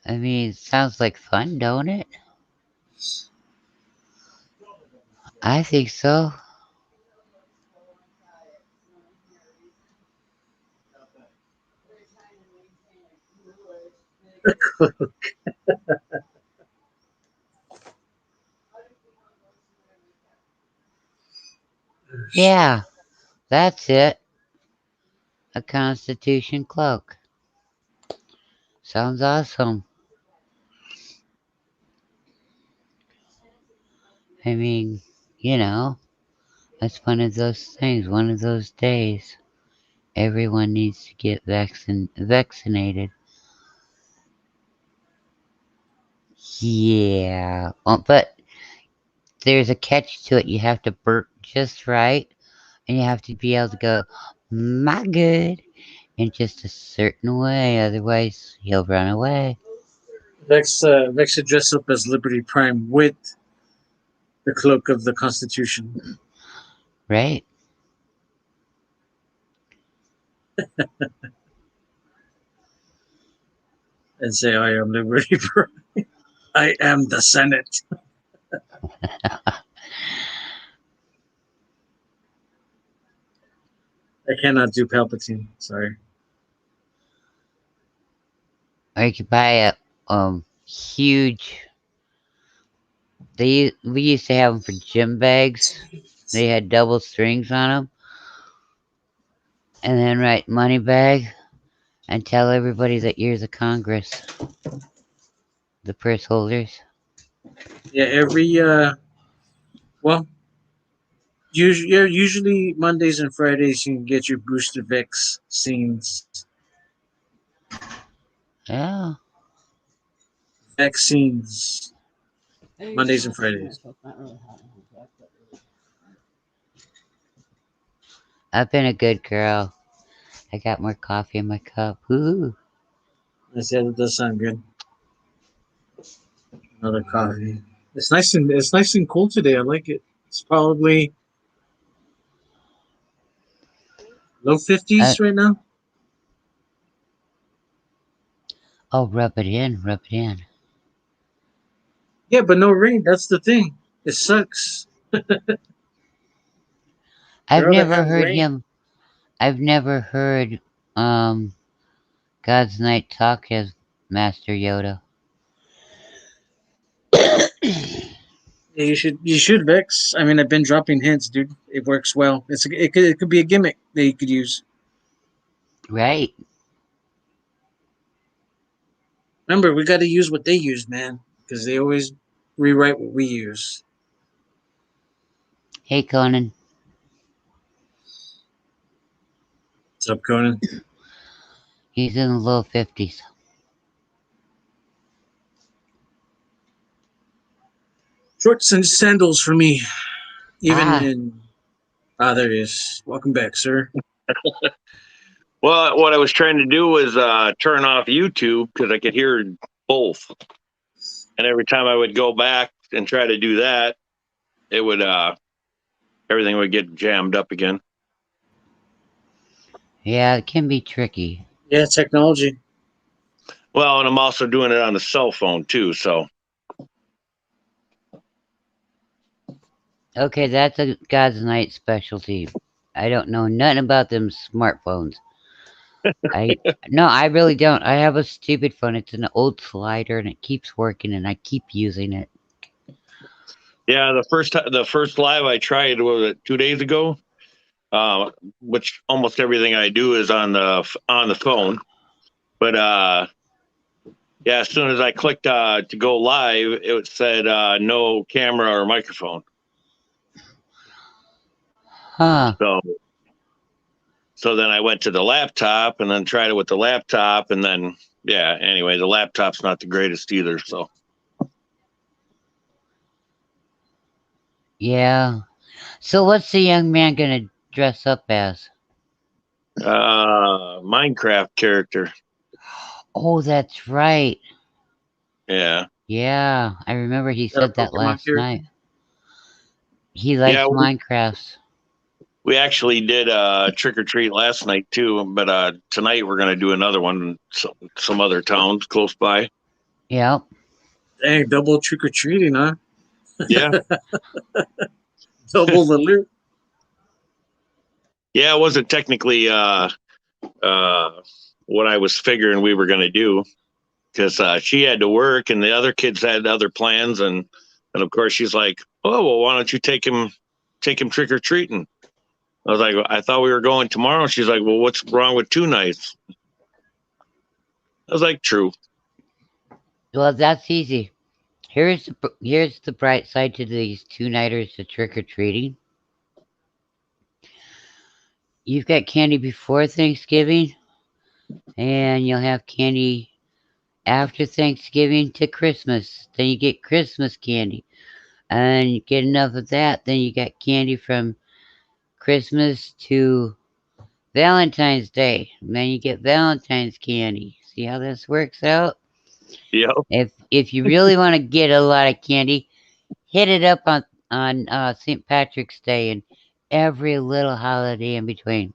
I mean, it sounds like fun, don't it? I think so. Yeah, that's it. A Constitution cloak. Sounds awesome. I mean, you know, that's one of those things, one of those days. Everyone needs to get vaccinated. Yeah. Well, but there's a catch to it. You have to burp just right, and you have to be able to go, my good, in just a certain way. Otherwise, he'll run away. Vex should dress up as Liberty Prime with the cloak of the Constitution. Right? And say, "I am Liberty Prime. I am the Senate." I cannot do Palpatine. Sorry. Or you could buy a huge. We used to have them for gym bags. They had double strings on them, and then write money bag and tell everybody that you're the Congress, the purse holders. Yeah, well, usually Mondays and Fridays you can get your Booster Vex scenes. Yeah. Vaccines. Mondays and Fridays. I've been a good girl. I got more coffee in my cup. Woo. I said it does sound good. Another coffee. It's nice and cool today. I like it. It's probably low 50s right now. Oh, rub it in, rub it in. Yeah, but no rain. That's the thing. It sucks. I've I'd rather never have heard rain. him. I've never heard God's Night talk as Master Yoda. Yeah, you should Vex. I mean, I've been dropping hints, dude. It works well. It could be a gimmick that you could use. Right. Remember, we got to use what they use, man, because they always rewrite what we use. Hey, Conan. What's up, Conan? He's in the low 50s. Shorts and sandals for me, even Ah. in Ah, there he is. Welcome back, sir. Well, what I was trying to do was turn off YouTube because I could hear both. And every time I would go back and try to do that, it would everything would get jammed up again. Yeah, it can be tricky. Yeah, technology. Well, and I'm also doing it on the cell phone too. So Okay, that's a God's night specialty. I don't know nothing about them smartphones. No, I really don't. I have a stupid phone. It's an old slider and it keeps working and I keep using it. yeah, the first live I tried was 2 days ago. Which almost everything I do is on the phone. But yeah, as soon as I clicked to go live, it said no camera or microphone. Huh. So then I went to the laptop and then tried it with the laptop, and then yeah. Anyway, the laptop's not the greatest either. So Yeah. So what's the young man gonna dress up as? Minecraft character. Oh, that's right. Yeah. Yeah, I remember he Is that a said that Pokemon last character? night. He likes Yeah, Minecrafts. we actually did trick or treat last night too, but tonight we're gonna do another one in some other towns close by. Yep. Dang, double trick or treating, huh? Yeah. Double the loot. Yeah, it wasn't technically what I was figuring we were going to do because she had to work and the other kids had other plans, and of course she's like, "Oh well, why don't you take him trick or treating?" I was like, "I thought we were going tomorrow." She's like, "Well, what's wrong with 2 nights?" I was like, "True." Well, that's easy. Here's the bright side to these 2-nighters to trick or treating. You've got candy before Thanksgiving, and you'll have candy after Thanksgiving to Christmas. Then you get Christmas candy, and you get enough of that. Then you got candy from Christmas to Valentine's Day. And then you get Valentine's candy. See how this works out? Yeah. If you really want to get a lot of candy, hit it up on St. Patrick's Day and every little holiday in between.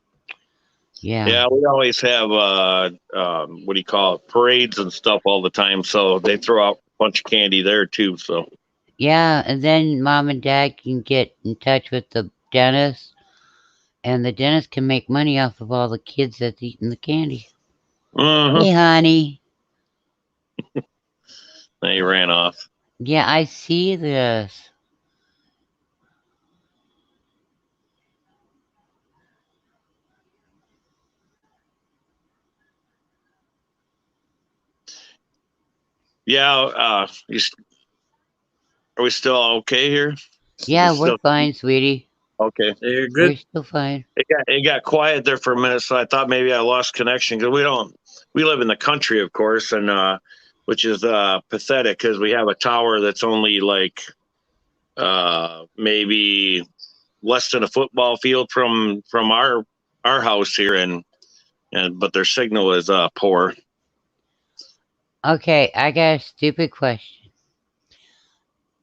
Yeah. Yeah, we always have what do you call it, parades and stuff all the time, so they throw out a bunch of candy there too. So Yeah, and then mom and dad can get in touch with the dentist, and the dentist can make money off of all the kids that's eating the candy. Hey, honey. They ran off. Yeah, I see this. Yeah, are we still okay here? Yeah, we're fine, sweetie. Okay. You're We're good. still fine. It got quiet there for a minute, so I thought maybe I lost connection because we live in the country, of course, and which is pathetic because we have a tower that's only like maybe less than a football field from our house here, and but their signal is poor. Okay, I got a stupid question.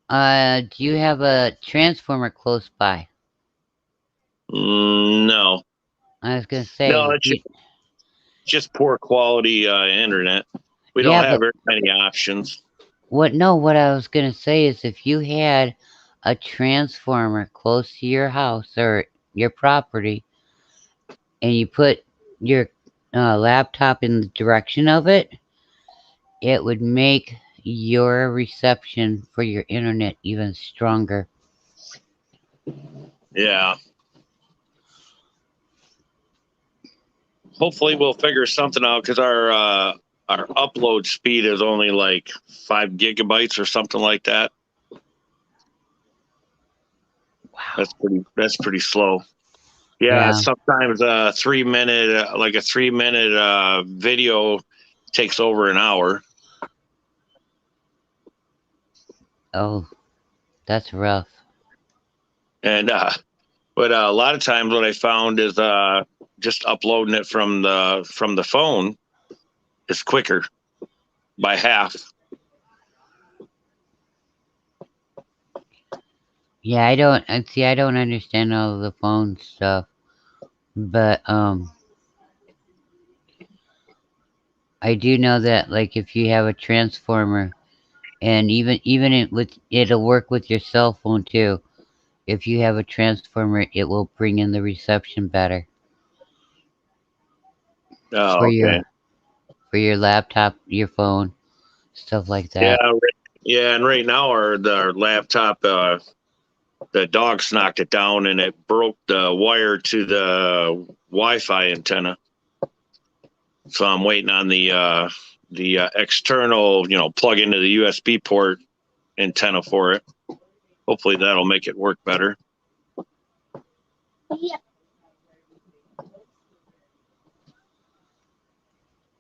Do you have a transformer close by? No. I was gonna say. No, it's just poor quality internet. We Yeah, don't have but- very many options. What I was gonna say is if you had a transformer close to your house or your property, and you put your laptop in the direction of it, it would make your reception for your internet even stronger. Yeah. Hopefully we'll figure something out because our upload speed is only like 5 gigabytes or something like that. Wow. That's pretty slow. Yeah. Sometimes a 3-minute video takes over an hour. Oh, that's rough. And But a lot of times, what I found is just uploading it from the phone is quicker by half. Yeah, I don't see. I don't understand all of the phone stuff, but I do know that like if you have a transformer, and even it'll work with your cell phone too. If you have a transformer, it will bring in the reception better for Oh, okay. your laptop, your phone, stuff like Yeah, that. yeah. And right now, our laptop, the dogs knocked it down and it broke the wire to the Wi-Fi antenna. So I'm waiting on the external, plug into the USB port antenna for it. Hopefully that'll make it work better.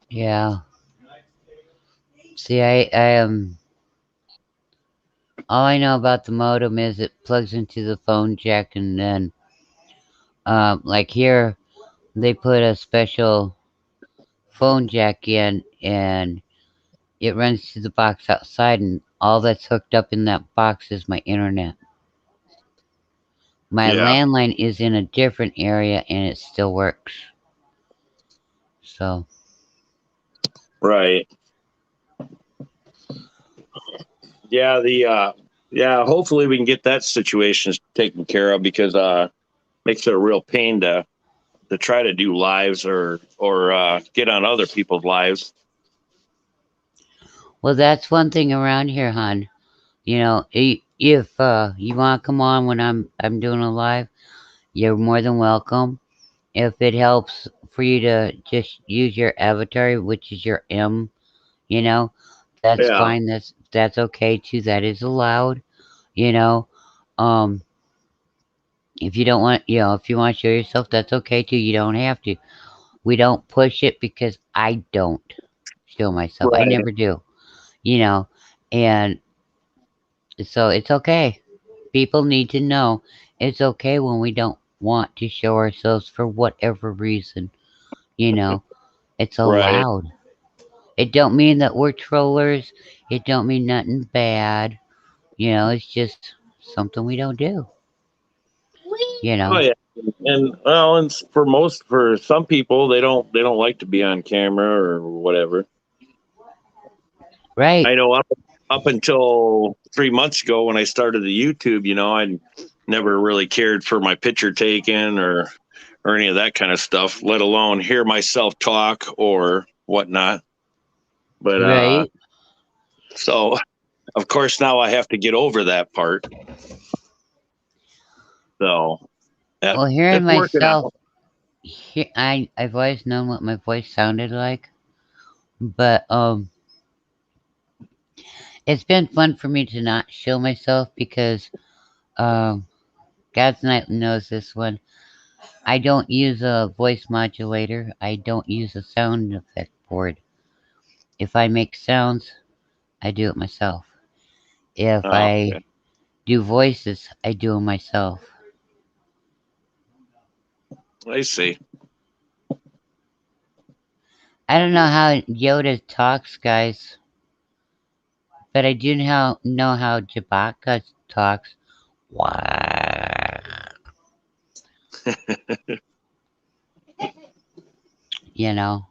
Yeah. See, I all I know about the modem is it plugs into the phone jack, and then like here they put a special phone jack in, and it runs to the box outside, and all that's hooked up in that box is my internet. My Yeah. landline is in a different area and it still works. So Right. Yeah. Yeah. Hopefully we can get that situation taken care of, because makes it a real pain to try to do lives or get on other people's lives. well, that's one thing around here, hon. You know, if you want to come on when I'm doing a live, you're more than welcome. If it helps for you to just use your avatar, which is your M, you know, that's Yeah. fine. That's okay too. That is allowed. You know, um, if you don't want, if you want to show yourself, that's okay too. You don't have to. We don't push it because I don't show myself. I Right. never do. You know, and so it's okay. People need to know it's okay when we don't want to show ourselves for whatever reason. You know, it's Right. allowed. It don't mean that we're trollers. It don't mean nothing bad. You know, it's just something we don't do. You Oh know, yeah. And well, and for some people, they don't like to be on camera or whatever. right? I know up until 3 months ago when I started the YouTube, I never really cared for my picture taken or any of that kind of stuff, let alone hear myself talk or whatnot. But Right. so of course now I have to get over that part. So yeah, Well, hearing it's working myself, out. I've always known what my voice sounded like, but it's been fun for me to not show myself because um, God's night knows this one. I don't use a voice modulator. I don't use a sound effect board. If I make sounds, I do it myself. If Oh, I okay. do voices, I do them myself. I see. I don't know how Yoda talks, guys, but I do know how Chewbacca talks. You know,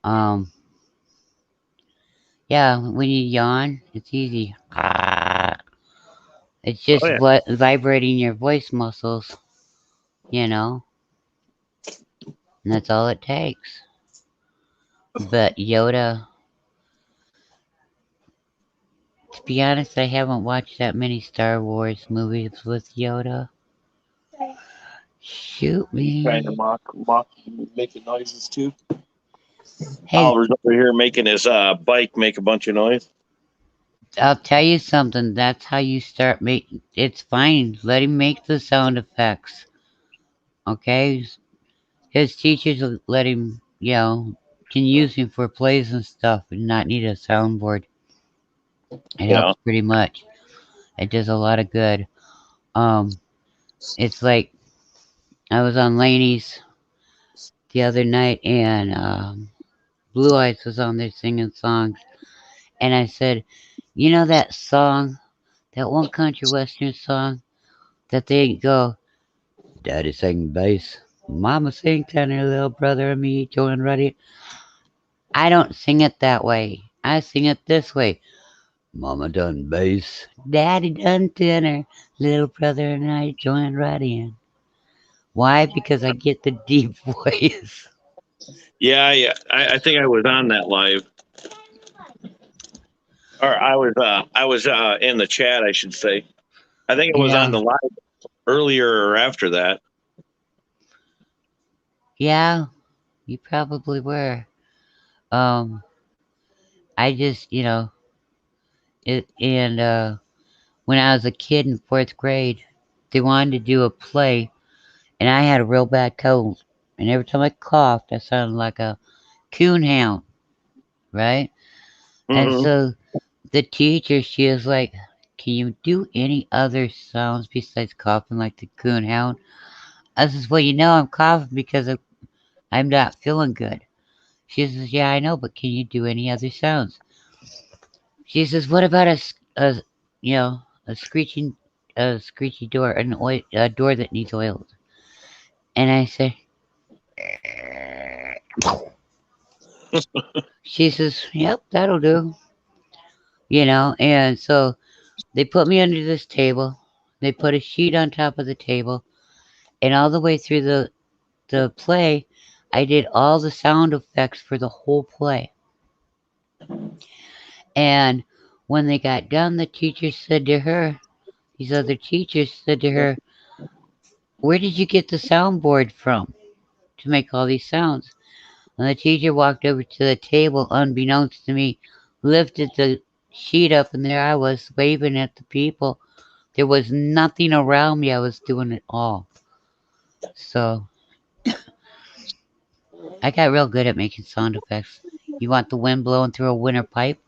um, yeah. When you yawn, it's easy. It's Oh just yeah. vibrating your voice muscles. You know, and that's all it takes. But Yoda, to be honest, I haven't watched that many Star Wars movies with Yoda. Shoot Are you trying to me. mock making noises too? Hey, Oliver's over here making his bike make a bunch of noise. I'll tell you something. That's how you start making. It's fine. Let him make the sound effects. Okay? His teachers will let him, can use him for plays and stuff and not need a soundboard. It Yeah. helps pretty much. It does a lot of good. Um, It's like I was on Laney's the other night, and Blue Eyes was on there singing songs, and I said, you know that song, that one country western song that they go, Daddy sang bass, Mama sang tenor, little brother and me join ready. I don't sing it that way. I sing it this way. Mama done bass, Daddy done tenor, little brother and I join right in. Why? Because I get the deep voice. Yeah, yeah. I think I was on that live, or I was in the chat, I should say. I think it was on Yeah. the live earlier or after that. Yeah, you probably were. Um, I just, and when I was a kid in 4th grade, they wanted to do a play, and I had a real bad cold. And every time I coughed, I sounded like a coonhound, right? And Hmm. so the teacher, she was like, can you do any other sounds besides coughing like the coonhound? I says, well, I'm coughing because I'm not feeling good. She says, yeah, I know, but can you do any other sounds? She says, what about a screechy door, a door that needs oiled? And I said, she says, yep, that'll do. And so they put me under this table. They put a sheet on top of the table. And all the way through the play, I did all the sound effects for the whole play. And when they got done, these other teachers said to her, where did you get the soundboard from to make all these sounds? And the teacher walked over to the table, unbeknownst to me, lifted the sheet up, and there I was waving at the people. There was nothing around me. I was doing it all. So I got real good at making sound effects. You want the wind blowing through a winter pipe?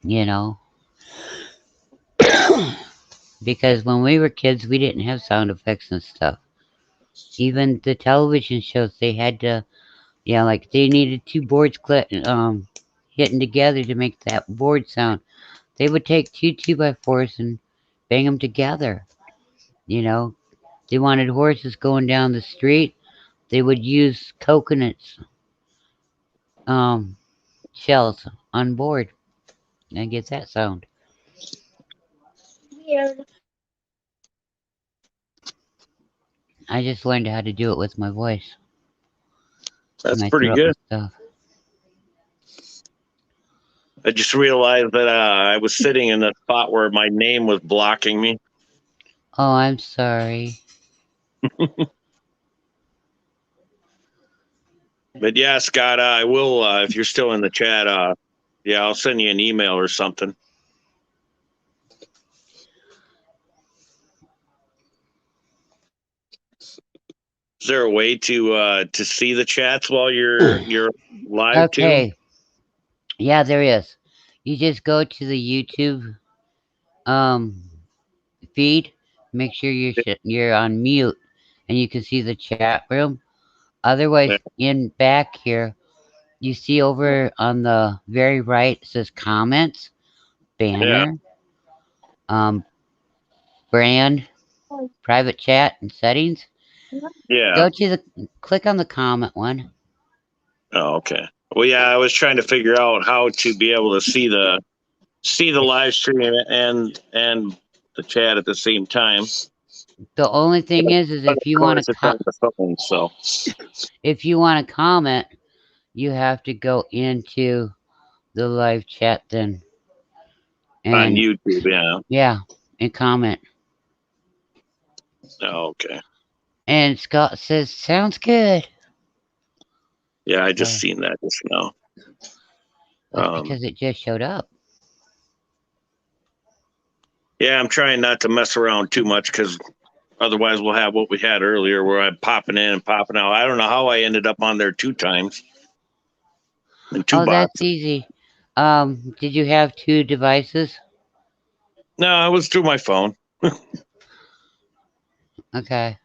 You know, because when we were kids, we didn't have sound effects and stuff. Even the television shows, they had to, like they needed two boards hitting together to make that board sound. They would take two by fours and bang them together. You know, they wanted horses going down the street. They would use coconuts, um, shells on board and get that sound. I just learned how to do it with my voice, That's my pretty throat and good. stuff. I just realized that I was sitting in a spot where my name was blocking me. Oh, I'm sorry. But yeah, Scott, I will, if you're still in the chat, yeah, I'll send you an email or something. Is there a way to see the chats while you're live too? Okay. Yeah, there is. You just go to the YouTube feed. Make sure you're on mute, and you can see the chat room. Otherwise, in back here, you see over on the very right, it says comments, banner, um, brand, private chat, and settings. Yeah. Click on the comment one. Oh, okay. Well, yeah, I was trying to figure out how to be able to see the live stream and the chat at the same time. The only thing is if you want it's on the phone, so if you want to comment, you have to go into the live chat then. on And YouTube, yeah, and comment. Oh, okay. And Scott says, sounds good. Yeah, I just seen that just now. That's because it just showed up. Yeah, I'm trying not to mess around too much because otherwise we'll have what we had earlier where I'm popping in and popping out. I don't know how I ended up on there 2 times. In 2 boxes. That's easy. Did you have 2 devices? No, it was through my phone. Okay.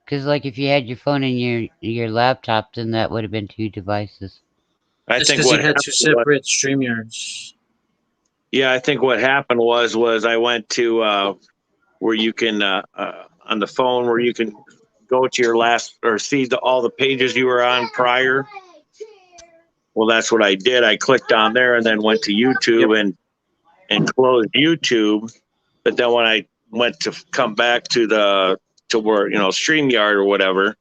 Because, like, if you had your phone and your laptop, then that would have been 2 devices. I It's think because what you had happened two was, separate StreamYards. yeah, I think what happened was I went to where you can on the phone where you can go to your last or see all the pages you were on prior. Well, that's what I did. I clicked on there and then went to YouTube and closed YouTube. But then when I went to come back to where StreamYard or whatever,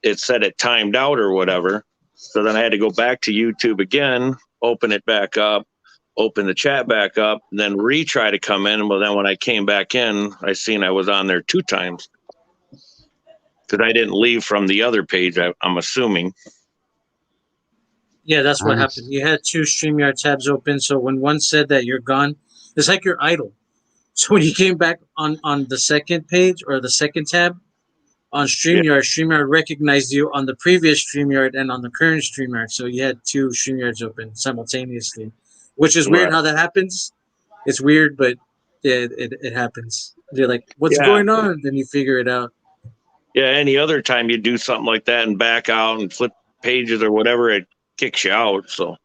it said it timed out or whatever. So then I had to go back to YouTube again, open it back up, open the chat back up, and then retry to come in. Well, then when I came back in, I seen I was on there 2 times because I didn't leave from the other page. I'm assuming. Yeah, that's what Um, happened. You had 2 StreamYard tabs open, so when one said that you're gone, it's like you're idle. So when you came back on the second page or the second tab on Yeah. StreamYard recognized you on the previous StreamYard and on the current StreamYard. So you had 2 StreamYards open simultaneously, which is weird Right. how that happens. It's weird, but it happens. You're like, what's Yeah. going on? Then you figure it out. Yeah. Any other time you do something like that and back out and flip pages or whatever, it kicks you out. So,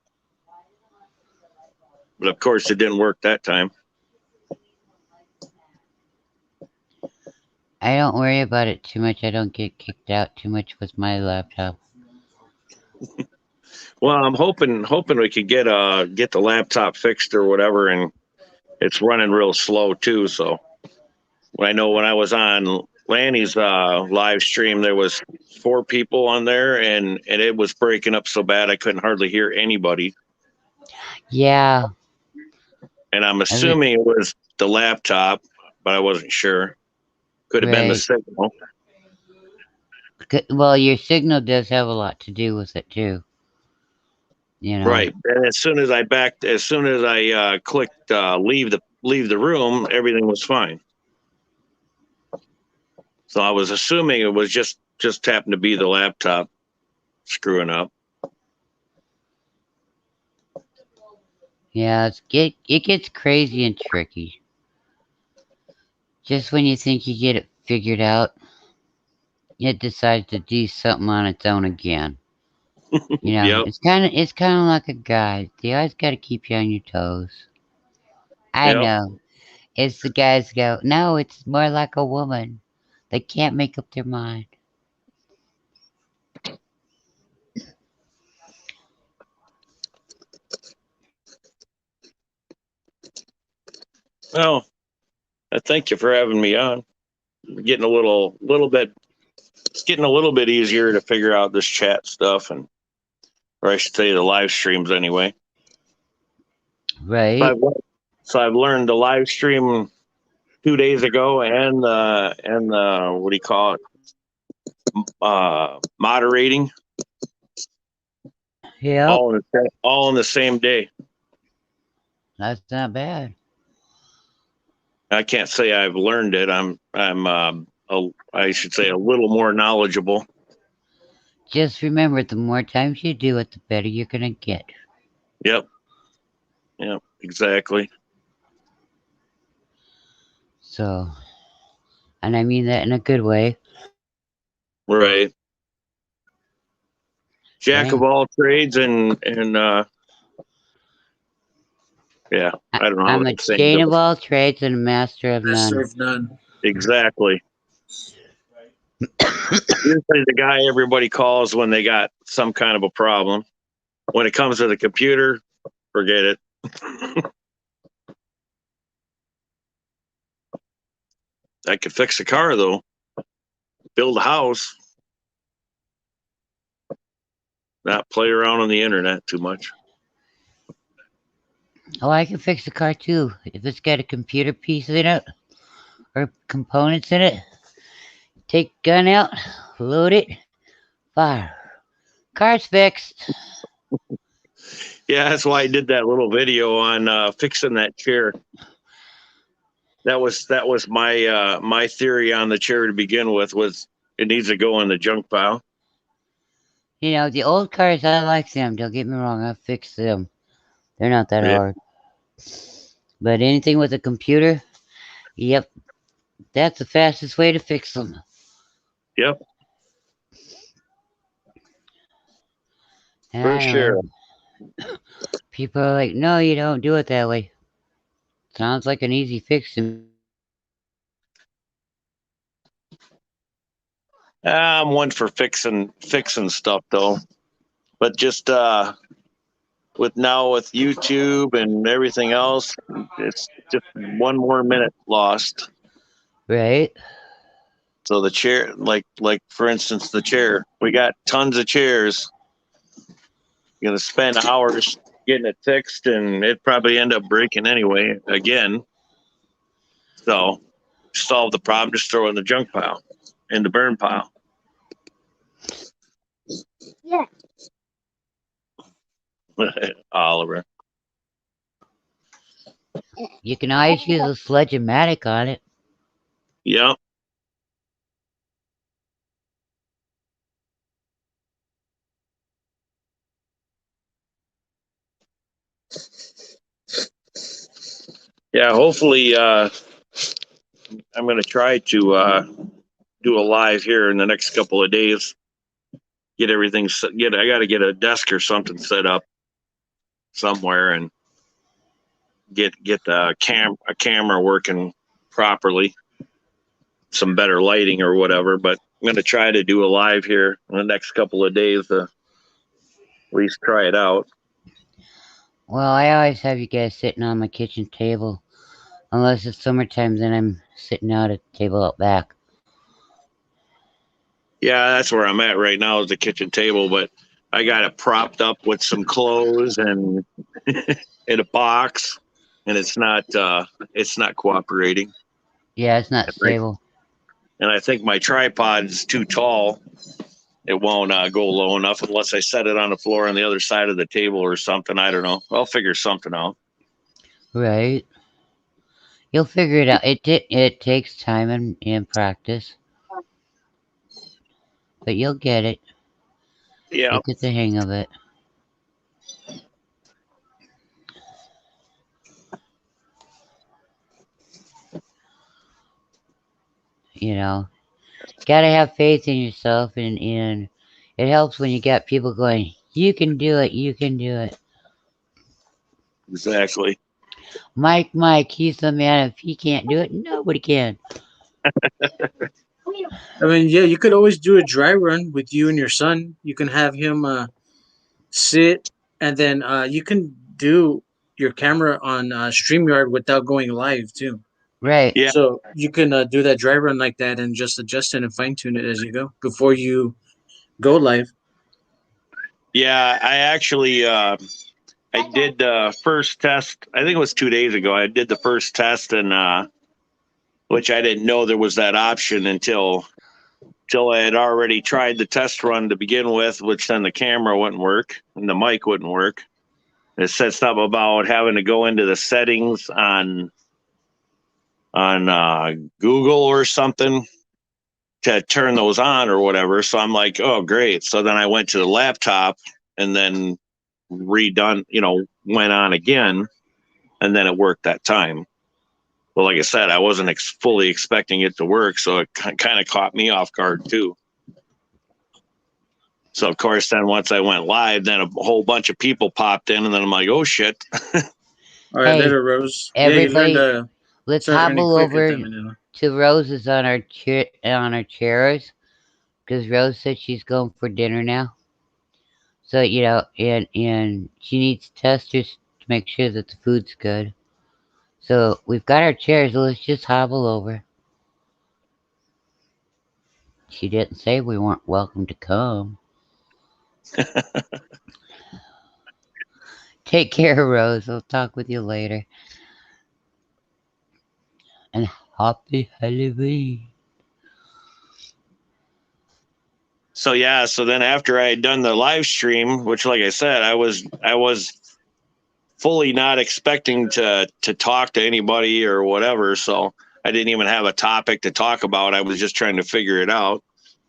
but of course, it didn't work that time. I don't worry about it too much. I don't get kicked out too much with my laptop. Well, I'm hoping we could get the laptop fixed or whatever, and it's running real slow too. So I know when I was on Lanny's live stream, there was 4 people on there, and it was breaking up so bad I couldn't hardly hear anybody. Yeah. And I'm assuming it was the laptop, but I wasn't sure. Could have been the Right. signal. Well, your signal does have a lot to do with it too. You know. Right. And as soon as I clicked leave the room, everything was fine. So I was assuming it was just happened to be the laptop screwing up. Yeah, it gets crazy and tricky. Just when you think you get it figured out, it decides to do something on its own again. You know, Yep. it's kind of like a guide. They always got to keep you on your toes. I Yep. know. It's the guys go, no, it's more like a woman. They can't make up their mind. Well, I thank you for having me on. Getting a little bit, it's getting a little bit easier to figure out this chat stuff, or I should say the live streams anyway. Right. So I've learned the live stream 2 days ago, and what do you call it? Moderating. Yep. All in the same day. That's not bad. I can't say I've learned it. I should say a little more knowledgeable. Just remember, the more times you do it, the better you're gonna get. Yep, exactly. So, and I mean that in a good way. Right. Jack of all trades and yeah, I don't know how I'm a that saying Jane goes. of all trades and a master of Master none. of none. Exactly. Usually the guy everybody calls when they got some kind of a problem. When it comes to the computer, forget it. I could fix a car though, build a house, not play around on the internet too much. Oh, I can fix a car too. If it's got a computer piece in it or components in it, take the gun out, load it, fire. Car's fixed. Yeah, that's why I did that little video on fixing that chair. That was my theory on the chair to begin with, was it needs to go in the junk pile. You know, the old cars, I like them. Don't get me wrong, I fixed them. They're not that Yeah. hard. But anything with a computer, yep, that's the fastest way to fix them. Yep, And for I sure. don't know. People are like, no, you don't do it that way. Sounds like an easy fix to me. I'm one for fixing stuff though, but just with YouTube and everything else, it's just one more minute lost. Right? So the chair, like for instance, the chair, we got tons of chairs. You're gonna spend hours getting it fixed, and it probably end up breaking anyway again. So solve the problem, just throw it in the junk pile, in the burn pile. Yeah. Oliver. You can always use a sledge-o-matic on it. Yep. Yeah, hopefully I'm going to try to do a live here in the next couple of days. Get everything I got to get a desk or something set up somewhere and get a camera working properly, some better lighting or whatever, but I'm going to try to do a live here in the next couple of days to at least try it out. Well, I always have you guys sitting on my kitchen table. Unless it's summertime, then I'm sitting out at the table out back. Yeah, that's where I'm at right now is the kitchen table, but I got it propped up with some clothes and in a box, and it's not cooperating. Yeah, it's not stable. And I think my tripod is too tall. It won't go low enough unless I set it on the floor on the other side of the table or something. I don't know. I'll figure something out. Right. You'll figure it out. It takes time and practice. But you'll get it. Yeah. You'll get the hang of it. You know, gotta have faith in yourself, and it helps when you got people going, you can do it, you can do it. Exactly. Mike, he's the man. If he can't do it, nobody can. I mean, yeah, you could always do a dry run with you and your son. You can have him sit, and then you can do your camera on StreamYard without going live too. Right. Yeah. So you can do that dry run like that and just adjust it and fine tune it as you go before you go live. Yeah, I actually I did the first test. I think it was 2 days ago. I did the first test, and which I didn't know there was that option until I had already tried the test run to begin with, which then the camera wouldn't work and the mic wouldn't work. It said something about having to go into the settings on Google or something to turn those on or whatever. So I'm like, oh, great. So then I went to the laptop and then went on again, and then it worked that time. Well, like I said, I wasn't fully expecting it to work, so it kind of caught me off guard too. So of course, then once I went live, then a whole bunch of people popped in, and then I'm like, oh shit. All right, Hey, later, Rose. everybody, Yeah, you learned let's start earning hobble quick at over that minute. to Rose's on our chairs, because Rose said she's going for dinner now. So and she needs testers to make sure that the food's good. So we've got our chairs. So let's just hobble over. She didn't say we weren't welcome to come. Take care, Rose. I'll talk with you later. And happy Halloween. So yeah, so then after I had done the live stream, which like I said, I was fully not expecting to talk to anybody or whatever. So I didn't even have a topic to talk about. I was just trying to figure it out.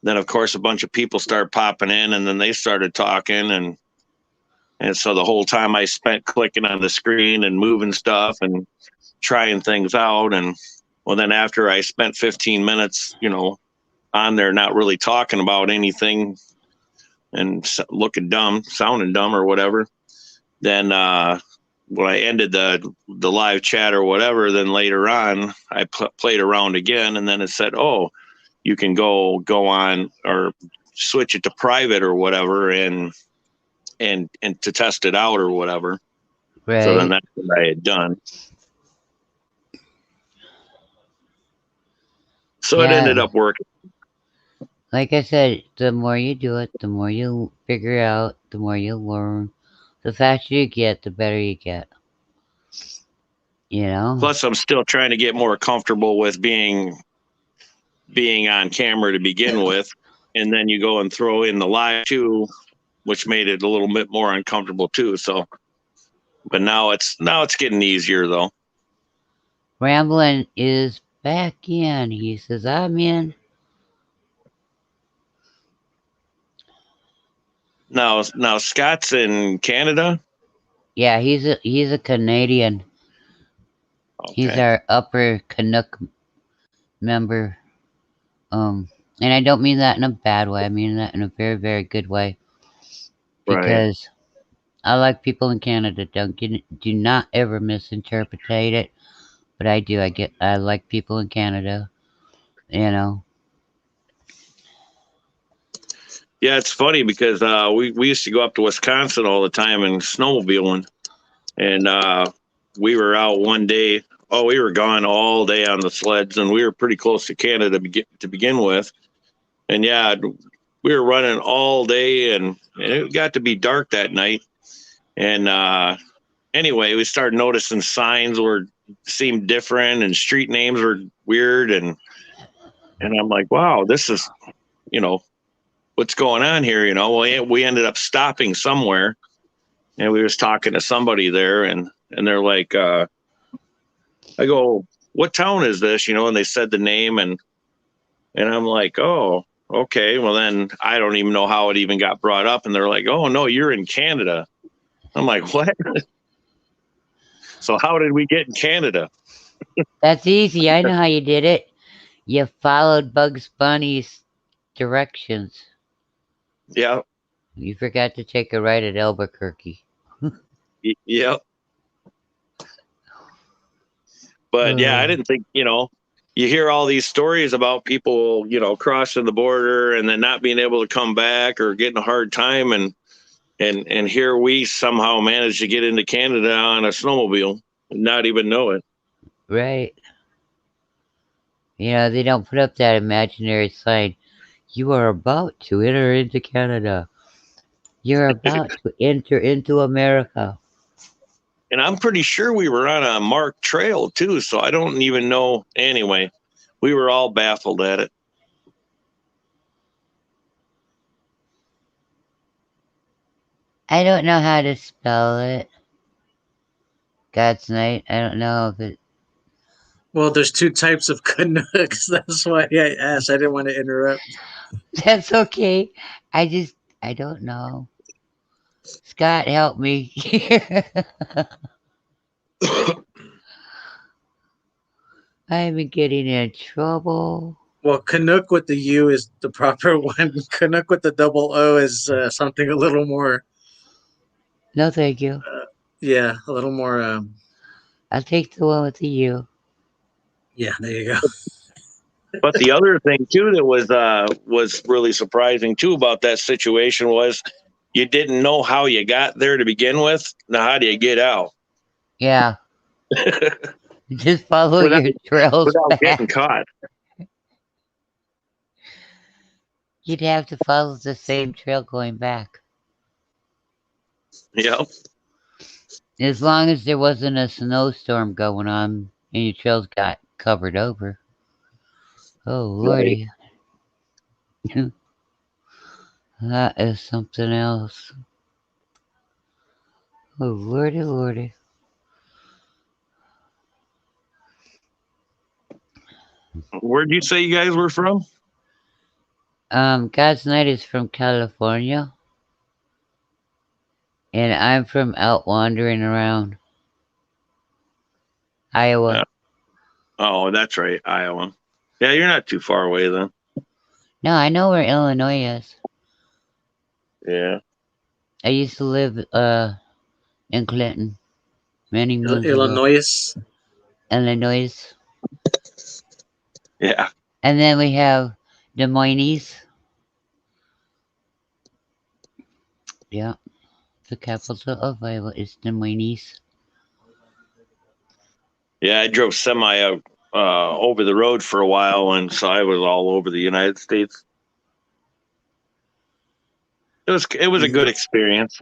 Then of course a bunch of people start popping in, and then they started talking, and And so the whole time I spent clicking on the screen and moving stuff and trying things out. And well, then after I spent 15 minutes, on there, not really talking about anything and looking dumb, sounding dumb or whatever, then when I ended the live chat or whatever, then later on I played around again, and then it said, "Oh, you can go on or switch it to private or whatever, and to test it out or whatever." Right. So then that's what I had done. So it ended up working. Like I said, the more you do it, the more you figure out, the more you learn. The faster you get, the better you get. Plus, I'm still trying to get more comfortable with being on camera to begin with, and then you go and throw in the live too, which made it a little bit more uncomfortable too. So, but now it's getting easier though. Ramblin' is back in. He says, "I'm in." Now Scott's in Canada. Yeah, he's a Canadian. Okay. He's our upper Canuck member. And I don't mean that in a bad way. I mean that in a very, very good way. Because I like people in Canada. Do not ever misinterpret it. But I do. I like people in Canada. Yeah, it's funny because we used to go up to Wisconsin all the time and snowmobiling, and we were out one day. Oh, we were gone all day on the sleds, and we were pretty close to Canada to begin with. And yeah, we were running all day, and it got to be dark that night. And anyway, we started noticing signs seemed different, and street names were weird, and I'm like, wow, this is, what's going on here? Well, we ended up stopping somewhere, and we was talking to somebody there, and they're like, I go, what town is this? And they said the name, and I'm like, oh, okay. Well, then I don't even know how it even got brought up, and they're like, oh no, you're in Canada. I'm like, what? So how did we get in Canada? That's easy. I know how you did it. You followed Bugs Bunny's directions. Yeah. You forgot to take a right at Albuquerque. Yep. But yeah, I didn't think, you hear all these stories about people, crossing the border and then not being able to come back or getting a hard time. And here we somehow managed to get into Canada on a snowmobile and not even know it. Right. They don't put up that imaginary sign. You are about to enter into Canada. You're about to enter into America. And I'm pretty sure we were on a marked trail too, so I don't even know. Anyway, we were all baffled at it. I don't know how to spell it. God's night. I don't know if it. Well, there's two types of Canucks. That's why I asked. I didn't want to interrupt. That's okay. I don't know. Scott, help me. I'm getting in trouble. Well, Canuck with the U is the proper one. Canuck with the double O is something a little more. No, thank you. Yeah, a little more. I'll take the one with the U. Yeah, there you go. But the other thing too that was really surprising too about that situation was you didn't know how you got there to begin with. Now how do you get out? Yeah. Just follow your trails without back. getting caught. You'd have to follow the same trail going back. Yep. As long as there wasn't a snowstorm going on and your trails got covered over. Oh, Lordy. Right. That is something else. Oh, Lordy, Lordy. Where'd you say you guys were from? God's Night is from California. And I'm from out wandering around Iowa. Oh, that's right, Iowa. Yeah, you're not too far away then. No, I know where Illinois is. Yeah. I used to live in Clinton many moons ago. Illinois. Illinois. Yeah. And then we have Des Moines. Yeah. The capital of Iowa is Des Moines. Yeah, I drove semi out over the road for a while, and so I was all over the United States. It was a good experience.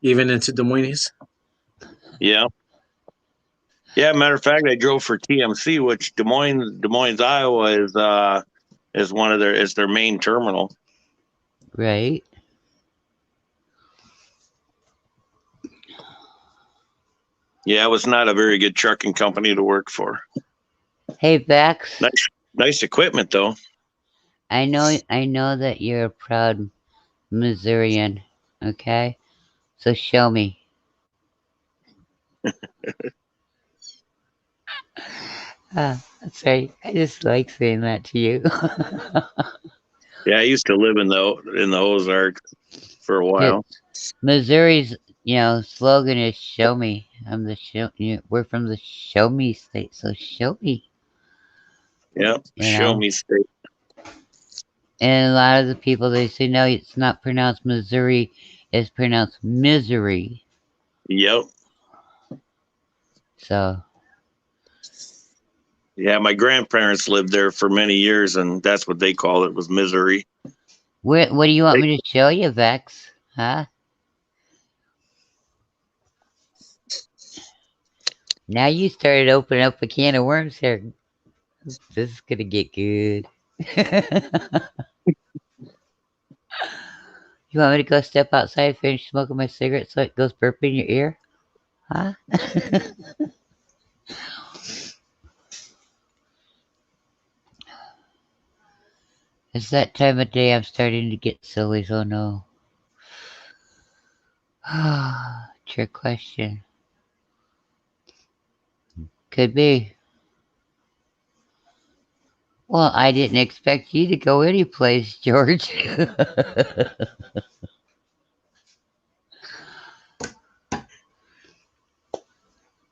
Even into Des Moines. Yeah. Yeah, matter of fact, I drove for TMC, which Des Moines, Iowa is one of their main terminal. Right. Yeah, it was not a very good trucking company to work for. Hey, Bex. Nice equipment though. I know that you're a proud Missourian, okay? So show me. Sorry, I just like saying that to you. Yeah, I used to live in the Ozarks for a while. Missouri's, slogan is "Show me." We're from the Show Me state, so show me. Yeah, show me state. And a lot of the people, they say no, it's not pronounced Missouri, it's pronounced misery. Yep. So. Yeah, my grandparents lived there for many years, and that's what they called it, was misery. What do you want me to show you, Vex? Huh? Now you started opening up a can of worms here. This is gonna get good. You want me to go step outside, finish smoking my cigarette so it goes burp in your ear? Huh? It's that time of day I'm starting to get silly, so no. Trick question. Could be. Well, I didn't expect you to go any place, George.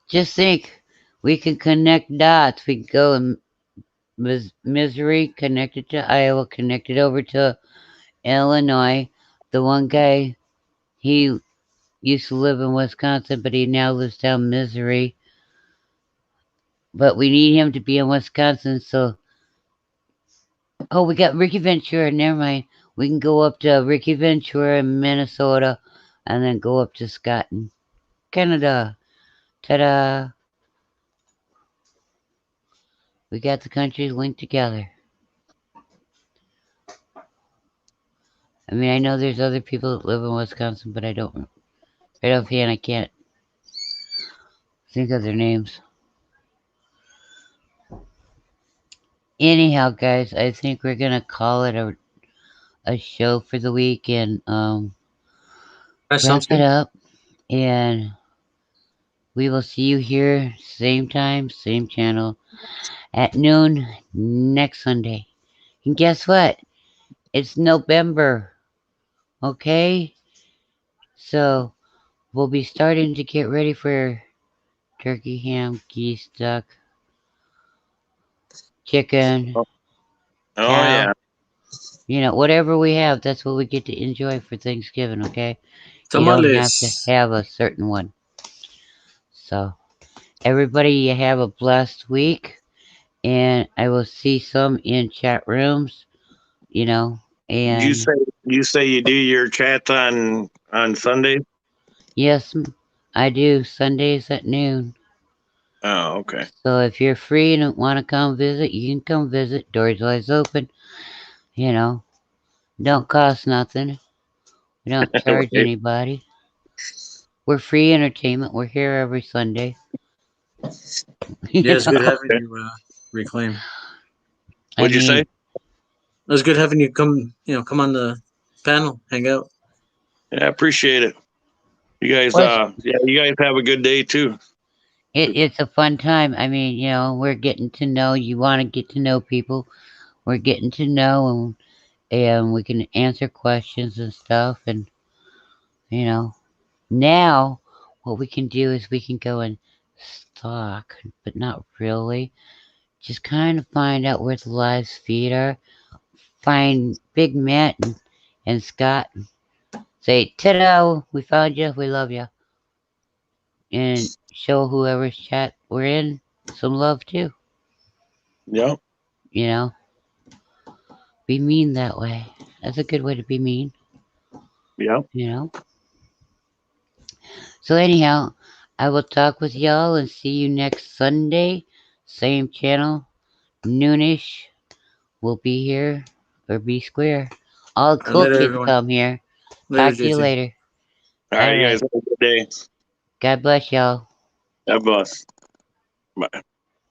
Just think, we can connect dots. We can go in Missouri, connected to Iowa, connected over to Illinois. The one guy, he used to live in Wisconsin, but he now lives down Missouri. But we need him to be in Wisconsin, so... Oh, we got Ricky Ventura. Never mind. We can go up to Ricky Ventura in Minnesota, and then go up to Scott in Canada. Ta-da! We got the countries linked together. I mean, I know there's other people that live in Wisconsin, but I don't... Right offhand, I can't think of their names. Anyhow, guys, I think we're gonna call it a show for the week and wrap it up. And we will see you here, same time, same channel, at noon next Sunday. And guess what? It's November. Okay? So we'll be starting to get ready for turkey, ham, geese, duck, chicken. Oh cow. yeah. Whatever we have, that's what we get to enjoy for Thanksgiving, okay? Tamales. You don't have to have a certain one. So, everybody, you have a blessed week. And I will see some in chat rooms, and... You say you do your chats on Sunday? Yes, I do. Sundays at noon. Oh, okay. So if you're free and want to come visit, you can come visit. Doors always open. Don't cost nothing. We don't charge anybody. We're free entertainment. We're here every Sunday. Yeah, it's good having you reclaim. What'd you say? It was good having you come on the panel, hang out. Yeah, I appreciate it. You guys, Well, you guys have a good day too. it's a fun time. I mean, we're getting to know. You want to get to know people. We're getting to know, and we can answer questions and stuff. And now what we can do is we can go and stalk, but not really. Just kind of find out where the live feed are. Find Big Matt and Scott. Say, ta-da, we found you, we love you. And show whoever's chat we're in some love too. Yep. Be mean that way. That's a good way to be mean. Yep. So anyhow, I will talk with y'all and see you next Sunday. Same channel, noonish. We'll be here or be square. All the cool Later, kids everyone. come here. Later, Talk to you JT. later. All right, you All guys have a good day. God bless y'all. God bless. Bye.